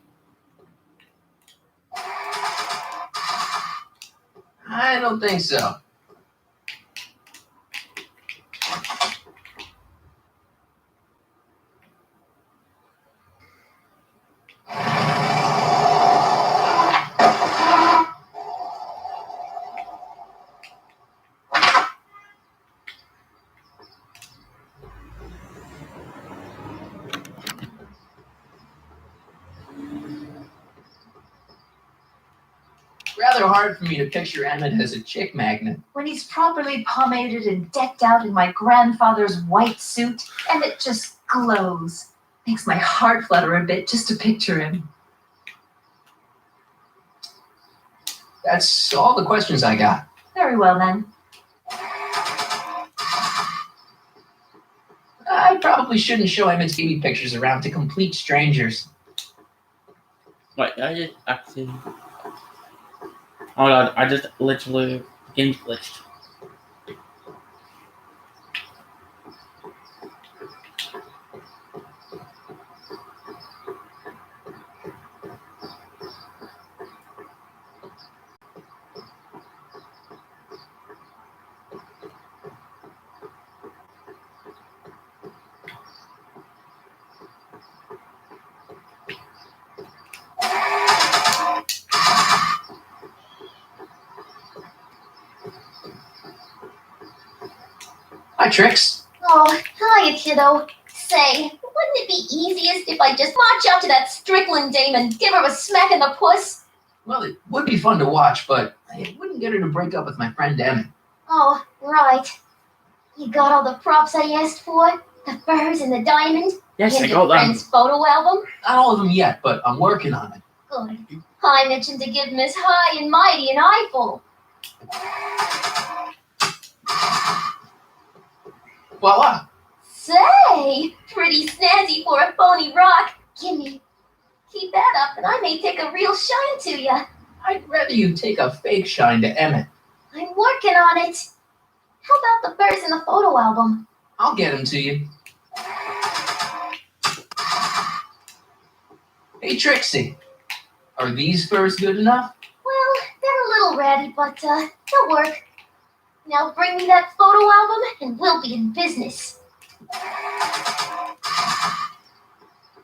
I don't think so. Rather hard for me to picture Emmett as a chick magnet. When he's properly pomaded and decked out in my grandfather's white suit, and it just glows. Makes my heart flutter a bit just to picture him. That's all the questions I got. Very well, then. I probably shouldn't show Emmett's baby pictures around to complete strangers. Wait, I just actually. Oh my god, I just literally game glitched. Hi, Trix. Oh, hiya, kiddo. Say, wouldn't it be easiest if I just march up to that Strickland dame and give her a smack in the puss? Well, it would be fun to watch, but I wouldn't get her to break up with my friend Emmett. Oh, right. You got all the props I asked for? The furs and the diamond? Yes, and I your got them. friend's photo album? Not all of them yet, but I'm working on it. Good. I mentioned to give Miss High and Mighty an eyeful. Voila! Say, pretty snazzy for a phony rock. Gimme. Keep that up and I may take a real shine to ya. I'd rather you take a fake shine to Emmett. I'm working on it. How about the furs in the photo album? I'll get them to you. Hey, Trixie. Are these furs good enough? Well, they're a little ratty, but they'll work. Now bring me that photo album and we'll be in business.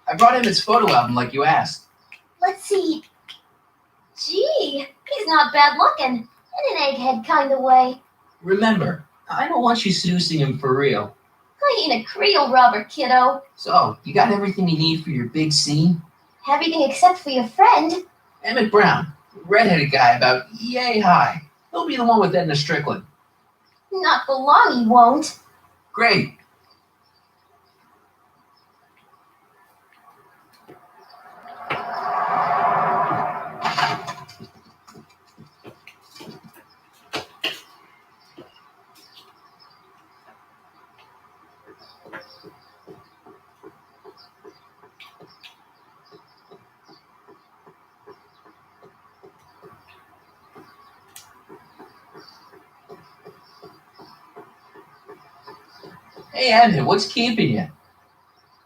I brought Emmett's photo album like you asked. Let's see. Gee, he's not bad looking. In an egghead kind of way. Remember, I don't want you seducing him for real. I ain't a Creole robber, kiddo. So, you got everything you need for your big scene? Everything except for your friend. Emmett Brown, redheaded guy about yay high. He'll be the one with Edna Strickland. Not for long he won't. Great. Hey, Emmett, what's keeping you?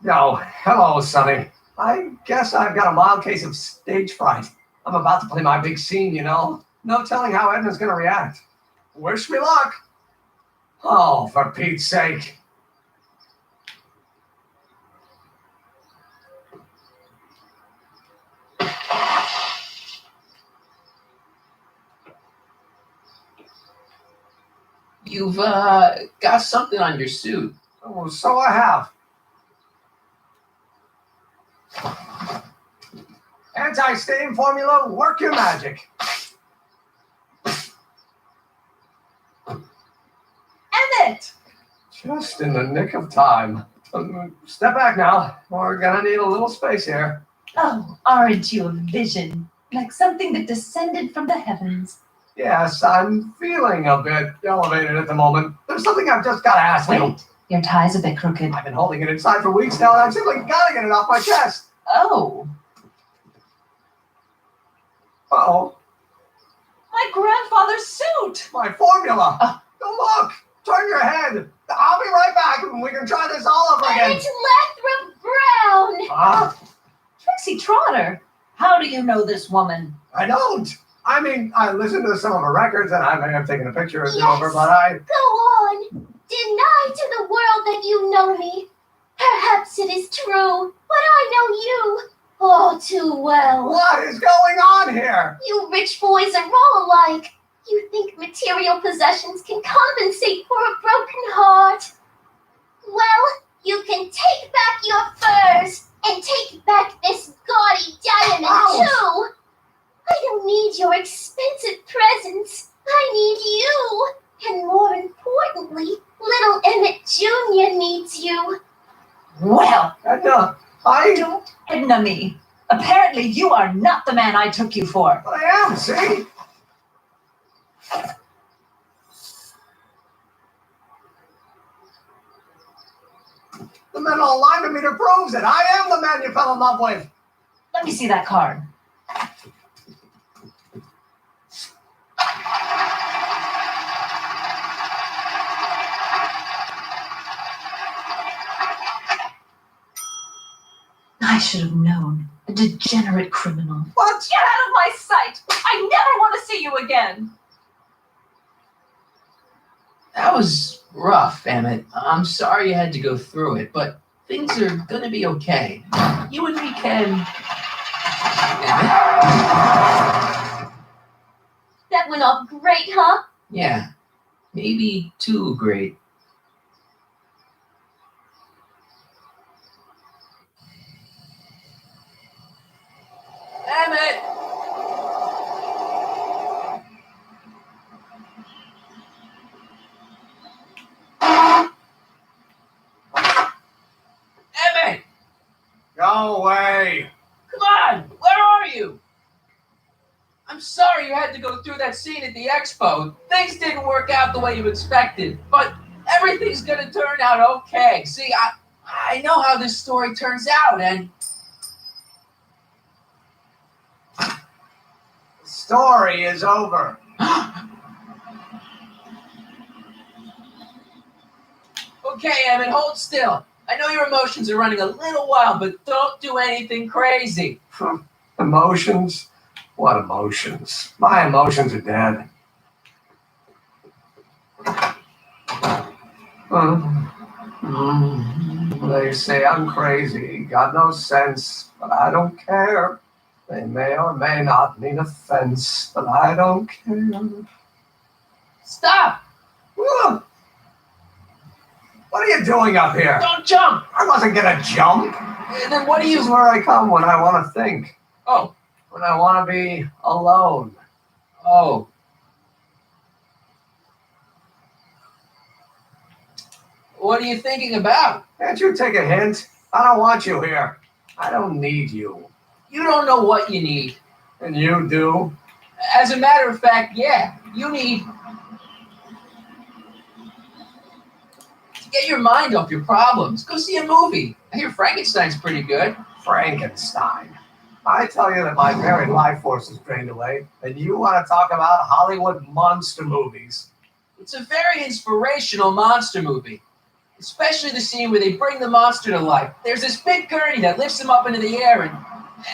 No, hello, Sonny. I guess I've got a mild case of stage fright. I'm about to play my big scene, you know. No telling how Edna's gonna react. Wish me luck. Oh, for Pete's sake. You've got something on your suit. Oh, so I have. Anti-stain formula, work your magic. Emmett! Just in the nick of time. Step back now. We're gonna need a little space here. Oh, aren't you a vision? Like something that descended from the heavens. Yes, I'm feeling a bit elevated at the moment. There's something I've just got to ask you. Wait, your tie's a bit crooked. I've been holding it inside for weeks now, and I've simply got to get it off my chest. Oh, Uh-oh. my grandfather's suit! My formula. Don't look. Turn your head. I'll be right back, and we can try this all over again. It's Lathrop Brown! Huh? Trixie Trotter, how do you know this woman? I don't. I mean, I listened to some of her records, and I may have taken a picture or two of her, but I... Go on. Deny to the world that you know me. Perhaps it is true, but I know you. Oh, too well. What is going on here? You rich boys are all alike. You think material possessions can compensate for a broken heart. Well, you can take back your furs and take back this gaudy diamond, too. I don't need your expensive presents. I need you. And more importantly, little Emmett Jr. needs you. Well, Edna, I... don't Edna me. Apparently you are not the man I took you for. I am, see? The mental alignment meter proves it. I am the man you fell in love with. Let me see that card. I should have known. A degenerate criminal. What? Get out of my sight! I never want to see you again! That was rough, Emmett. I'm sorry you had to go through it, but things are gonna be okay. You and me can... Emmett? That went off great, huh? Yeah. Maybe too great. Emmett! Emmett! Go away. Come on! Where are you? I'm sorry you had to go through that scene at the expo. Things didn't work out the way you expected, but everything's gonna turn out okay. See, I know how this story turns out, and The story is over. okay, Emmett, hold still. I know your emotions are running a little wild, but don't do anything crazy. Emotions? What emotions? My emotions are dead. They say I'm crazy, got no sense, but I don't care. They may or may not mean offense, but I don't care. Stop! What are you doing up here? Don't jump! I wasn't gonna jump. Then what do This you... is where I come when I want to think. Oh. When I want to be alone. Oh. What are you thinking about? Can't you take a hint? I don't want you here. I don't need you. You don't know what you need. And you do? As a matter of fact, yeah. You need to get your mind off your problems. Go see a movie. I hear Frankenstein's pretty good. Frankenstein. I tell you that my very life force is drained away, and you want to talk about Hollywood monster movies. It's a very inspirational monster movie. Especially the scene where they bring the monster to life. There's this big gurney that lifts him up into the air,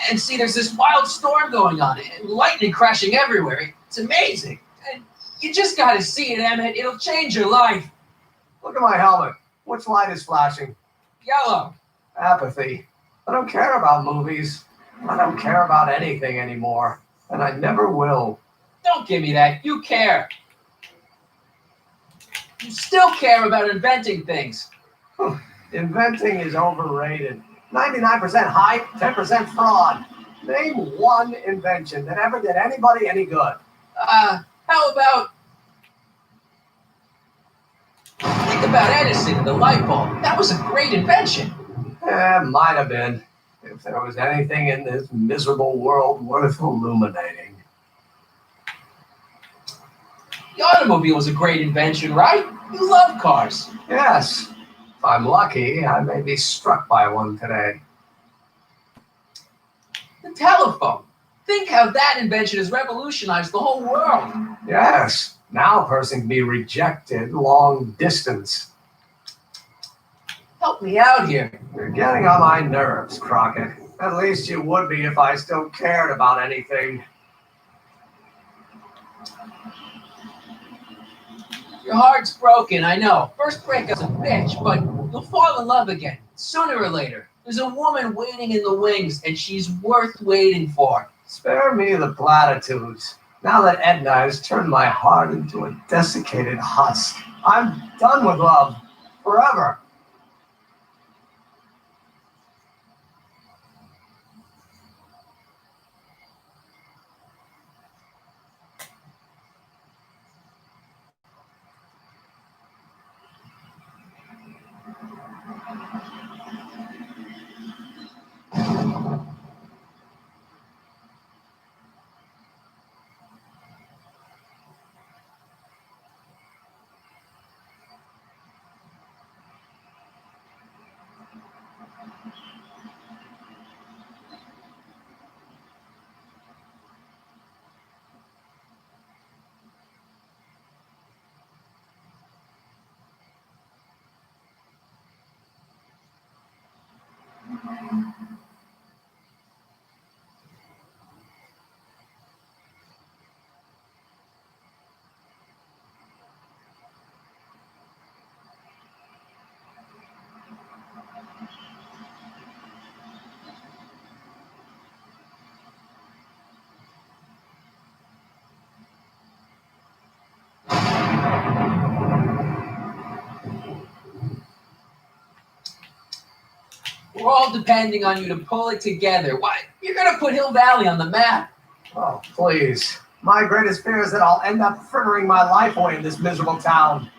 and see, there's this wild storm going on, and lightning crashing everywhere. It's amazing. And you just gotta see it, Emmett. It'll change your life. Look at my helmet. Which light is flashing? Yellow. Apathy. I don't care about movies. I don't care about anything anymore, and I never will. Don't give me that. You care. You still care about inventing things. Inventing is overrated. 99% hype, 10% fraud. Name one invention that ever did anybody any good. How about... Think about Edison and the light bulb. That was a great invention. Might have been. If there was anything in this miserable world worth illuminating. The automobile was a great invention, right? You love cars. Yes. If I'm lucky, I may be struck by one today. The telephone. Think how that invention has revolutionized the whole world. Yes. Now a person can be rejected long distance. Help me out here. You're getting on my nerves, Crockett. At least you would be if I still cared about anything. Your heart's broken, I know. First breakup's a bitch, but you'll fall in love again, sooner or later. There's a woman waiting in the wings, and she's worth waiting for. Spare me the platitudes. Now that Edna has turned my heart into a desiccated husk, I'm done with love. Forever. all depending on you to pull it together. Why? You're gonna put Hill Valley on the map. Oh, please. My greatest fear is that I'll end up frittering my life away in this miserable town.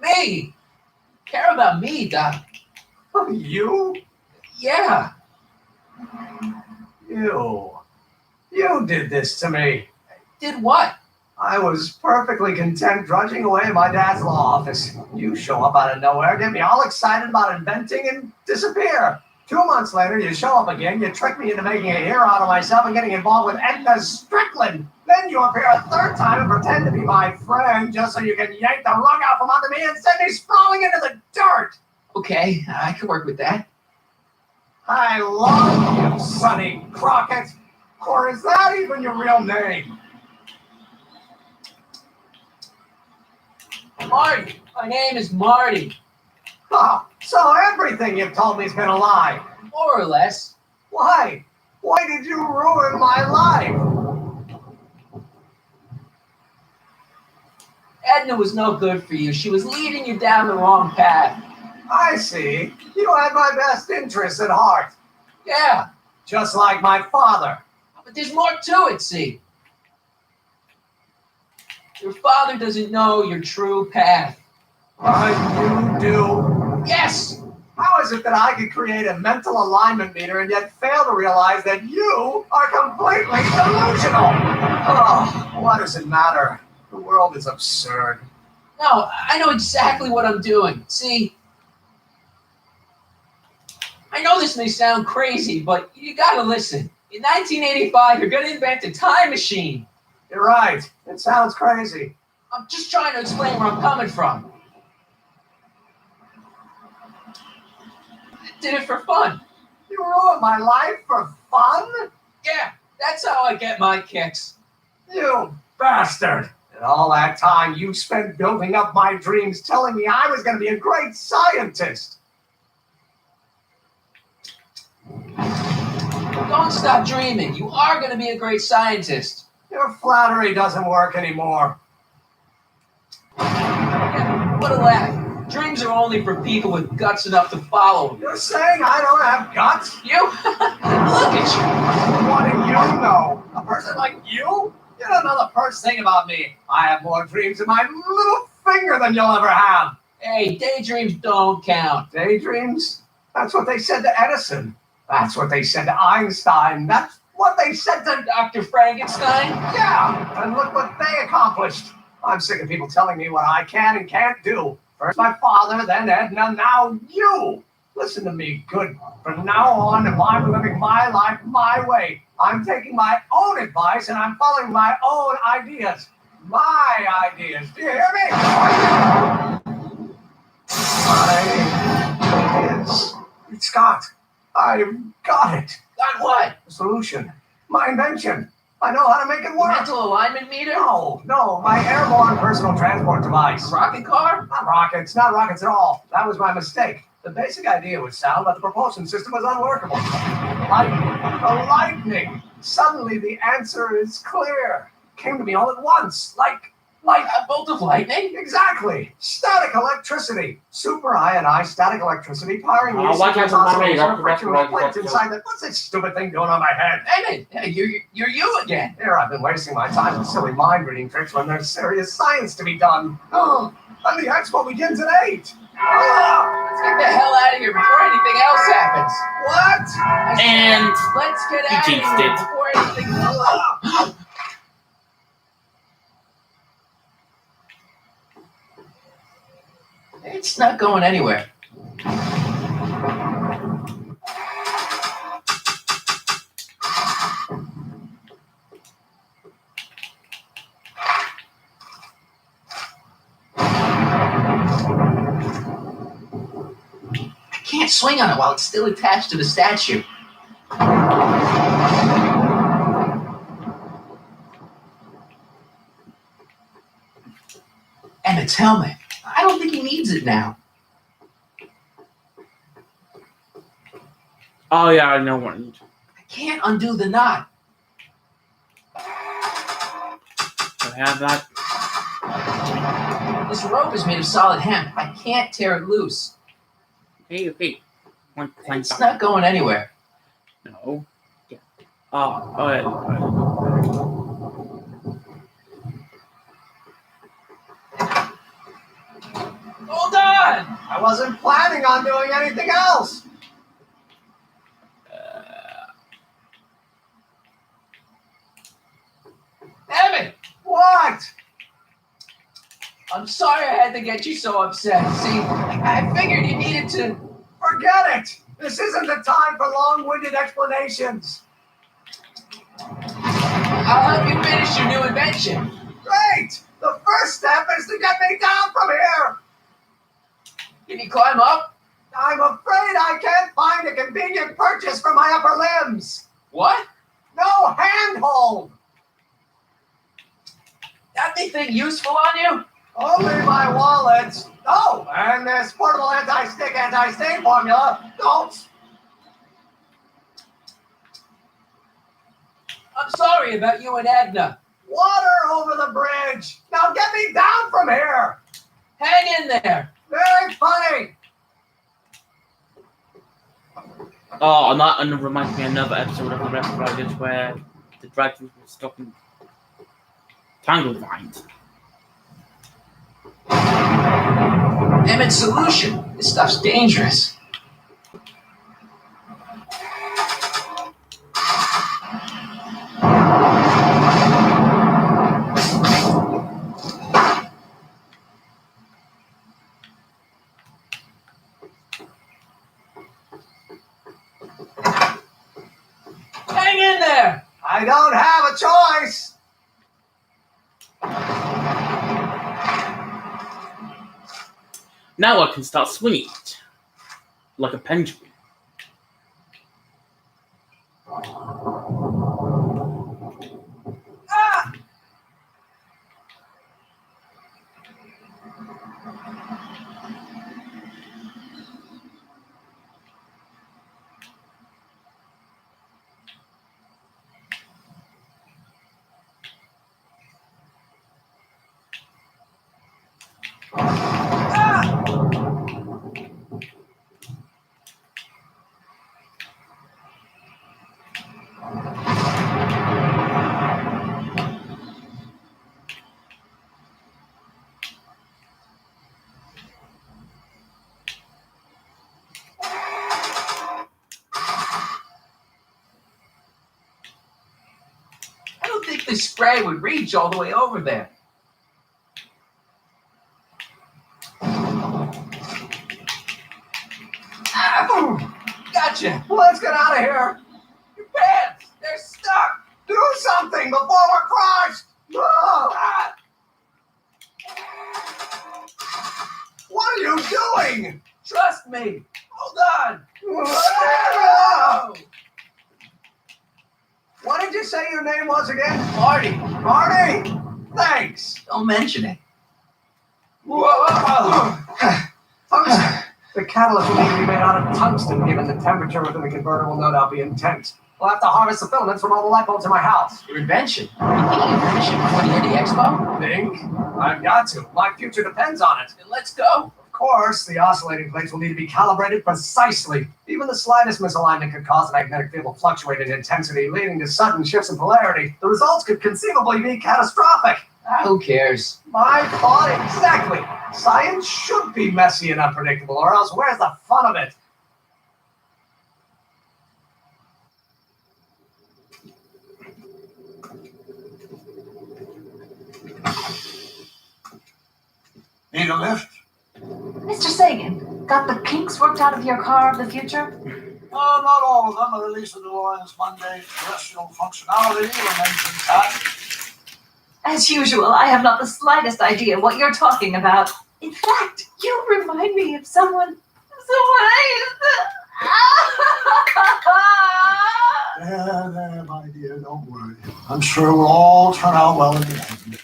Me. Care about me, Doc. You? Yeah. You did this to me. Did what? I was perfectly content drudging away in my dad's law office. You show up out of nowhere, get me all excited about inventing, and disappear. 2 months later, you show up again, you trick me into making a hero out of myself and getting involved with Edna Strickland. Then you appear a third time and pretend to be my friend just so you can yank the rug out from under me and send me sprawling into the dirt. Okay, I can work with that. I love you, Sonny Crockett. Or is that even your real name? Marty. My name is Marty. Oh, so everything you've told me's been a lie. More or less. Why? Why did you ruin my life? Edna was no good for you. She was leading you down the wrong path. I see. You had my best interests at heart. Yeah. Just like my father. But there's more to it, see. Your father doesn't know your true path. You do? Yes! How is it that I could create a mental alignment meter and yet fail to realize that you are completely delusional? Oh, what does it matter? The world is absurd. No, I know exactly what I'm doing. See, I know this may sound crazy, but you gotta listen. In 1985, you're gonna invent a time machine. You're right. It sounds crazy. I'm just trying to explain where I'm coming from. I did it for fun. You ruined my life for fun? Yeah, that's how I get my kicks. You bastard. And all that time you spent building up my dreams, telling me I was going to be a great scientist. Don't stop dreaming. You are going to be a great scientist. Your flattery doesn't work anymore. Yeah, what a laugh. Dreams are only for people with guts enough to follow them. You're saying I don't have guts? You? Look at you. What do you know? A person like you? You don't know the first thing about me. I have more dreams in my little finger than you'll ever have. Hey, daydreams don't count. Daydreams? That's what they said to Edison. That's what they said to Einstein. That's what they said to Dr. Frankenstein? Yeah, and look what they accomplished. I'm sick of people telling me what I can and can't do. First my father, then Edna, now you. Listen to me, good. From now on, if I'm living my life my way, I'm taking my own advice and I'm following my own ideas. My ideas. Do you hear me? My ideas. Scott, I've got it. Got what? The solution. My invention. I know how to make it work. Mental alignment meter? No, my airborne personal transport device. Rocket car? Not rockets at all. That was my mistake. The basic idea was sound, but the propulsion system was unworkable. Lightning. Suddenly the answer is clear. Came to me all at once, like a bolt of lightning? Exactly. Static electricity. Super ionized static electricity powering the watch out for my radio. friction with plates inside that. What's this stupid thing doing on my head? Emmett, you're you again. Here I've been wasting my time with silly mind-reading tricks when there's serious science to be done. Oh, and the expo begins at 8. Let's get the hell out of here before anything else happens. What? And let's get he out of jinxed here it. before anything. It's not going anywhere. I can't swing on it while it's still attached to the statue. Emmett's helmet. I don't think he needs it now. oh yeah, I know one. I can't undo the knot. I have that. This rope is made of solid hemp. I can't tear it loose. Okay. It's not going anywhere. No. Yeah. Alright. Hold on! I wasn't planning on doing anything else. Emmett! What? I'm sorry I had to get you so upset. See, I figured you needed to... Forget it. This isn't the time for long-winded explanations. I'll help you finish your new invention. Great! The first step is to get me down from here. Can you climb up? I'm afraid I can't find a convenient purchase for my upper limbs. What? No handhold. Got anything useful on you? Only my wallet. Oh, and this portable anti-stick, anti-stain formula. Don't. I'm sorry about you and Edna. Water over the bridge. Now get me down from here. Hang in there. Very funny. Oh, and that reminds me of another episode of the Red Dragons where the dragons were stuck in tangle vines. Emmett's solution. This stuff's dangerous. Hang in there. I don't have a choice. Now I can start swinging it like a pendulum. Ah! I don't think the spray would reach all the way over there. Ah, gotcha. Let's get out of here. Your pants, they're stuck. Do something before we're crushed. Ah! What are you doing? Trust me. Hold on. Whoa! What did you say your name was again? Marty, Marty? Thanks. don't mention it. Tungsten. The catalyst will need to be made out of tungsten, given the temperature within the converter will no doubt be intense. We'll have to harvest the filaments from all the light bulbs in my house. Your invention. You think you finish it before the end of the expo? Think? I've got to. My future depends on it. Then let's go. Of course, the oscillating plates will need to be calibrated precisely. Even the slightest misalignment could cause the magnetic field to fluctuate in intensity, leading to sudden shifts in polarity. The results could conceivably be catastrophic. Who cares? My thought exactly. Science should be messy and unpredictable, or else where's the fun of it? Need a lift? Mr. Sagan, got the kinks worked out of your car of the future? Oh, not all of them. The release of DeLorean's mundane terrestrial functionality remains intact. As usual, I have not the slightest idea what you're talking about. In fact, you remind me of someone I used to... There, my dear, don't worry. I'm sure it will all turn out well in the end.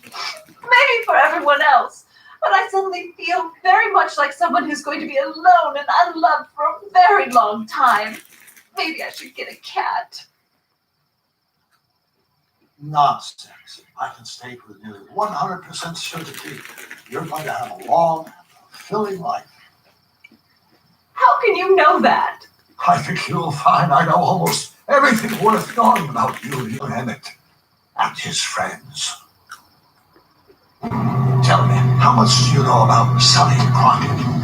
Maybe for everyone else, but I suddenly feel very much like someone who's going to be alone and unloved for a very long time. Maybe I should get a cat. Nonsense. I can state with nearly 100% certainty you're going to have a long and fulfilling life. How can you know that? I think you'll find I know almost everything worth knowing about you and your Emmett and his friends. Tell me, how much do you know about Sonny Crockett?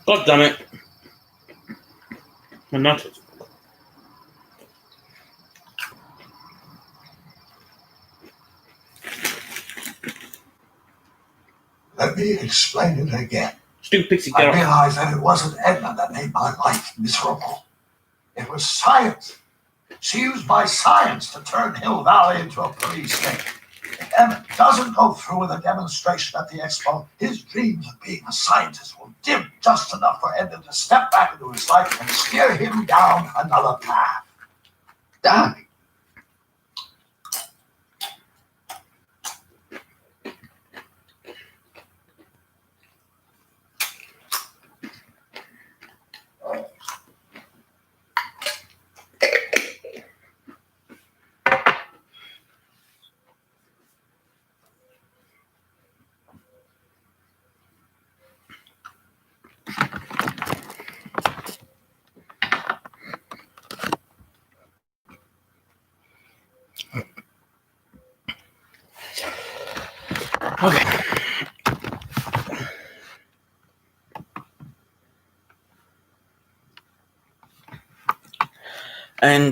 God damn it. I'm not. Let me explain it again. Stupid pixie I girl. realized that it wasn't Edna that made my life miserable. It was science. She used my science to turn Hill Valley into a police state. If Emmett doesn't go through with a demonstration at the expo, his dreams of being a scientist will dim just enough for Edna to step back into his life and steer him down another path. Doc, Okay. And